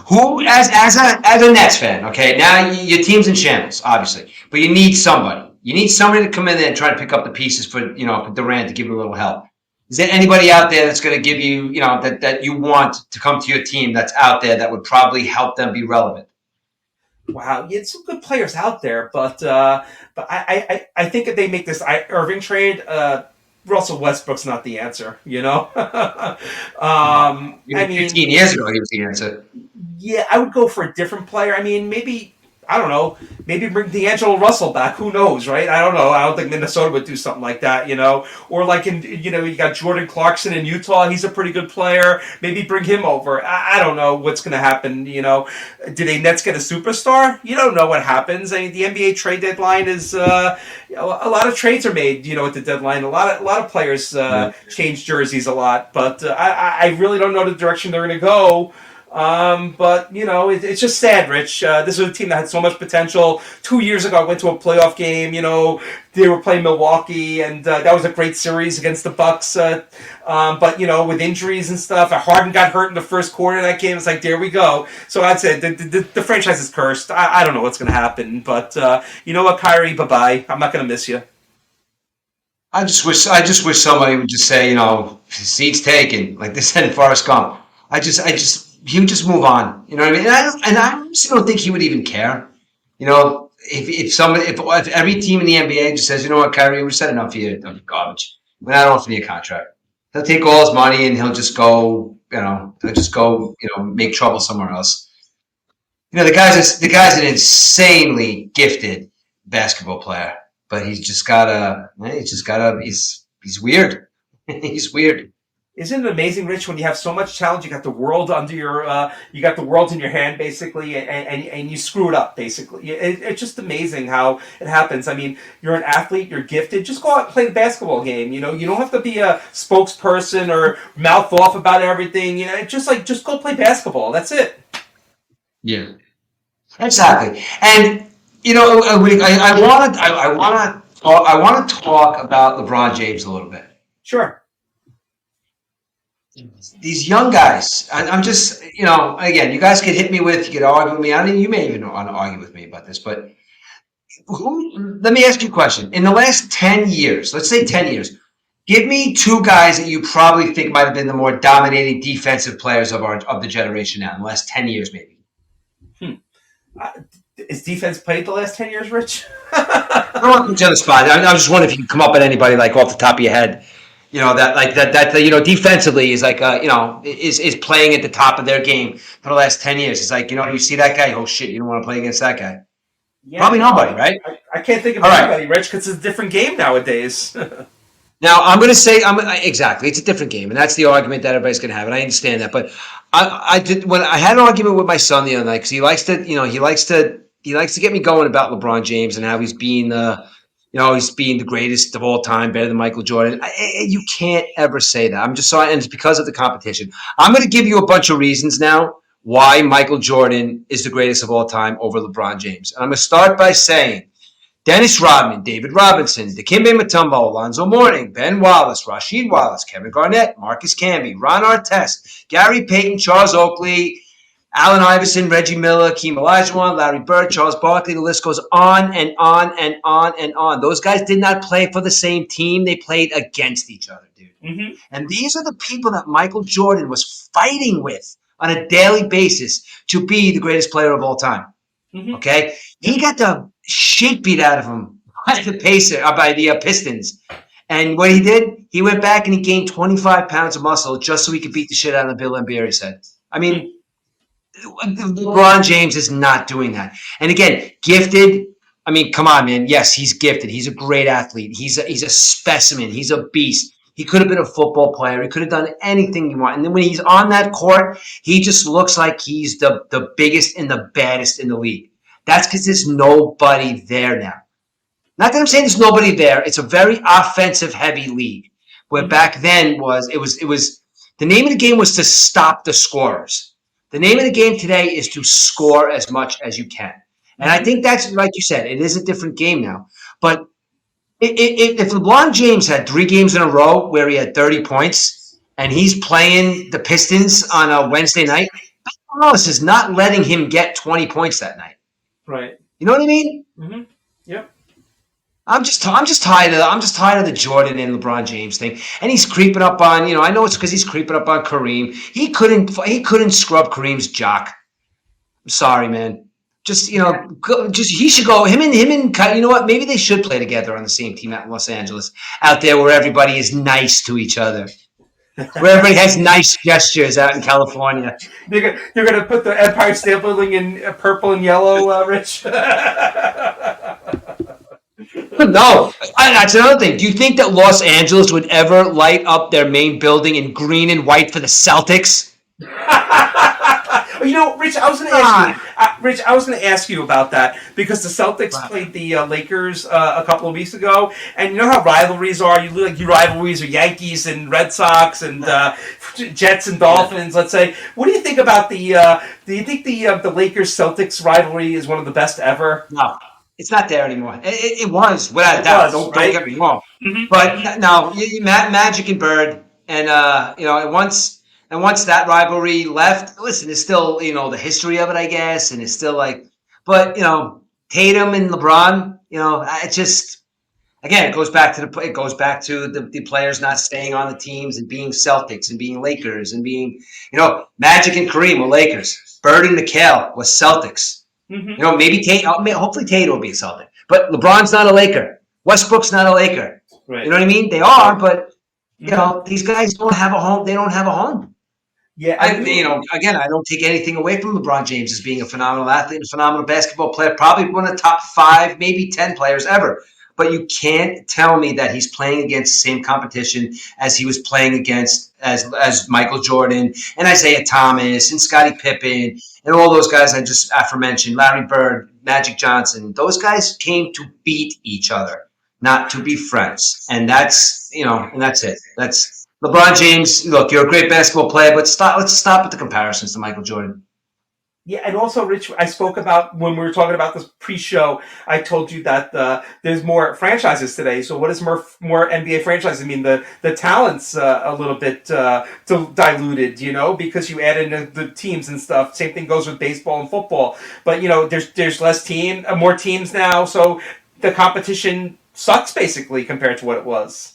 Speaker 1: who, as a Nets fan, okay, now your team's in shambles, obviously, but you need somebody. You need somebody to come in there and try to pick up the pieces for Durant to give him a little help. Is there anybody out there that's going to give you, that you want to come to your team that's out there that would probably help them be relevant?
Speaker 2: Wow, yeah, some good players out there, but I think if they make this Irving trade, Russell Westbrook's not the answer. I
Speaker 1: Even
Speaker 2: mean,
Speaker 1: 15 years ago, he was the answer.
Speaker 2: yeah, I would go for a different player. I mean, maybe I don't know. Maybe bring D'Angelo Russell back. Who knows, right? I don't know. I don't think Minnesota would do something like that. Or like you got Jordan Clarkson in Utah. He's a pretty good player. Maybe bring him over. I don't know what's going to happen. Do they Nets get a superstar? You don't know what happens. I mean, the NBA trade deadline is a lot of trades are made. At the deadline, a lot of players change jerseys a lot. But I really don't know the direction they're going to go. But it's just sad, Rich. This was a team that had so much potential. 2 years ago, I went to a playoff game. They were playing Milwaukee, and that was a great series against the Bucks. But with injuries and stuff, Harden got hurt in the first quarter of that game. It's like, there we go. So I'd say the franchise is cursed. I don't know what's going to happen, but you know what, Kyrie, bye bye. I'm not going to miss you.
Speaker 1: I just wish somebody would just say, seats taken, like they said in Forrest Gump. He would just move on. You know what I mean? And I honestly don't think he would even care. If every team in the NBA just says, you know what, Kyrie, we've said enough of you, garbage. We're not offering you a contract. He'll take all his money and he'll just go, make trouble somewhere else. The guy's an insanely gifted basketball player, but he's weird. He's weird.
Speaker 2: Isn't it amazing, Rich, when you have so much talent, you got the world under you got the world in your hand, basically, and you screw it up, basically. It's just amazing how it happens. I mean, you're an athlete, you're gifted. Just go out and play the basketball game. You don't have to be a spokesperson or mouth off about everything. Just go play basketball. That's it.
Speaker 1: Yeah, exactly. And I want to talk about LeBron James a little bit.
Speaker 2: Sure.
Speaker 1: These young guys, I'm just, again, you guys could hit me with, you could argue with me. I mean, you may even want to argue with me about this, but let me ask you a question. In the last 10 years, let's say 10 years, give me two guys that you probably think might have been the more dominating defensive players of the generation now, in the last 10 years, maybe.
Speaker 2: Is defense played the last 10 years, Rich?
Speaker 1: I don't want to put you on the spot. I was just wondering if you can come up with anybody like off the top of your head. Defensively is like, is playing at the top of their game for the last 10 years. It's like, you see that guy, oh shit, you don't want to play against that guy.
Speaker 2: Yeah,
Speaker 1: probably nobody, right?
Speaker 2: I can't think of
Speaker 1: All
Speaker 2: anybody, Rich, because it's a different game nowadays.
Speaker 1: Now, I'm going to say, exactly, it's a different game, and that's the argument that everybody's going to have, and I understand that. But when I had an argument with my son the other night, because he likes to get me going about LeBron James and how he's being he's being the greatest of all time, better than Michael Jordan. You can't ever say that. I'm just sorry, and it's because of the competition. I'm going to give you a bunch of reasons now why Michael Jordan is the greatest of all time over LeBron James. And I'm going to start by saying Dennis Rodman, David Robinson, Dikembe Mutombo, Alonzo Mourning, Ben Wallace, Rasheed Wallace, Kevin Garnett, Marcus Camby, Ron Artest, Gary Payton, Charles Oakley, Allen Iverson, Reggie Miller, Keem Olajuwon, Larry Bird, Charles Barkley. The list goes on and on and on and on. Those guys did not play for the same team. They played against each other, dude.
Speaker 2: Mm-hmm.
Speaker 1: And these are the people that Michael Jordan was fighting with on a daily basis to be the greatest player of all time.
Speaker 2: Mm-hmm.
Speaker 1: Okay? He got the shit beat out of him by the Pistons. And what he did, he went back and he gained 25 pounds of muscle just so he could beat the shit out of Bill Laimbeer's head. I mean, LeBron James is not doing that. And again, gifted. I mean, come on, man. Yes, he's gifted. He's a great athlete. He's a specimen. He's a beast. He could have been a football player. He could have done anything you want. And then when he's on that court, he just looks like he's the biggest and the baddest in the league. That's because there's nobody there now. Not that I'm saying there's nobody there. It's a very offensive heavy league. Where back then it was the name of the game was to stop the scorers. The name of the game today is to score as much as you can. And I think that's, like you said, it is a different game now. But if LeBron James had 3 games in a row where he had 30 points and he's playing the Pistons on a Wednesday night, Ben Wallace is not letting him get 20 points that night.
Speaker 2: Right.
Speaker 1: You know what I mean?
Speaker 2: Mm-hmm. Yep.
Speaker 1: I'm just tired of the Jordan and LeBron James thing. And he's creeping up on, I know it's because he's creeping up on Kareem. He couldn't scrub Kareem's jock. I'm sorry, man. Just, he should go. You know what? Maybe they should play together on the same team out in Los Angeles, out there where everybody is nice to each other, where everybody has nice gestures out in California.
Speaker 2: You're gonna put the Empire State Building in purple and yellow, Rich.
Speaker 1: No, that's another thing. Do you think that Los Angeles would ever light up their main building in green and white for the Celtics?
Speaker 2: Rich, I was going to ask you. Rich, I was going to ask you about that because the Celtics played the Lakers a couple of weeks ago, and you know how rivalries are. Your rivalries are Yankees and Red Sox and Jets and Dolphins. Let's say, what do you think about the? Do you think the Lakers Celtics rivalry is one of the best ever?
Speaker 1: No, it's not there anymore. It was without a doubt. Don't get me wrong. Mm-hmm. But no, Magic and Bird, and once that rivalry left, listen, it's still, the history of it, I guess, and it's still but Tatum and LeBron, it just, again, it goes back to the players not staying on the teams and being Celtics and being Lakers and being, Magic and Kareem were Lakers, Bird and McHale was Celtics. Mm-hmm. Maybe hopefully Tatum will be a Celtic, but LeBron's not a Laker, Westbrook's not a Laker. Right. You know what I mean? They are, but these guys don't have a home. They don't have a home.
Speaker 2: Yeah,
Speaker 1: again, I don't take anything away from LeBron James as being a phenomenal athlete, a phenomenal basketball player, probably one of the top 5, maybe 10 players ever. But you can't tell me that he's playing against the same competition as he was playing against as Michael Jordan and Isaiah Thomas and Scottie Pippen and all those guys I just aforementioned, Larry Bird, Magic Johnson. Those guys came to beat each other, not to be friends. And that's it. That's LeBron James. Look, you're a great basketball player, but let's stop with the comparisons to Michael Jordan.
Speaker 2: Yeah, and also, Rich, I spoke about when we were talking about this pre-show. I told you that there's more franchises today. So, what does more NBA franchises? I mean, the talent's a little bit diluted, because you add in the teams and stuff. Same thing goes with baseball and football. But there's more teams now, so the competition sucks basically compared to what it was.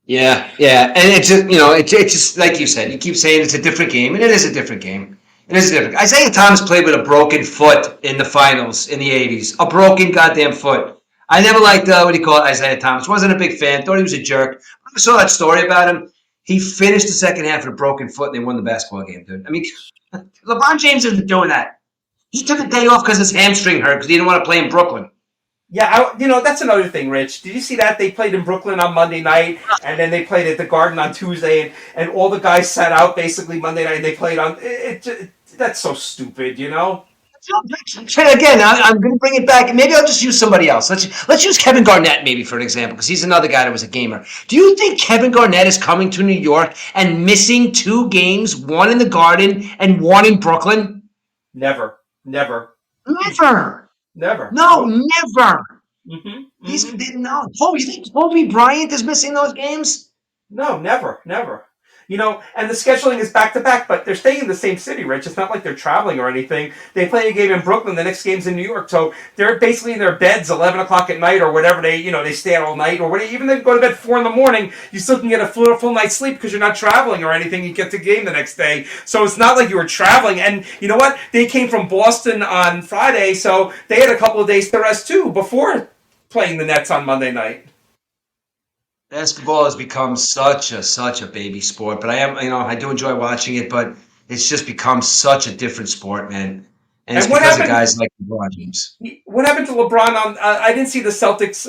Speaker 1: Yeah, and it's just, it's just like you said. You keep saying it's a different game, and it is a different game. It is different. Isaiah Thomas played with a broken foot in the finals in the 80s. A broken goddamn foot. I never liked, Isaiah Thomas. Wasn't a big fan. Thought he was a jerk. I saw that story about him. He finished the second half with a broken foot, and they won the basketball game, dude. I mean, LeBron James isn't doing that. He took a day off because his hamstring hurt because he didn't want to play in Brooklyn.
Speaker 2: Yeah, that's another thing, Rich. Did you see that? They played in Brooklyn on Monday night, and then they played at the Garden on Tuesday, and all the guys sat out basically Monday night, and they played on... that's so stupid, Again,
Speaker 1: I'm going to bring it back. Maybe I'll just use somebody else. Let's use Kevin Garnett maybe for an example, because he's another guy that was a gamer. Do you think Kevin Garnett is coming to New York and missing 2 games, one in the Garden and one in Brooklyn?
Speaker 2: Never.
Speaker 1: Never. No, never. Mm-hmm. No. Oh, you think Kobe Bryant is missing those games?
Speaker 2: No, never. And the scheduling is back-to-back, but they're staying in the same city, Rich. It's not like they're traveling or anything. They play a game in Brooklyn, the next game's in New York, so they're basically in their beds 11 o'clock at night or whatever. They stay out all night, or whatever. Even if they go to bed 4 in the morning, you still can get a full night's sleep because you're not traveling or anything. You get the game the next day. So it's not like you were traveling. And you know what? They came from Boston on Friday, so they had a couple of days to rest, too, before playing the Nets on Monday night.
Speaker 1: Basketball has become such a baby sport, but I do enjoy watching it, but it's just become such a different sport, man. And it's because of guys like LeBron James.
Speaker 2: What happened to LeBron I didn't see the Celtics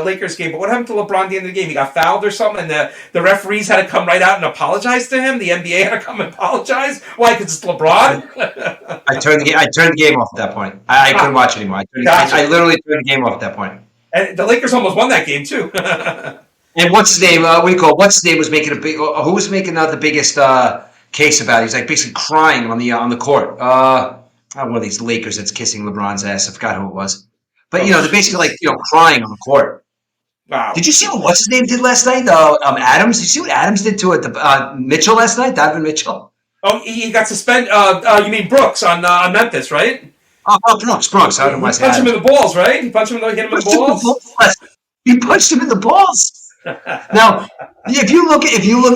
Speaker 2: Lakers game, but what happened to LeBron at the end of the game? He got fouled or something, and the referees had to come right out and apologize to him. The NBA had to come and apologize. Why? Because it's LeBron.
Speaker 1: I turned the game off at that point. I couldn't watch it anymore. I literally turned the game off at that point.
Speaker 2: And the Lakers almost won that game too.
Speaker 1: And what's his name? What's his name was making a big. Who was making the biggest case about it? He's like basically crying on the court. One of these Lakers that's kissing LeBron's ass. I forgot who it was. But they're basically crying on the court.
Speaker 2: Wow.
Speaker 1: Did you see what what's his name did last night? Adams. Did you see what Adams did to Mitchell last night? Donovan Mitchell.
Speaker 2: Oh, he got suspended. You mean Brooks on Memphis, right?
Speaker 1: Brooks. I don't know
Speaker 2: He
Speaker 1: why I
Speaker 2: punched him
Speaker 1: said
Speaker 2: in the balls, right? He punched him in the, hit him in the
Speaker 1: punched him in the
Speaker 2: balls.
Speaker 1: balls. He punched him in the balls. Now, if you look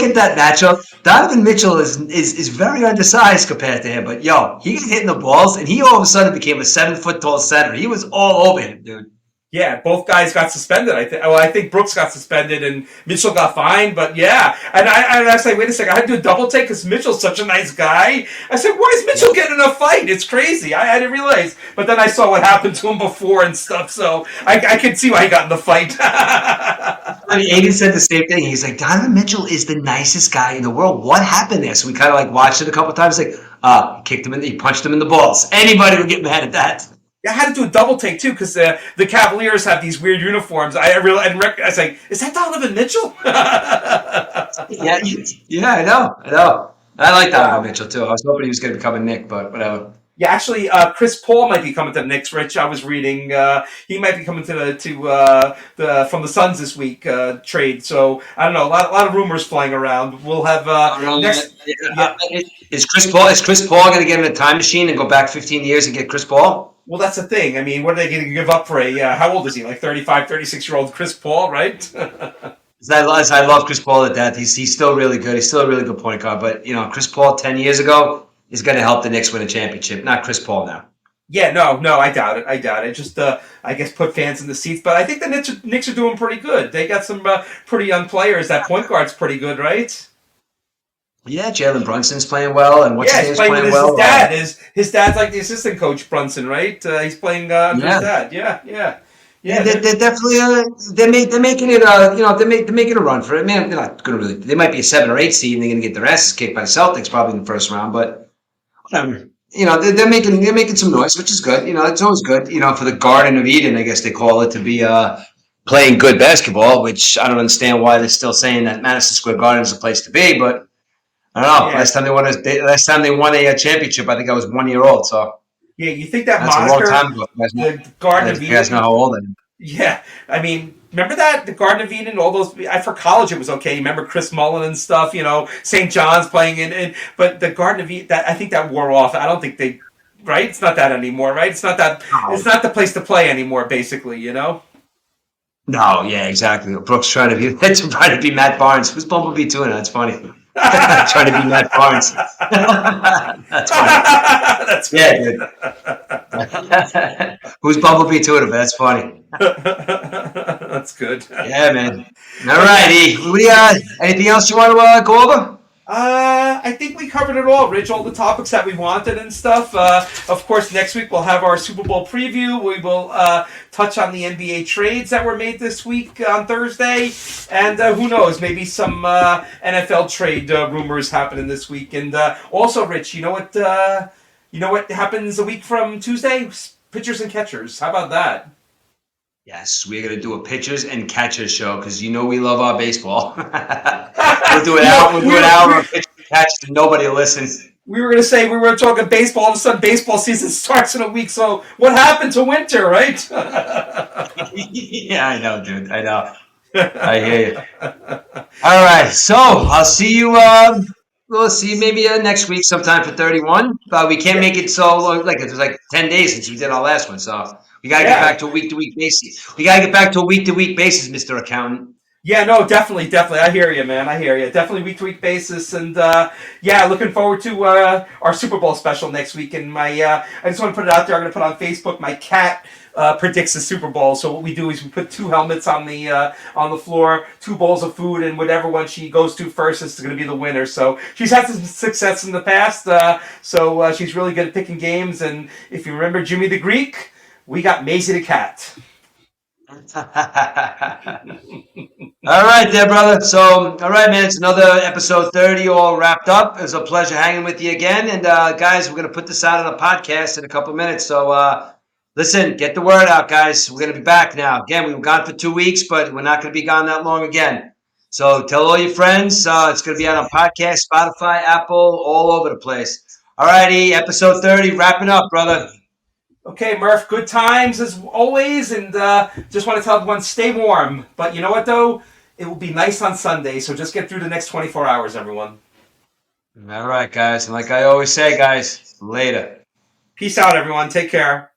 Speaker 1: at that matchup, Donovan Mitchell is very undersized compared to him. But yo, he got hit in the balls, and he all of a sudden became a 7 foot tall center. He was all over him, dude.
Speaker 2: Yeah, both guys got suspended. I think Brooks got suspended and Mitchell got fined. But yeah, and I was like, wait a second, I had to do a double take because Mitchell's such a nice guy. I said, why is Mitchell getting in a fight? It's crazy. I didn't realize. But then I saw what happened to him before and stuff, so I could see why he got in the fight.
Speaker 1: I mean, Aiden said the same thing. He's like, Donovan Mitchell is the nicest guy in the world. What happened there? So we kind of like watched it a couple of times. Like, kicked him he punched him in the balls. Anybody would get mad at that.
Speaker 2: I had to do a double take too because the Cavaliers have these weird uniforms. I was like, is that Donovan Mitchell?
Speaker 1: Yeah, I know. I like Donovan Mitchell too. I was hoping he was going to become a Knick, but whatever.
Speaker 2: Yeah, actually, Chris Paul might be coming to the Knicks. Rich, I was reading he might be coming to the from the Suns this week trade. So I don't know, a lot of rumors flying around. We'll have next. Yeah,
Speaker 1: Is Chris Paul going to get in a time machine and go back 15 years and get Chris Paul?
Speaker 2: well, that's the thing. I mean, what are they going to give up for a? How old is he? Like 35, 36-year-old Chris Paul, right?
Speaker 1: As I love Chris Paul at that. He's still really good. He's still a really good point guard. But you know, Chris Paul 10 years ago is going to help the Knicks win a championship. Not Chris Paul now.
Speaker 2: Yeah, no, I doubt it. I doubt it. Just, I guess, put fans in the seats. But I think the Knicks are doing pretty good. They got some pretty young players. That point guard's pretty good, right?
Speaker 1: Yeah, Jalen Brunson's playing well, and what's
Speaker 2: Yeah,
Speaker 1: his
Speaker 2: he's
Speaker 1: name's
Speaker 2: playing with
Speaker 1: playing well.
Speaker 2: his dad. His dad's like the assistant coach, Brunson, right? He's playing under his
Speaker 1: Yeah.
Speaker 2: dad. Yeah.
Speaker 1: Yeah,
Speaker 2: They're-
Speaker 1: they're definitely they're making it they're making a run for it. Man, they're not going to really. They might be a 7 or 8 seed, and they're going to get their asses kicked by the Celtics probably in the first round. But whatever. You know, they're making some noise, which is good. You know, it's always good. You know, for the Garden of Eden, I guess they call it, to be playing good basketball. Which I don't understand why they're still saying that Madison Square Garden is the place to be. But I don't know.
Speaker 2: yeah,
Speaker 1: Last time they won a championship, I think I was 1 year old. So
Speaker 2: yeah. You think that
Speaker 1: that's a long
Speaker 2: moniker,
Speaker 1: time ago.
Speaker 2: the Garden of
Speaker 1: You guys know
Speaker 2: Eden?
Speaker 1: how old I am.
Speaker 2: Yeah, I mean, remember that the Garden of Eden, all those. For college, it was okay. You remember Chris Mullen and stuff. You know, St. John's playing in, but the Garden of Eden, I think that wore off. I don't think they. Right, it's not that anymore. Right, it's not that. It's not the place to play anymore. Basically, you know.
Speaker 1: No, yeah, exactly. Brooks trying to be trying to be Matt Barnes. Who's Bumblebee doing? That's funny. Trying to be Matt Barnes. That's funny.
Speaker 2: That's
Speaker 1: Yeah, dude. Who's Bumblebee to it? That's funny.
Speaker 2: That's good.
Speaker 1: Yeah, man. All righty. Anything else you want to go over?
Speaker 2: I think we covered it all, Rich. All the topics that we wanted and stuff. Of course, next week we'll have our Super Bowl preview. We will touch on the NBA trades that were made this week on Thursday, and who knows, maybe some NFL trade rumors happening this week. And also, Rich, you know what happens a week from Tuesday? Pitchers and catchers. How about that?
Speaker 1: Yes, we're gonna do a pitchers and catchers show because you know we love our baseball. We'll do an hour. We'll do an hour of pitch and catch, and nobody will listen.
Speaker 2: We were going to say we were talking baseball. All of a sudden, baseball season starts in a week. So, what happened to winter, right?
Speaker 1: Yeah, I know, dude. I know. I hear you. All right, so I'll see you. We'll see you maybe next week sometime for 31. But we can't make it so like it was like 10 days since we did our last one. So we gotta get back to a week to week basis. We gotta get back to a week to week basis, Mr. Accountant.
Speaker 2: Yeah, no, definitely. I hear you, man. I hear you. Definitely week to week basis, and yeah, looking forward to our Super Bowl special next week. And I just want to put it out there. I'm going to put on Facebook. My cat predicts the Super Bowl. So what we do is we put 2 helmets on the floor, 2 bowls of food, and whatever one she goes to first is going to be the winner. So she's had some success in the past. So she's really good at picking games. And if you remember Jimmy the Greek, we got Maisie the cat.
Speaker 1: All right there, brother. So, all right, man. It's another episode 30 all wrapped up. It was a pleasure hanging with you again. And, guys, we're going to put this out on a podcast in a couple of minutes. So, listen, get the word out, guys. We're going to be back now. Again, we were gone for 2 weeks, but we're not going to be gone that long again. So, tell all your friends. It's going to be out on podcast, Spotify, Apple, all over the place. All righty, episode 30, wrapping up, brother.
Speaker 2: Okay, Murph, good times as always, and just want to tell everyone, stay warm. But you know what, though? It will be nice on Sunday, so just get through the next 24 hours, everyone.
Speaker 1: All right, guys. And like I always say, guys, later.
Speaker 2: Peace out, everyone. Take care.